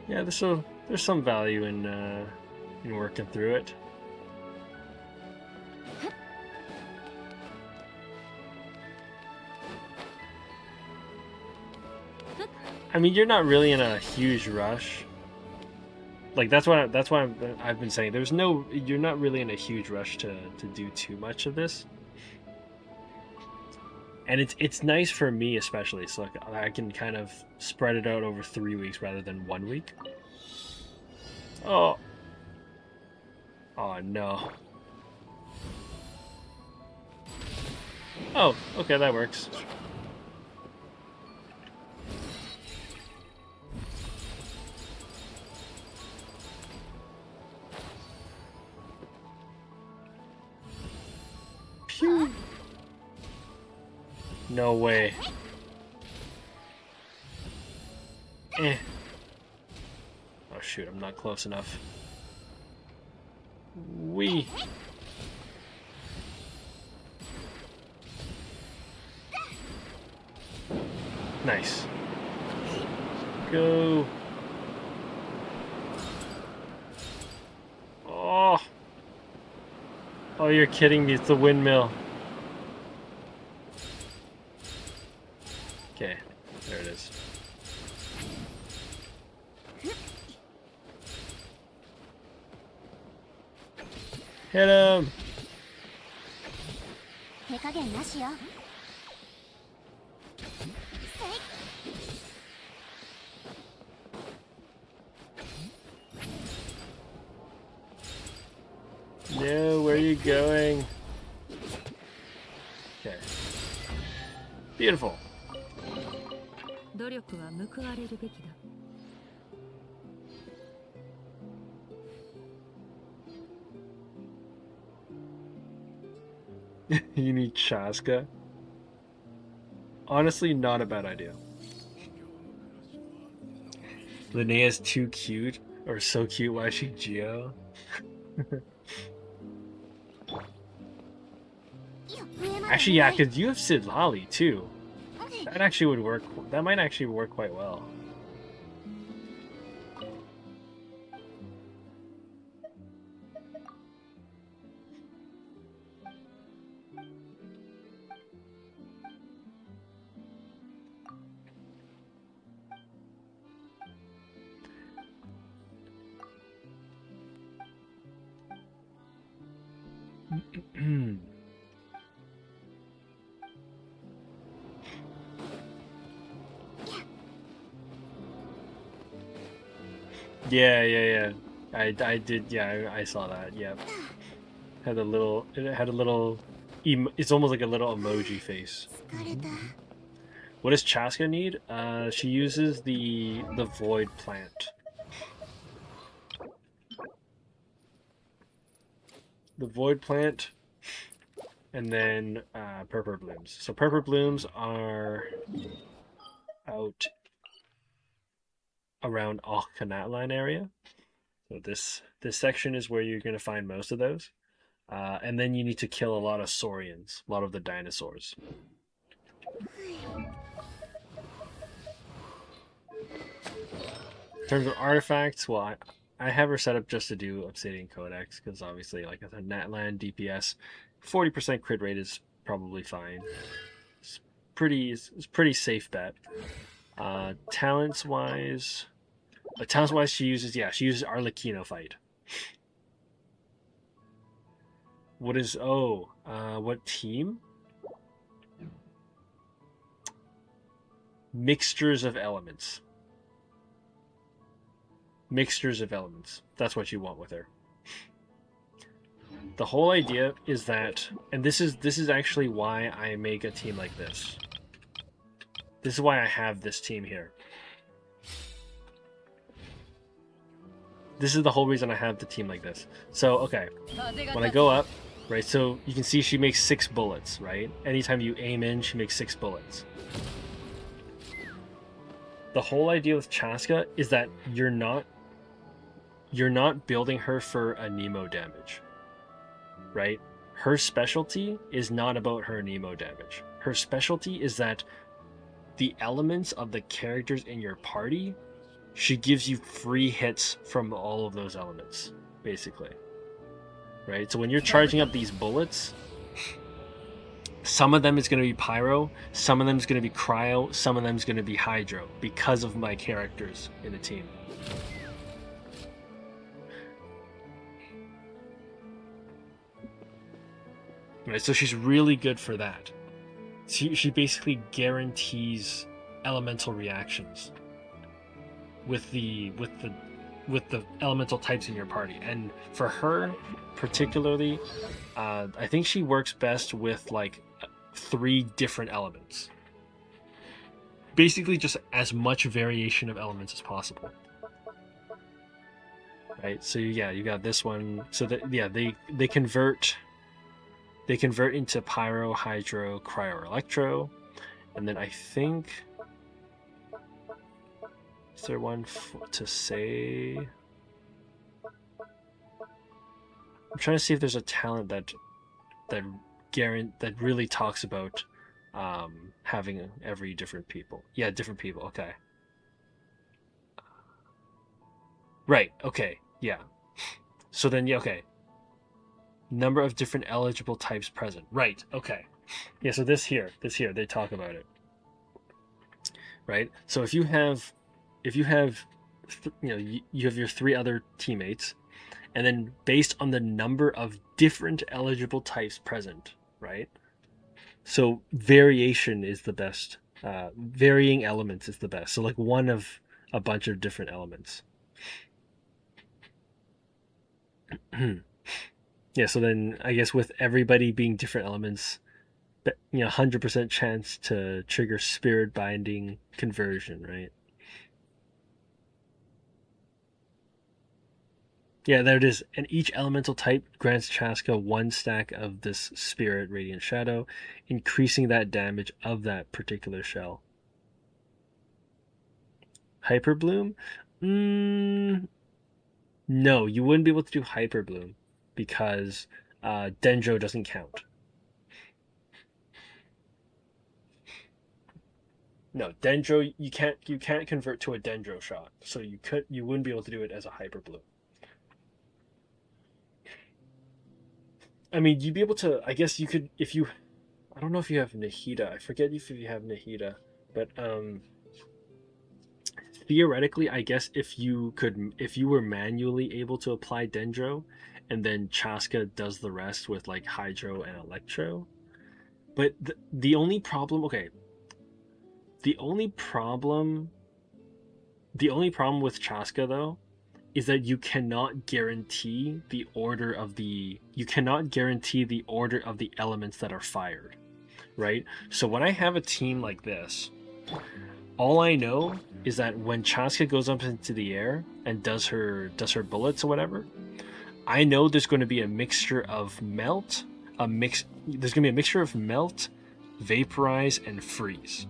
Yeah, there's some value in working through it. I mean, you're not really in a huge rush. Like that's why I've been saying you're not really in a huge rush to do too much of this. And it's nice for me especially, so like I can kind of spread it out over 3 weeks rather than 1 week. Oh no. Oh, okay, that works. Pew. No way. Eh. Oh shoot, I'm not close enough. Wee. Nice. Go. Oh. Oh, you're kidding me. It's the windmill. Okay, there it is. Hit him! No, where are you going? Okay. Beautiful. 努力は報われるべきだ。You need Chaska? Honestly, not a bad idea. Linnea's too cute, or so cute. Why is she Geo? Actually, yeah, because you have Sidlali too. That actually would work. That might actually work quite well. Yeah. I did. Yeah, I saw that. Yeah, had a little. It had a little. It's almost like a little emoji face. What does Chaska need? She uses the void plant. The void plant, and then purple blooms. So purple blooms are out around Auchanatline area. So this section is where you're going to find most of those. And then you need to kill a lot of saurians, a lot of the dinosaurs. In terms of artifacts, well, I have her set up just to do Obsidian Codex, because obviously, like I said, Natlan, DPS, 40% crit rate is probably fine. It's pretty safe bet. Talents-wise, she uses Arlecchino Fight. What is what team? Mixtures of elements. Mixtures of elements. That's what you want with her. The whole idea is that, and this is actually why I make a team like this. This is why I have this team here. This is the whole reason I have the team like this. So, okay, when I go up, right, so you can see she makes 6 bullets, right? Anytime you aim in, she makes 6 bullets. The whole idea with Chaska is that you're not building her for a Nemo damage, right? Her specialty is not about her Nemo damage. Her specialty is that the elements of the characters in your party, she gives you free hits from all of those elements, basically. Right? So when you're charging up these bullets, some of them is going to be pyro, some of them is going to be cryo, some of them is going to be hydro, because of my characters in the team. Right, so she's really good for that. She basically guarantees elemental reactions with the elemental types in your party. And for her particularly, I think she works best with like 3 different elements. Basically just as much variation of elements as possible. Right, so yeah, you got this one. So that, yeah, they convert into pyro, hydro, cryo, or electro. And then I think Is there one to say? I'm trying to see if there's a talent that really talks about having every different people. Yeah, different people. Okay. Right. Okay. Yeah. So then, yeah. Okay. Number of different eligible types present. Right. Okay. Yeah. So this here, they talk about it. Right. So if you have, you know, you have your 3 other teammates, and then based on the number of different eligible types present, right? So variation is the best. Varying elements is the best. So like one of a bunch of different elements. Yeah. So then I guess with everybody being different elements, 100% chance to trigger spirit binding conversion, right? Yeah, there it is. And each elemental type grants Chaska 1 stack of this spirit radiant shadow, increasing that damage of that particular shell. Hyper bloom? No, you wouldn't be able to do hyper bloom because Dendro doesn't count. No, Dendro you can't convert to a Dendro shot, so you wouldn't be able to do it as a hyper bloom. I mean, you'd be able to. I guess you could if you. I don't know if you have Nahida. I forget if you have Nahida, but theoretically, I guess if you were manually able to apply Dendro, and then Chaska does the rest with like Hydro and Electro. But the only problem, okay, the only problem with Chaska though is that you cannot guarantee the order of the elements that are fired, right? So when I have a team like this, all I know is that when Chaska goes up into the air and does her bullets or whatever, I know there's going to be a mixture of melt, there's going to be a mixture of melt, vaporize, and freeze.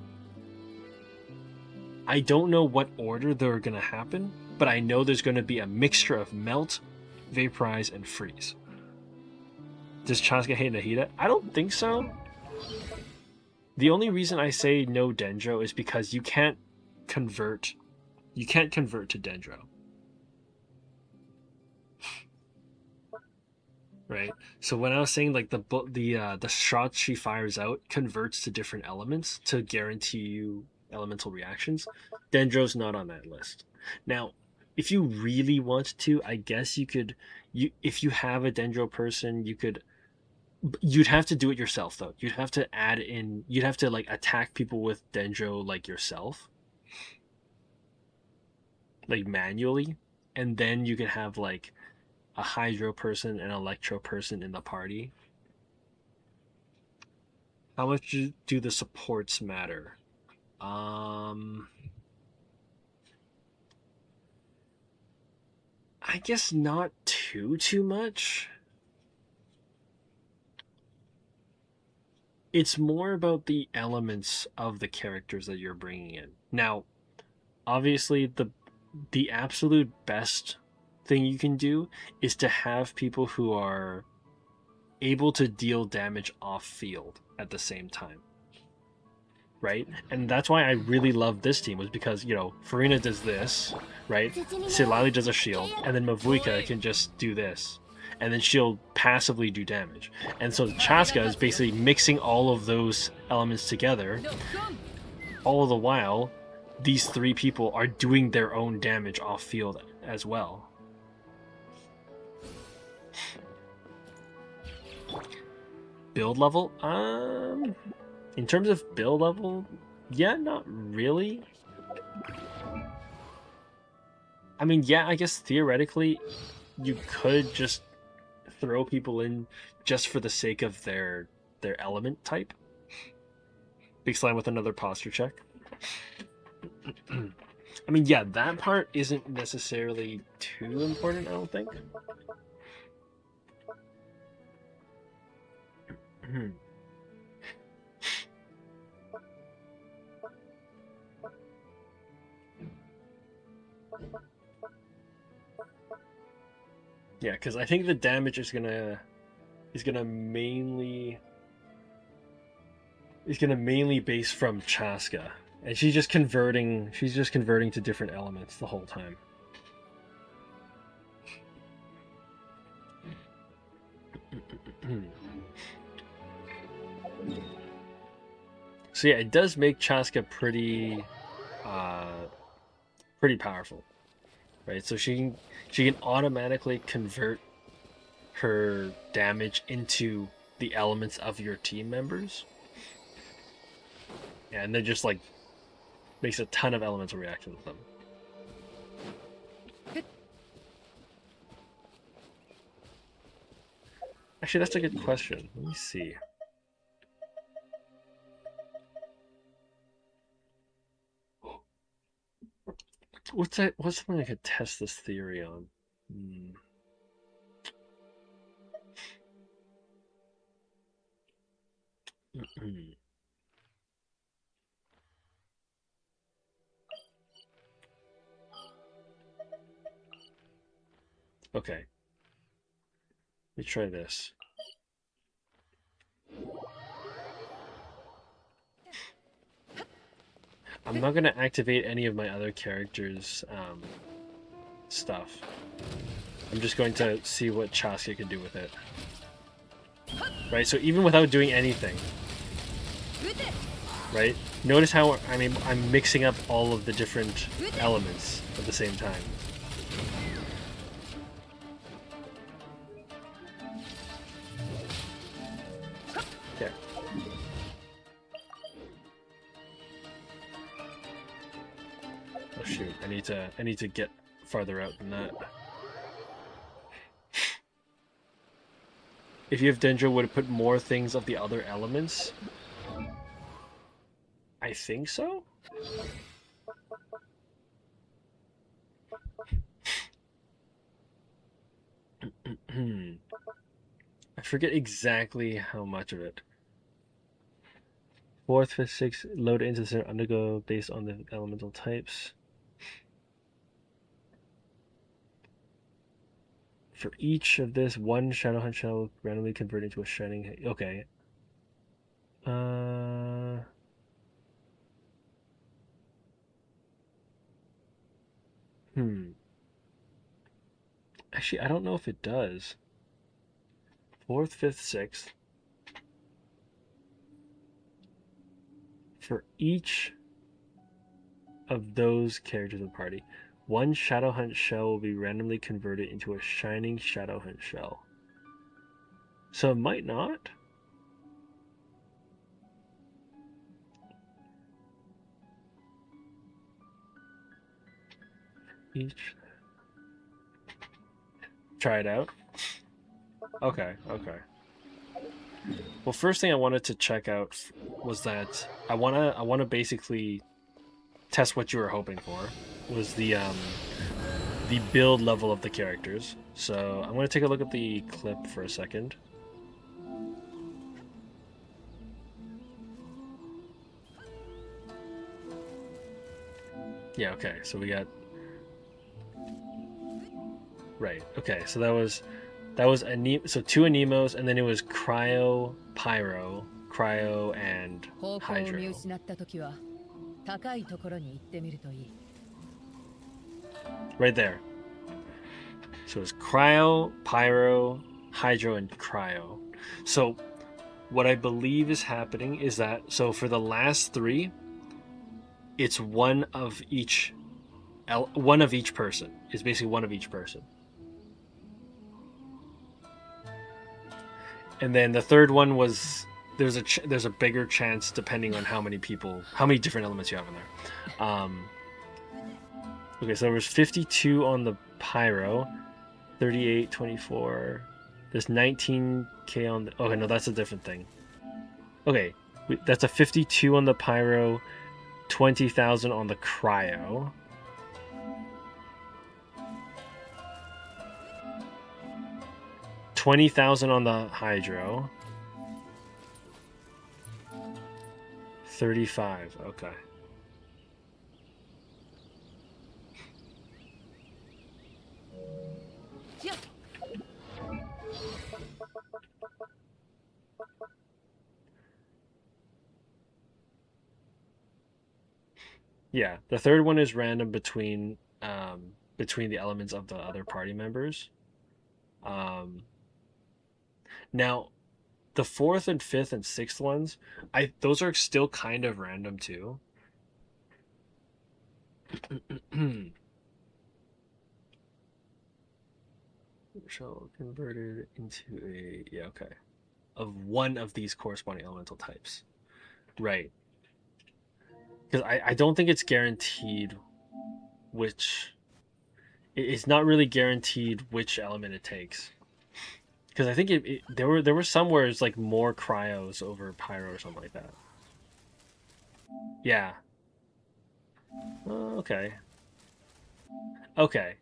I don't know what order they're going to happen, but I know there's going to be a mixture of melt, vaporize, and freeze. Does Chaska hate Nahida? I don't think so. The only reason I say no Dendro is because you can't convert to Dendro. Right? So when I was saying like the shots she fires out converts to different elements to guarantee you elemental reactions, Dendro's not on that list. Now, if you really want to, I guess if you have a Dendro person, you'd have to do it yourself though. You'd have to like attack people with Dendro like yourself, like manually, and then you can have like a Hydro person and Electro person in the party. How much do the supports matter? I guess not too much. It's more about the elements of the characters that you're bringing in. Now, obviously, the absolute best thing you can do is to have people who are able to deal damage off field at the same time, right? And that's why I really love this team, was because, you know, Furina does this, right? Silali does a shield, and then Mavuika can just do this, and then she'll passively do damage. And so Chaska is basically mixing all of those elements together. All the while, these 3 people are doing their own damage off field as well. Build level? In terms of build level, yeah, not really. I mean, yeah, I guess theoretically, you could just throw people in just for the sake of their element type. Big Slime with another posture check. I mean, yeah, that part isn't necessarily too important, I don't think. Yeah, because I think the damage is gonna mainly base from Chaska, and she's just converting to different elements the whole time. So yeah, it does make Chaska pretty powerful, right? So she can automatically convert her damage into the elements of your team members, and then just like makes a ton of elemental reactions with them. Actually, that's a good question. Let me see. What's something I could test this theory on? Okay. Let me try this. I'm not going to activate any of my other characters' stuff. I'm just going to see what Chaska can do with it. Right, so even without doing anything, right? Notice how I'm mixing up all of the different elements at the same time. Yeah. Oh shoot! I need to get farther out than that. If you have Dendro, would it put more things of the other elements? I think so. I forget exactly how much of it. 4th, 5th, 6th, load into the center undergo based on the elemental types. For each of this, one Shadowhunt shell will randomly convert into a shining. Okay. Actually, I don't know if it does. 4th, 5th, 6th. For each of those characters in the party, one Shadowhunt shell will be randomly converted into a shining Shadowhunt shell. So it might not. Each. Try it out. Okay. Well, first thing I wanted to check out was that I wanna basically test what you were hoping for, was the build level of the characters. So I'm gonna take a look at the clip for a second. Yeah. Okay. So we got. Right. Okay. So that was so 2 Anemos, and then it was Cryo, Pyro, Cryo, and Hydro. Right there. So it's Cryo, Pyro, Hydro, and Cryo. So what I believe is happening is that, so for the last 3, it's one of each person. It's basically one of each person. And then the third one was there's a bigger chance depending on how many different elements you have in there. Okay, so there was 52 on the Pyro, 38, 24. There's 19k on the. Okay, no, that's a different thing. Okay, that's a 52 on the Pyro, 20,000 on the Cryo. $20,000 on the Hydro. 35. Okay. Yeah, the third one is random between the elements of the other party members. Um, Now, the fourth and fifth and sixth ones, I those are still kind of random too. Shell converted into a, yeah, okay, of one of these corresponding elemental types, right? Because I don't think it's guaranteed which, it's not really guaranteed which element it takes. Because I think there were some where it's like more cryos over pyro or something like that. Yeah. Okay. Okay.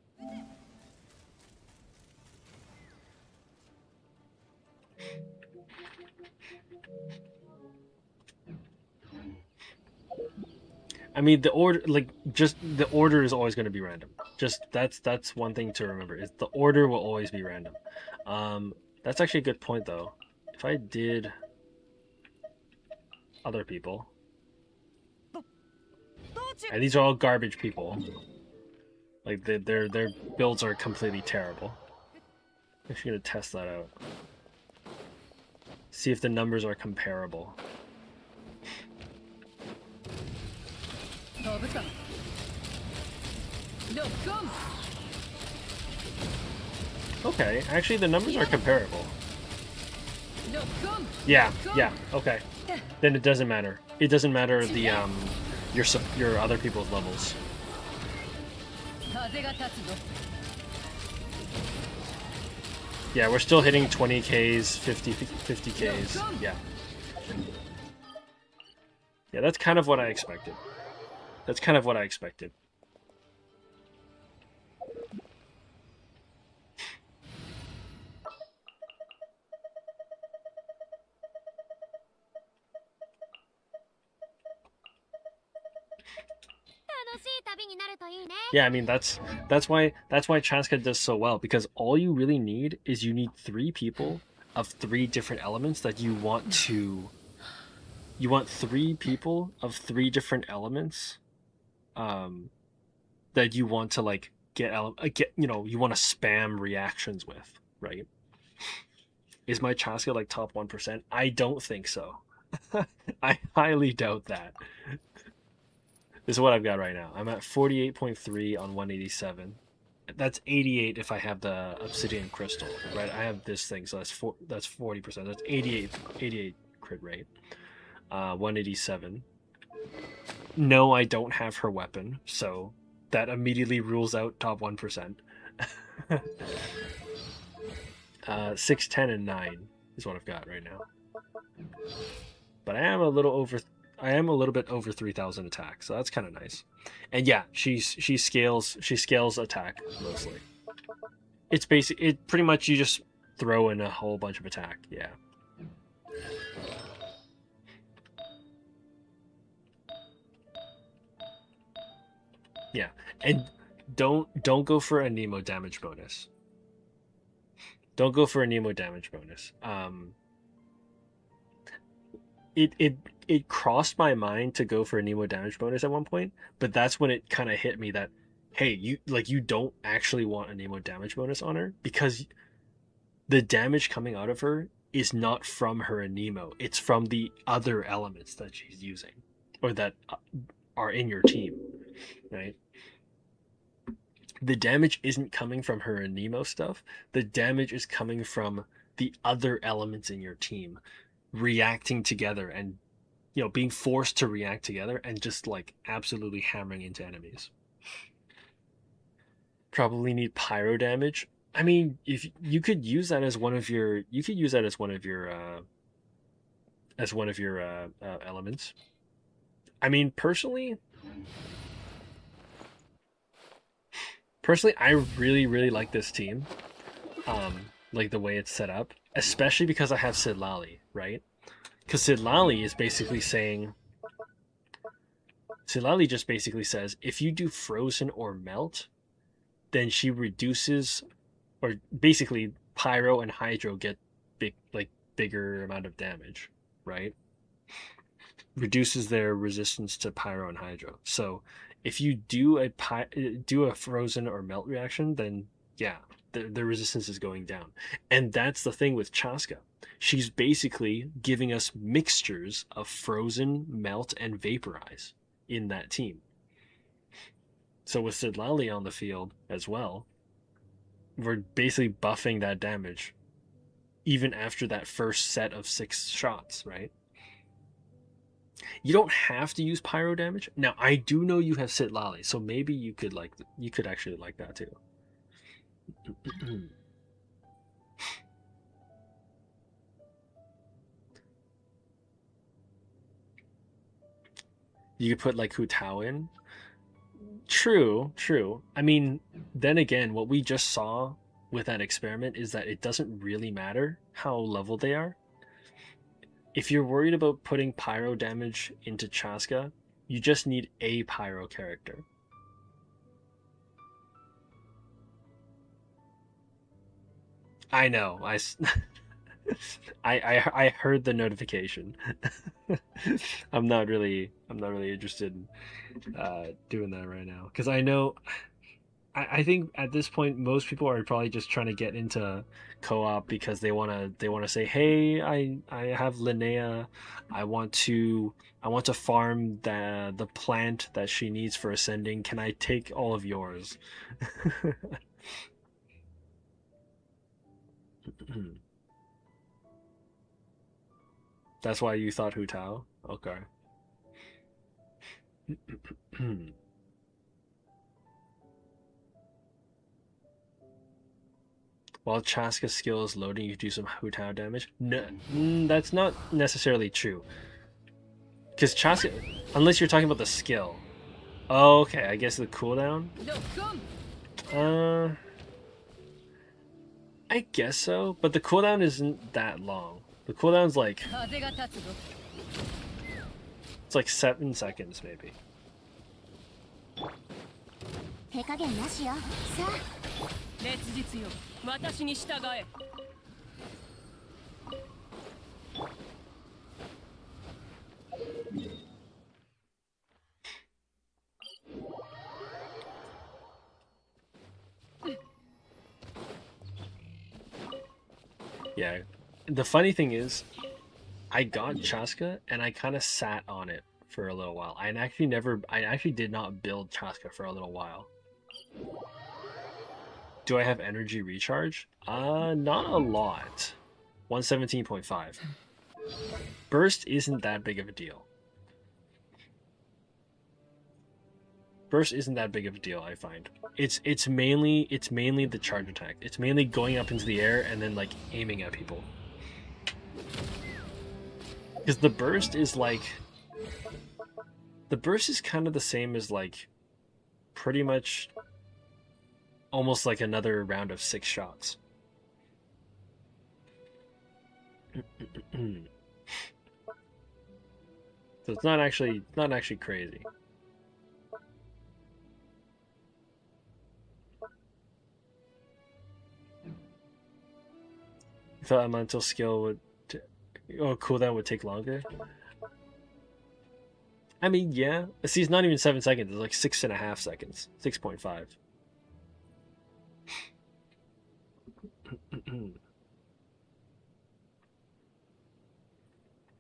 I mean, the order, like, just the order is always going to be random. Just that's one thing to remember, is the order will always be random. That's actually a good point though. If I did other people, and these are all garbage people, like their builds are completely terrible. I'm actually gonna test that out. See if the numbers are comparable. Okay, actually the numbers are comparable. Yeah, okay. Then it doesn't matter. It doesn't matter the your other people's levels. Yeah, we're still hitting 20Ks, 50Ks. Yeah. Yeah, that's kind of what I expected. That's kind of what I expected. Yeah, I mean that's why Chaska does so well, because all you really need is you need 3 people of 3 different elements that you want to. You want 3 people of 3 different elements, that you want to like get you know, you want to spam reactions with, right? Is my Chaska like top 1%? I don't think so. I highly doubt that. This is what I've got right now. I'm at 48.3 on 187. That's 88 if I have the obsidian crystal, right? I have this thing, so that's 40%. That's 88 crit rate. 187. No, I don't have her weapon, so that immediately rules out top 1%. 6, 10, and 9 is what I've got right now. But I am a little bit over 3,000 attack, so that's kind of nice. And yeah, she scales attack mostly. It's pretty much you just throw in a whole bunch of attack. Yeah. Yeah, and don't go for a Nemo damage bonus. Don't go for a Nemo damage bonus. It crossed my mind to go for a Nemo damage bonus at one point, but that's when it kind of hit me that, hey, you don't actually want a Nemo damage bonus on her, because the damage coming out of her is not from her Nemo. It's from the other elements that she's using, or that are in your team, right? The damage isn't coming from her Nemo stuff. The damage is coming from the other elements in your team reacting together, and being forced to react together and just like absolutely hammering into enemies. Probably need pyro damage. I mean, if you could use that as one of your elements. I mean, personally, I really, really like this team. Like the way it's set up, especially because I have Sidlali, right? Because Sidlali just basically says, if you do frozen or melt, then she reduces, or basically Pyro and Hydro get bigger amount of damage, right? Reduces their resistance to pyro and hydro. So if you do a frozen or melt reaction, then yeah, the resistance is going down. And that's the thing with Chaska. She's basically giving us mixtures of frozen, melt, and vaporize in that team. So with Citlali on the field as well, we're basically buffing that damage even after that first set of 6 shots, right? You don't have to use pyro damage. Now, I do know you have Citlali, so maybe you could actually like that too. You could put like Hu Tao in. True, true. I mean, then again, what we just saw with that experiment is that it doesn't really matter how level they are. If you're worried about putting pyro damage into Chaska, you just need a pyro character. I know. I heard the notification. I'm not really interested in doing that right now because I know I think at this point most people are probably just trying to get into co-op because they wanna say, hey, I have Linnea, I want to farm the plant that she needs for ascending. Can I take all of yours? That's why you thought Hu Tao? Okay. While Chaska's skill is loading, you do some Hu Tao damage? No, that's not necessarily true. Because Chaska, unless you're talking about the skill. Oh, okay, I guess the cooldown? I guess so, but the cooldown isn't that long. The cooldown's like... It's like 7 seconds, maybe. Yeah. The funny thing is, I got Chaska and I kind of sat on it for a little while. I actually did not build Chaska for a little while. Do I have energy recharge? Not a lot. 117.5. Burst isn't that big of a deal. Burst isn't that big of a deal, I find. It's mainly the charge attack. It's mainly going up into the air and then like aiming at people. Because the burst is like... The burst is kind of the same as like pretty much almost like another round of 6 shots. So it's not actually crazy. You thought elemental skill would cooldown would take longer? I mean, yeah. See, it's not even 7 seconds. It's like 6.5 seconds. 6.5.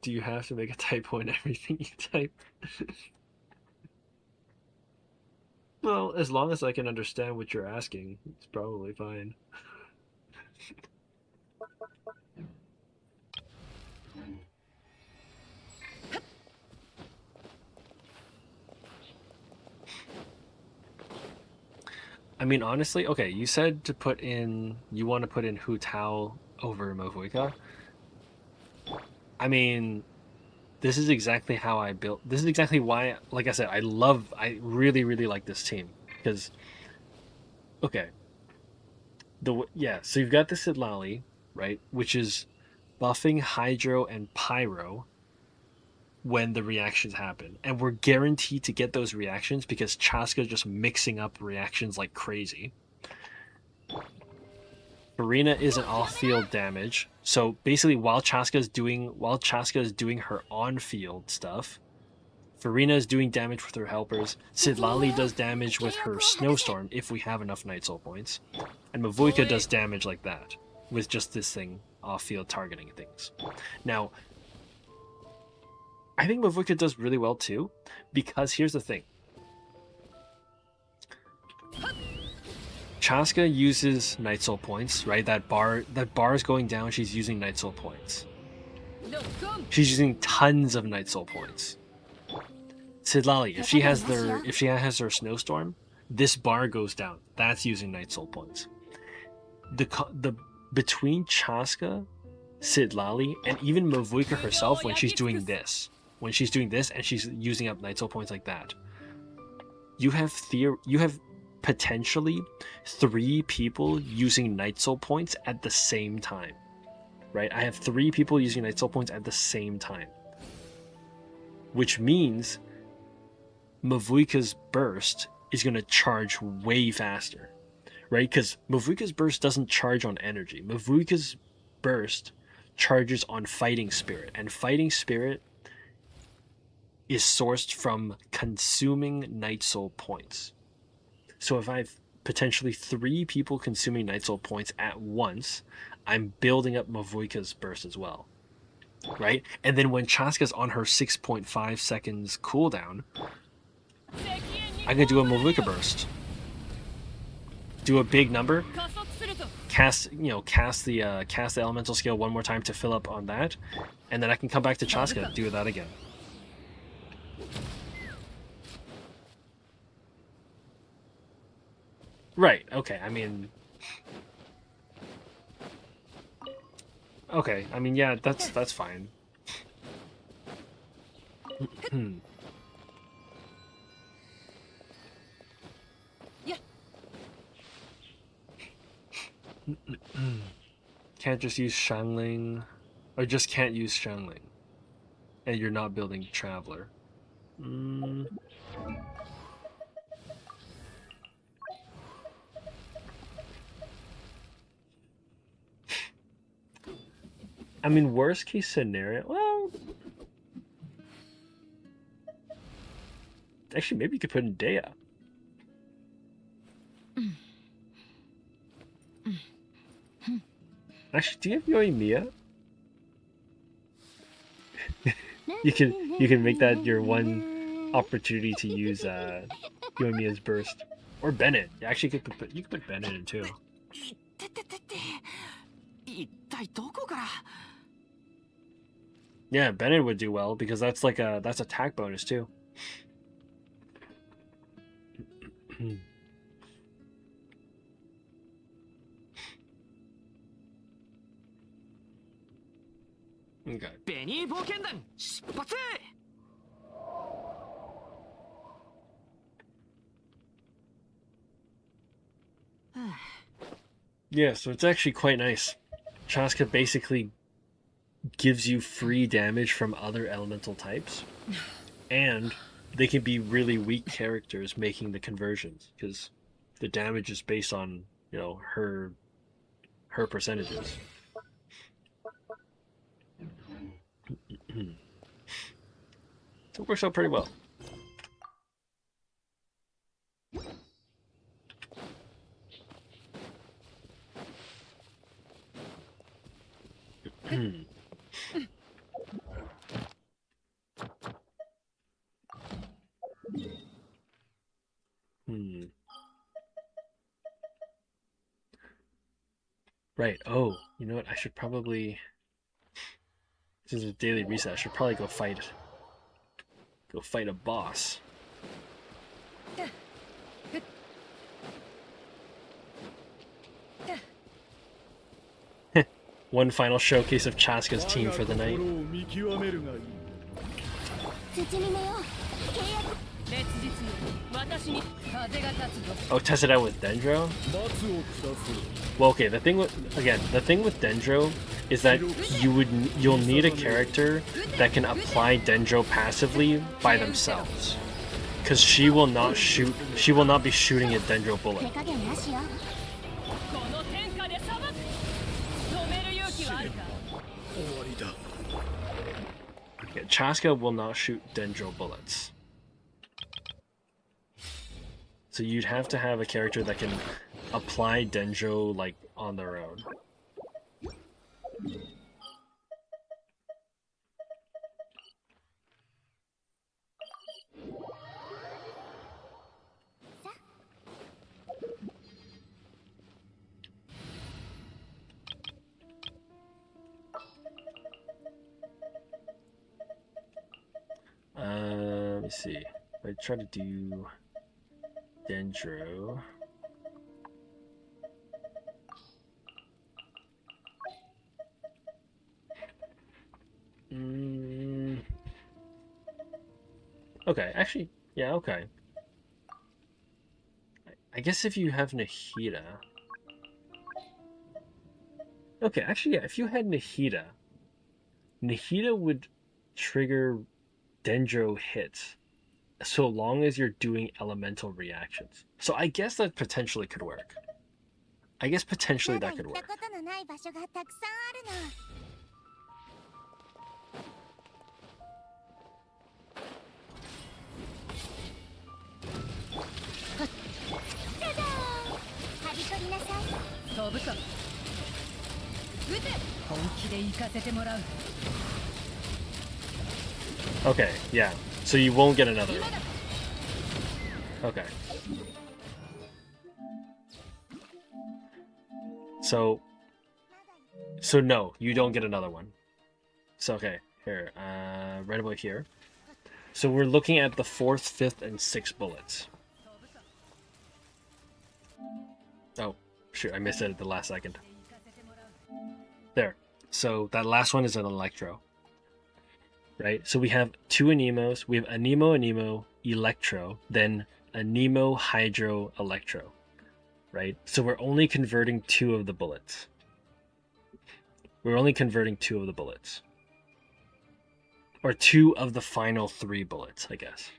Do you have to make a typo in everything you type? Well, as long as I can understand what you're asking, it's probably fine. I mean, honestly, okay, you said you want to put in Hu Tao over Mavuika. I mean, this is exactly how I built. This is exactly why, like I said, I really, really like this team. Because, okay. So you've got the Citlali, right? Which is buffing Hydro and Pyro when the reactions happen. And we're guaranteed to get those reactions because Chaska's just mixing up reactions like crazy. Farina is an off-field damage. So basically, while Chaska is doing her on-field stuff, Farina is doing damage with her helpers. Sidlali does damage with her snowstorm if we have enough Night Soul points, and Mavuika does damage like that with just this thing off-field targeting things. Now, I think Mavuika does really well too, because here's the thing. Chaska uses Night Soul points, right? That bar is going down, she's using Night Soul points. She's using tons of Night Soul points. Sidlali, if she has her snowstorm, this bar goes down. That's using Night Soul points. The between Chaska, Sidlali, and even Mavuika herself when she's doing this and she's using up Night Soul points like that, you have potentially 3 people using Night Soul points at the same time, right? I have 3 people using Night Soul points at the same time, which means Mavuika's burst is going to charge way faster, right? Because Mavuika's burst doesn't charge on energy. Mavuika's burst charges on Fighting Spirit, and Fighting Spirit is sourced from consuming Night Soul points. So if I have potentially 3 people consuming Night Soul points at once, I'm building up Mavuika's burst as well, right? And then when Chaska's on her 6.5 seconds cooldown, I'm gonna do a Mavuika burst. Do a big number, cast the elemental skill one more time to fill up on that, and then I can come back to Chaska and do that again. Right, okay, I mean, yeah, that's fine. Can't just use Xiangling, or just can't use Xiangling, and you're not building Traveler. I mean, worst case scenario, well, actually, maybe you could put in Dea. Actually, do you have Yoimiya? you can make that your one opportunity to use Yoimiya's burst, or Bennett. Actually, you could put Bennett in too. Yeah, Bennett would do well because that's attack bonus too. Okay. Yeah, so it's actually quite nice. Chaska basically gives you free damage from other elemental types, and they can be really weak characters making the conversions because the damage is based on, you know, her percentages. So it works out pretty well. Right. Oh, you know what? I should probably, since it's a daily reset, I should probably go fight a boss. One final showcase of Chaska's team for the night. Oh, test it out with Dendro? Well, okay, the thing with Dendro is that you'll need a character that can apply Dendro passively by themselves. Because she will not be shooting a Dendro bullet. Yeah, Chaska will not shoot Dendro bullets. So you'd have to have a character that can apply Dendro like on their own. Let me see. If I try to do Dendro. Okay, actually, yeah, okay. I guess if you have Nahida. Okay, actually, yeah, if you had Nahida, Nahida would trigger Dendro hits so long as you're doing elemental reactions. So I guess that potentially could work. I guess potentially that could work. Okay, yeah. So you won't get another one. Okay. So no, you don't get another one. So okay, here, right about here. So we're looking at the 4th, 5th, and 6th bullets. Oh, shoot, I missed it at the last second. There. So that last one is an Electro. Right? So we have 2 Anemos. We have Anemo, Electro, then Anemo, Hydro, Electro. Right? So we're only converting 2 of the bullets. We're only converting 2 of the bullets. Or 2 of the final 3 bullets, I guess.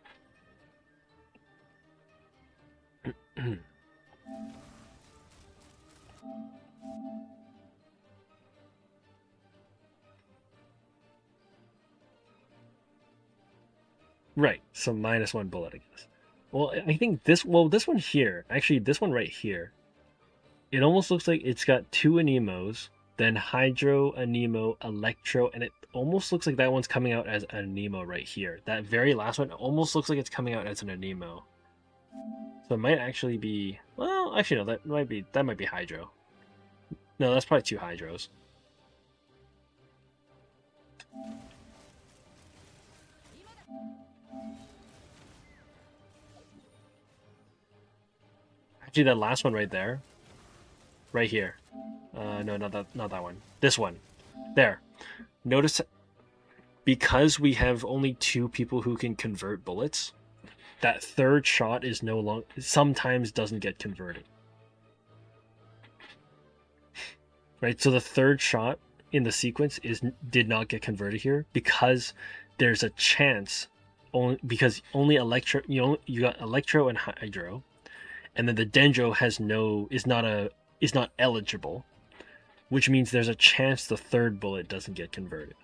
Right, so -1 bullet, I guess. Well, I think this one here, actually this one right here, it almost looks like it's got 2 Anemos, then Hydro, Anemo, Electro, and it almost looks like that one's coming out as an Anemo right here. That very last one almost looks like it's coming out as an Anemo. So it might actually be, well, actually no, that might be Hydro. No, that's probably 2 Hydros. Actually, that last one right there, right here. No, not that one. This one, there. Notice, because we have only 2 people who can convert bullets, that 3rd shot is no longer, sometimes doesn't get converted. Right, so the 3rd shot in the sequence did not get converted here because there's a chance, because only Electro, you got Electro and Hydro, and then the Dendro is not eligible, which means there's a chance the 3rd bullet doesn't get converted.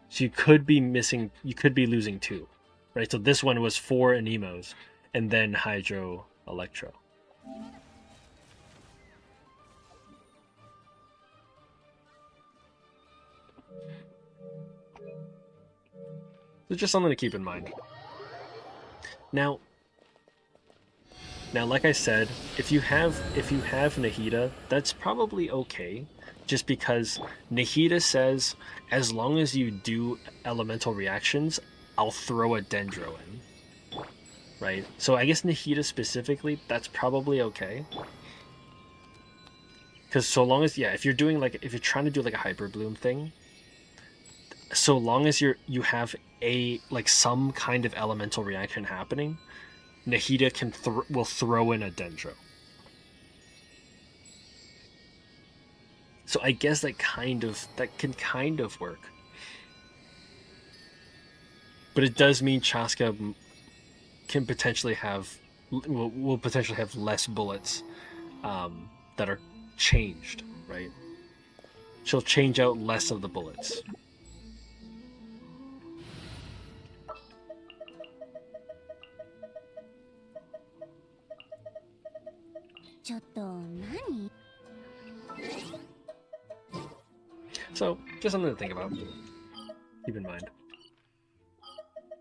So you could be losing 2, right? So this one was 4 Anemos, and then Hydro, Electro. So just something to keep in mind. Now, like I said, if you have Nahida, that's probably okay, just because Nahida says, as long as you do elemental reactions, I'll throw a Dendro in. Right? So I guess Nahida specifically, that's probably okay. Because so long as, if you're trying to do like a Hyper Bloom thing, so long as you have some kind of elemental reaction happening, Nahida will throw in a Dendro. So I guess that can kind of work. But it does mean Chaska can potentially will potentially have less bullets that are changed, right? She'll change out less of the bullets. So, just something to think about. Keep in mind.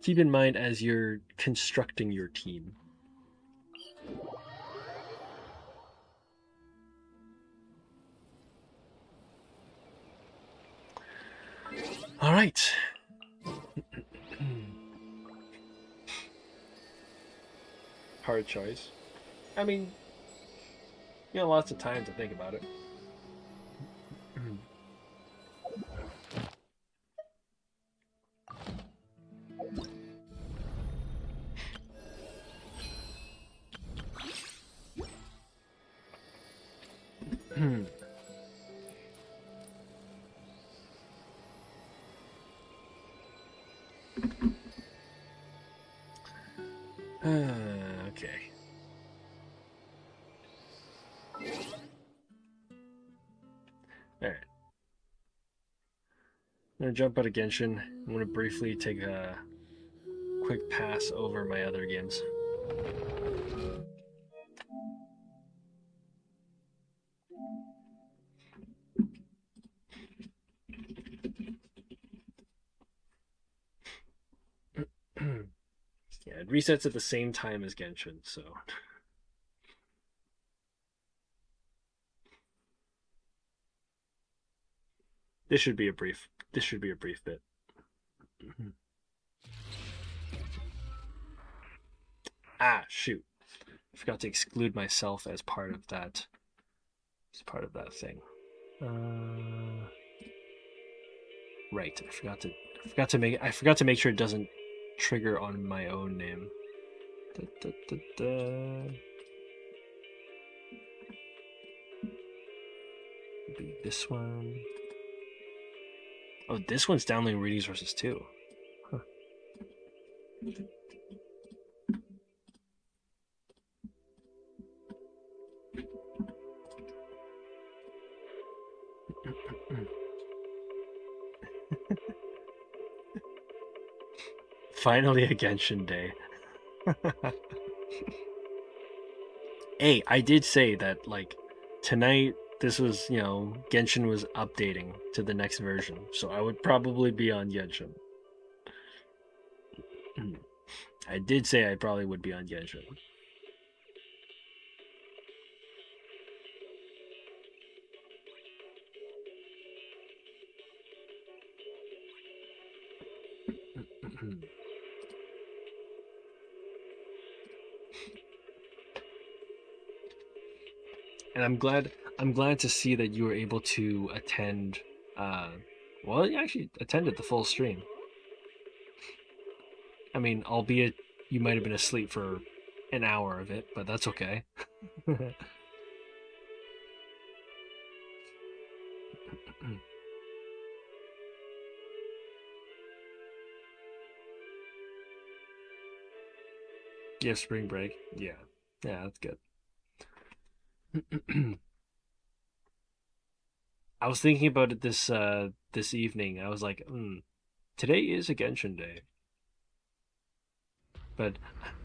Keep in mind as you're constructing your team. All right. Hard choice. I mean, you know, lots of time to think about it. Okay. Alright. I'm gonna jump out of Genshin. I'm gonna briefly take a quick pass over my other games. Yeah, it resets at the same time as Genshin, so this should be a brief bit. Ah, shoot. I forgot to exclude myself as part of that thing. Right. I forgot to make sure it doesn't trigger on my own name. Da, da, da, da. Maybe this one. Oh, this one's downloading resources too. Huh. Finally a Genshin day. Hey, I did say that, like, tonight this was, you know, Genshin was updating to the next version, so I would probably be on Genshin. I did say I probably would be on Genshin. And I'm glad to see that you were able to attend well, you actually attended the full stream. I mean, albeit you might have been asleep for an hour of it, but that's okay. You have spring break? Yeah. Yeah, that's good. I was thinking about it this evening. I was like, today is a Genshin day. But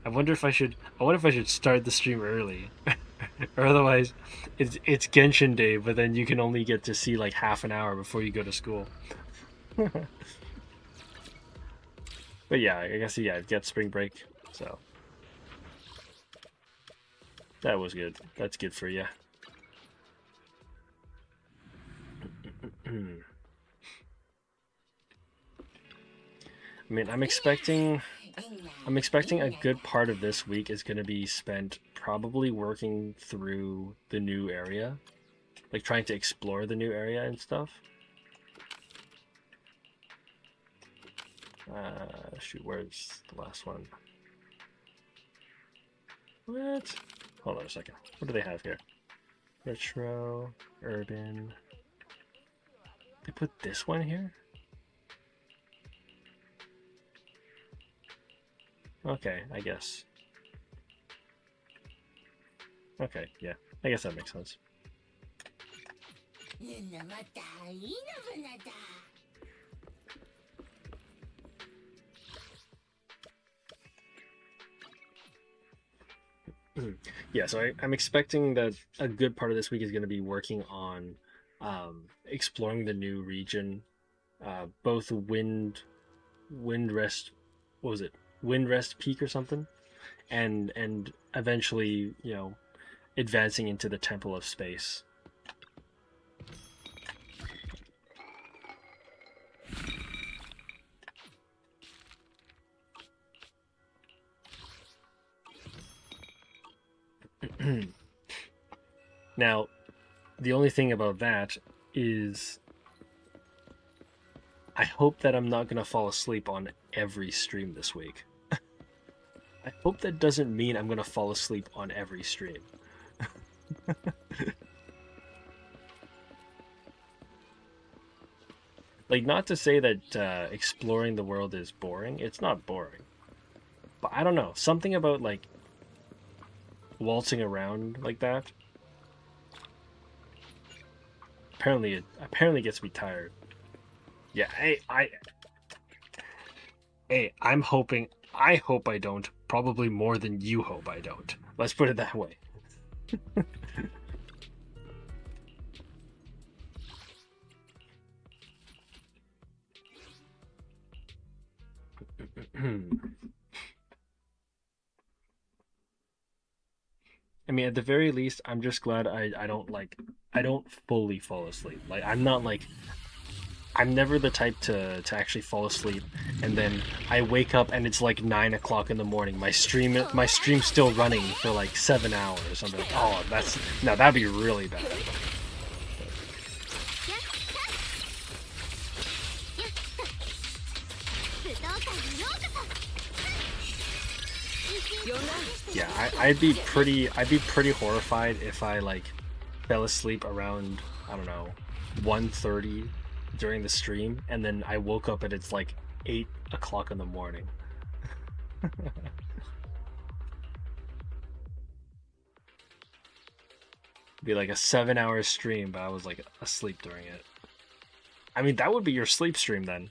I wonder if I should start the stream early. Or otherwise it's Genshin day, but then you can only get to see like half an hour before you go to school. But yeah, I guess yeah, get spring break. So that was good. That's good for you. I mean, I'm expecting a good part of this week is going to be spent probably working through the new area, like trying to explore the new area and stuff. Shoot, where's the last one? What? Hold on a second. What do they have here? Retro, urban. They put this one here? Okay, I guess. Okay, yeah. I guess that makes sense. Yeah, so I'm expecting that a good part of this week is going to be working on exploring the new region, both Windrest, what was it, Windrest Peak or something, and eventually, advancing into the Temple of Space. Now, the only thing about that is I hope that I'm not going to fall asleep on every stream this week. I hope that doesn't mean I'm going to fall asleep on every stream. Like, not to say that exploring the world is boring. It's not boring. But I don't know. Something about, like, waltzing around like that. Apparently gets me tired. Yeah, I'm hoping. I hope I don't. Probably more than you hope I don't. Let's put it that way. I mean, at the very least, I'm just glad I don't fully fall asleep. Like, I'm never the type to actually fall asleep and then I wake up and it's like 9 o'clock in the morning. My stream's still running for like 7 hours. I'm like, oh, that'd be really bad. Yeah, I'd be pretty horrified if I like fell asleep around, I don't know, 1:30 during the stream and then I woke up and it's like 8 o'clock in the morning. Be like a 7-hour stream, but I was like asleep during it. I mean, that would be your sleep stream then.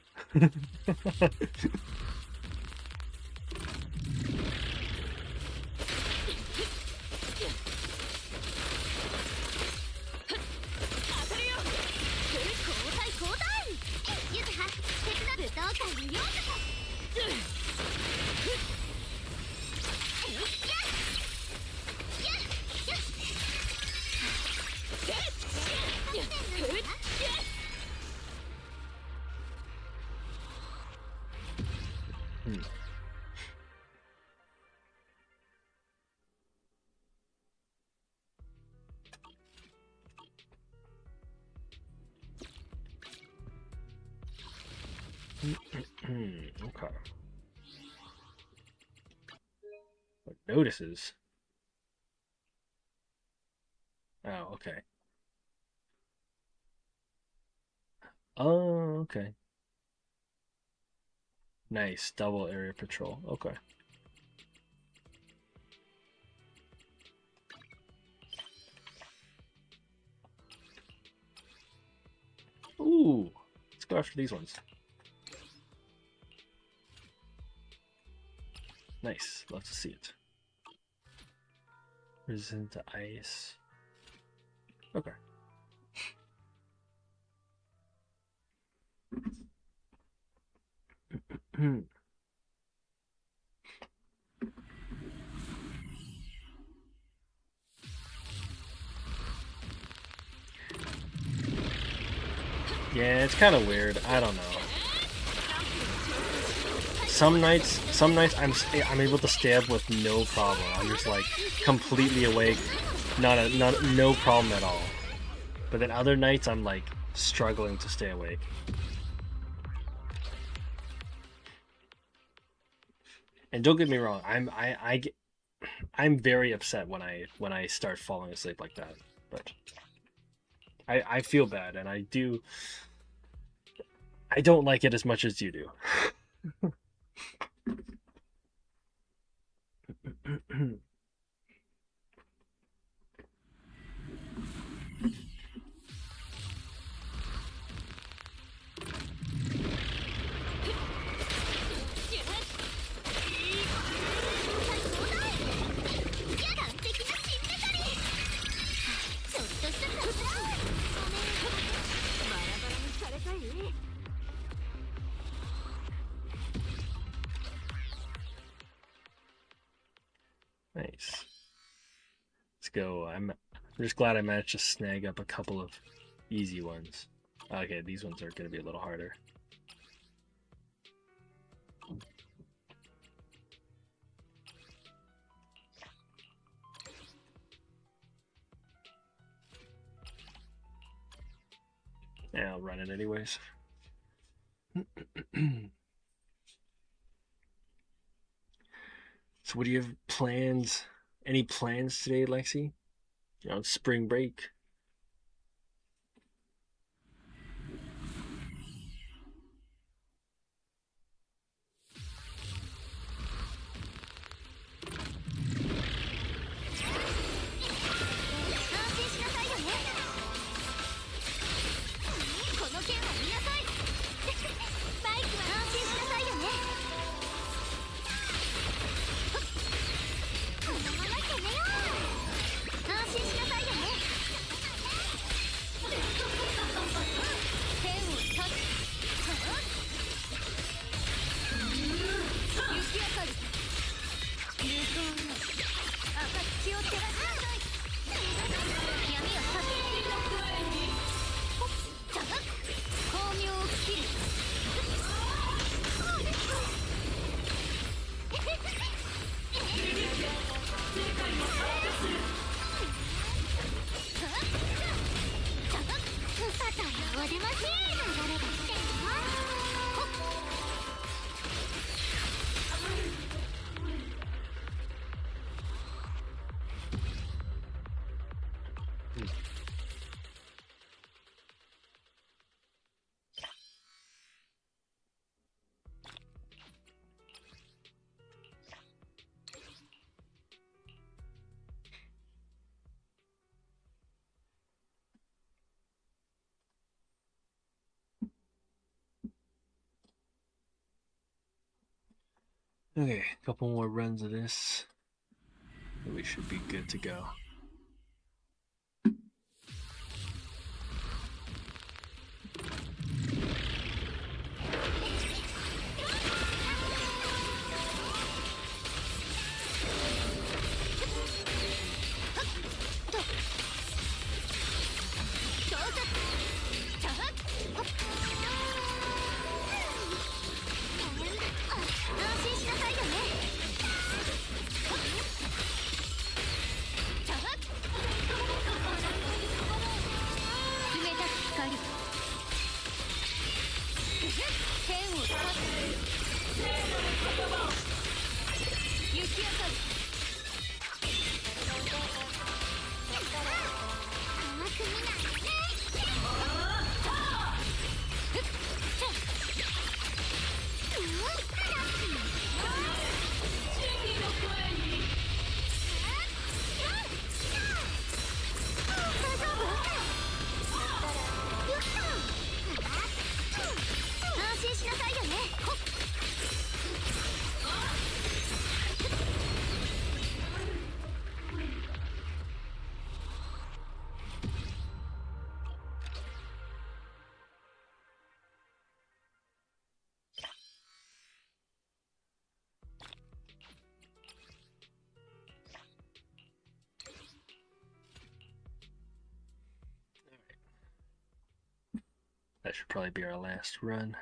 Okay. What notices? Oh, okay. Oh, okay. Nice. Double area patrol. Okay. Ooh. Let's go after these ones. Nice. Love to see it. Resistant to ice. Okay. Yeah, it's kind of weird. I don't know. Some nights I'm able to stay up with no problem. I'm just like completely awake, no problem at all. But then other nights I'm like struggling to stay awake. And don't get me wrong, I'm very upset when I start falling asleep like that. But I feel bad, and I don't like it as much as you do. Nice. Let's go. I'm just glad I managed to snag up a couple of easy ones. Okay, these ones are going to be a little harder. Yeah, I'll run it anyways. So what do you have plans? Any plans today, Lexi? You know, spring break? Okay, a couple more runs of this. We should be good to go. That should probably be our last run.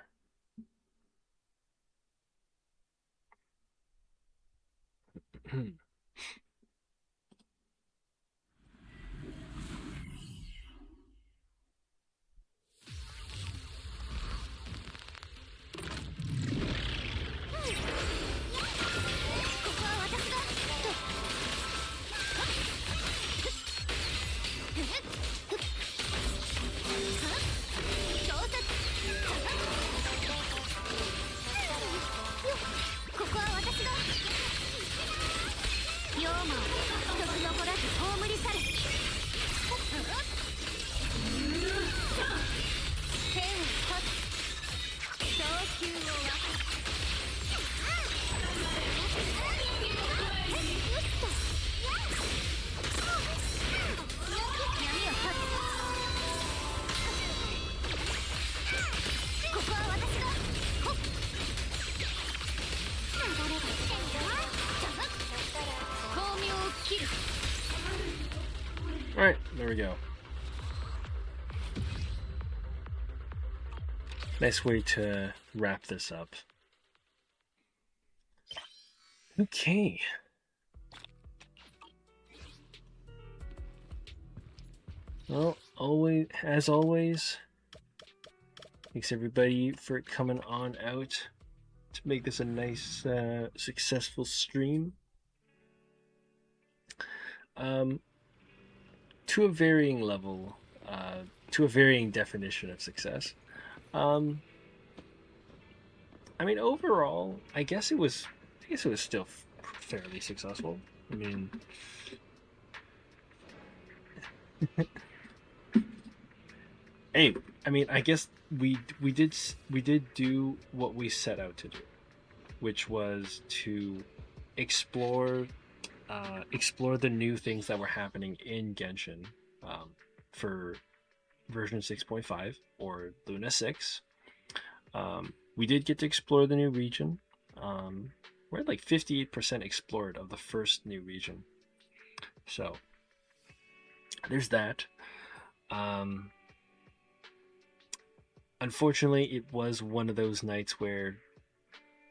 Alright, there we go. Nice way to wrap this up. Okay. Well, as always, thanks everybody for coming on out to make this a nice, successful stream. To a varying level, to a varying definition of success. I mean, overall, I guess it was still fairly successful. I mean, hey, I mean, I guess we did do what we set out to do, which was to explore the new things that were happening in Genshin for version 6.5 or Luna 6. We did get to explore the new region. We're at like 58% explored of the first new region. So there's that. Unfortunately, it was one of those nights where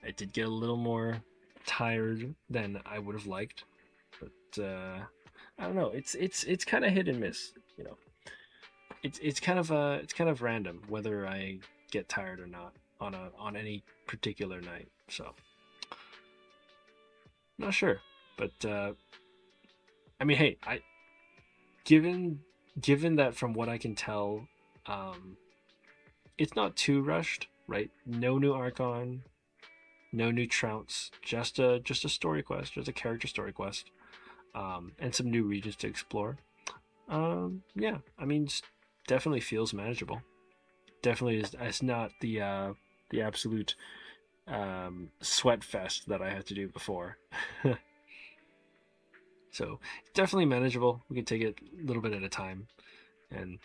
I did get a little more tired than I would have liked. But I don't know. It's kind of hit and miss, you know. It's kind of random whether I get tired or not on any particular night. So not sure, but I mean, hey, given that from what I can tell, it's not too rushed, right? No new Archon, no new Trounce, just a story quest, just a character story quest, and some new regions to explore. Yeah, I mean, definitely feels manageable. Definitely is. It's not the absolute sweat fest that I had to do before. So definitely manageable. We can take it a little bit at a time, and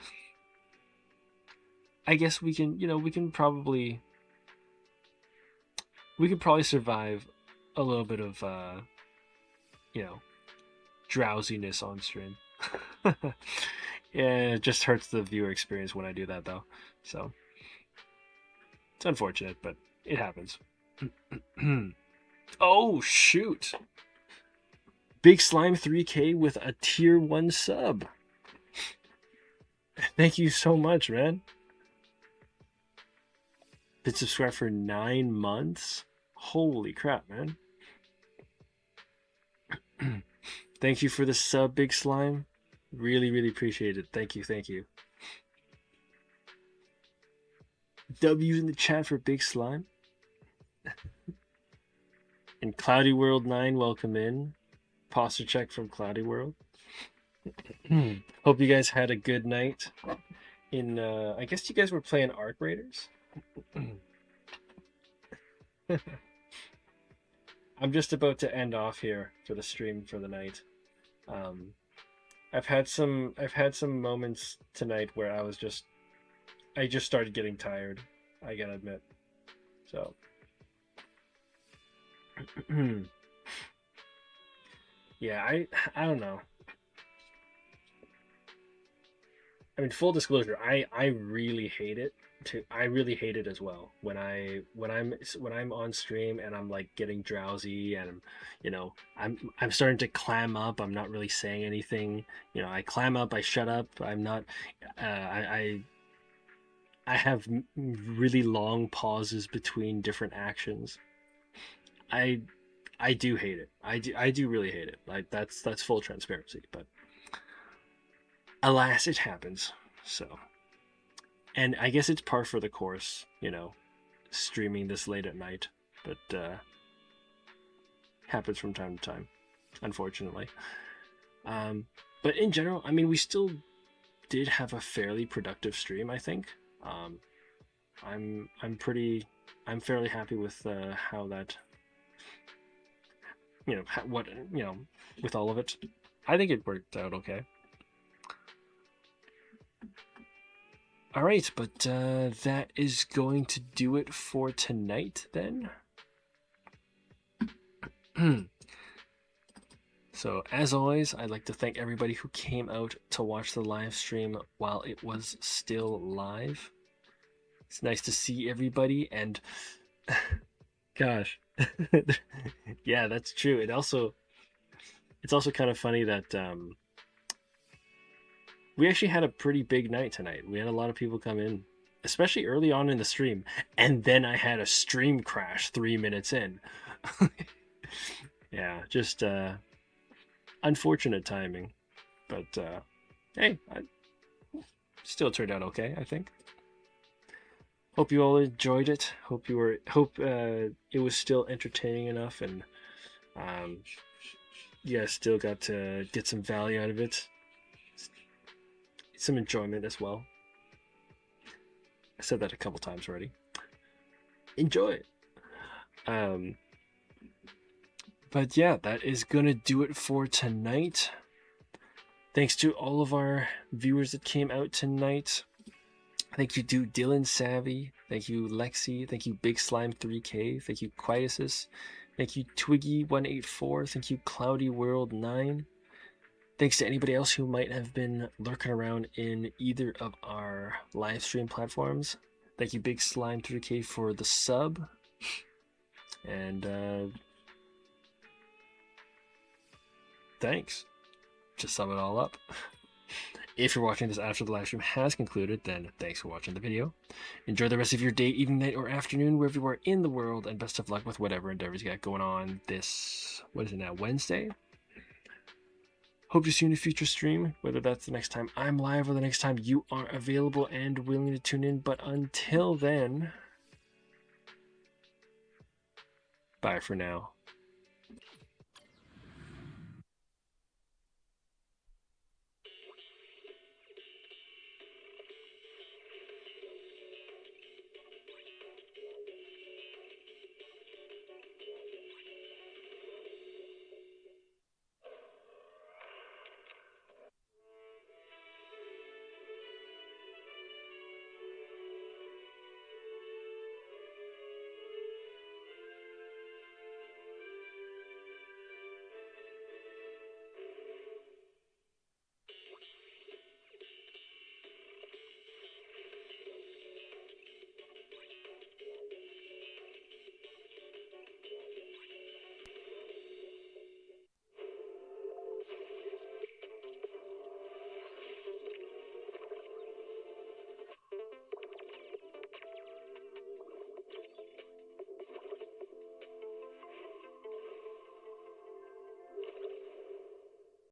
I guess we can probably survive a little bit of drowsiness on stream. Yeah, it just hurts the viewer experience when I do that though. So it's unfortunate, but it happens. Oh shoot. Big Slime 3K with a tier 1 sub. Thank you so much, man. Been subscribed for 9 months. Holy crap, man. Thank you for the sub, Big Slime. Really, really appreciate it. Thank you. W's in the chat for Big Slime. And Cloudy World 9, welcome in. Posture check from Cloudy World. Hope you guys had a good night. I guess you guys were playing Arc Raiders. I'm just about to end off here for the stream for the night. I've had some moments tonight where I just started getting tired. I gotta admit. So. Yeah, I don't know. I mean, full disclosure, I really hate it. I really hate it as well when I'm on stream and I'm like getting drowsy and I'm starting to clam up. I'm not really saying anything. I clam up. I shut up. I'm not. I have really long pauses between different actions. I do hate it. I do really hate it. Like that's full transparency, but alas, it happens. So, and I guess it's par for the course, streaming this late at night, but happens from time to time, unfortunately. But in general, I mean, we still did have a fairly productive stream, I think. I'm fairly happy with how that, with all of it. I think it worked out okay. All right, but that is going to do it for tonight then. So, as always, I'd like to thank everybody who came out to watch the live stream while it was still live. It's nice to see everybody, and gosh, yeah, that's true. It's also kind of funny that we actually had a pretty big night tonight. We had a lot of people come in, especially early on in the stream, and then I had a stream crash 3 minutes in. Yeah, just unfortunate timing, but hey, still turned out okay, I think. Hope you all enjoyed it. Hope it was still entertaining enough, and you guys still got to get some value out of it, some enjoyment as well. I said that a couple times already. Enjoy it. But yeah, that is gonna do it for tonight. Thanks to all of our viewers that came out tonight. Thank you to Dylan Savvy. Thank you, Lexi. Thank you, Big Slime 3K. Thank you, Quietus. Thank you, Twiggy184. Thank you, Cloudy World 9. Thanks to anybody else who might have been lurking around in either of our live stream platforms. Thank you, Big Slime 3K, for the sub. And thanks. To sum it all up. If you're watching this after the live stream has concluded, then thanks for watching the video. Enjoy the rest of your day, evening, night, or afternoon, wherever you are in the world, and best of luck with whatever endeavors you got going on this, what is it now, Wednesday? Hope to see you in a future stream, whether that's the next time I'm live or the next time you are available and willing to tune in. But until then, bye for now.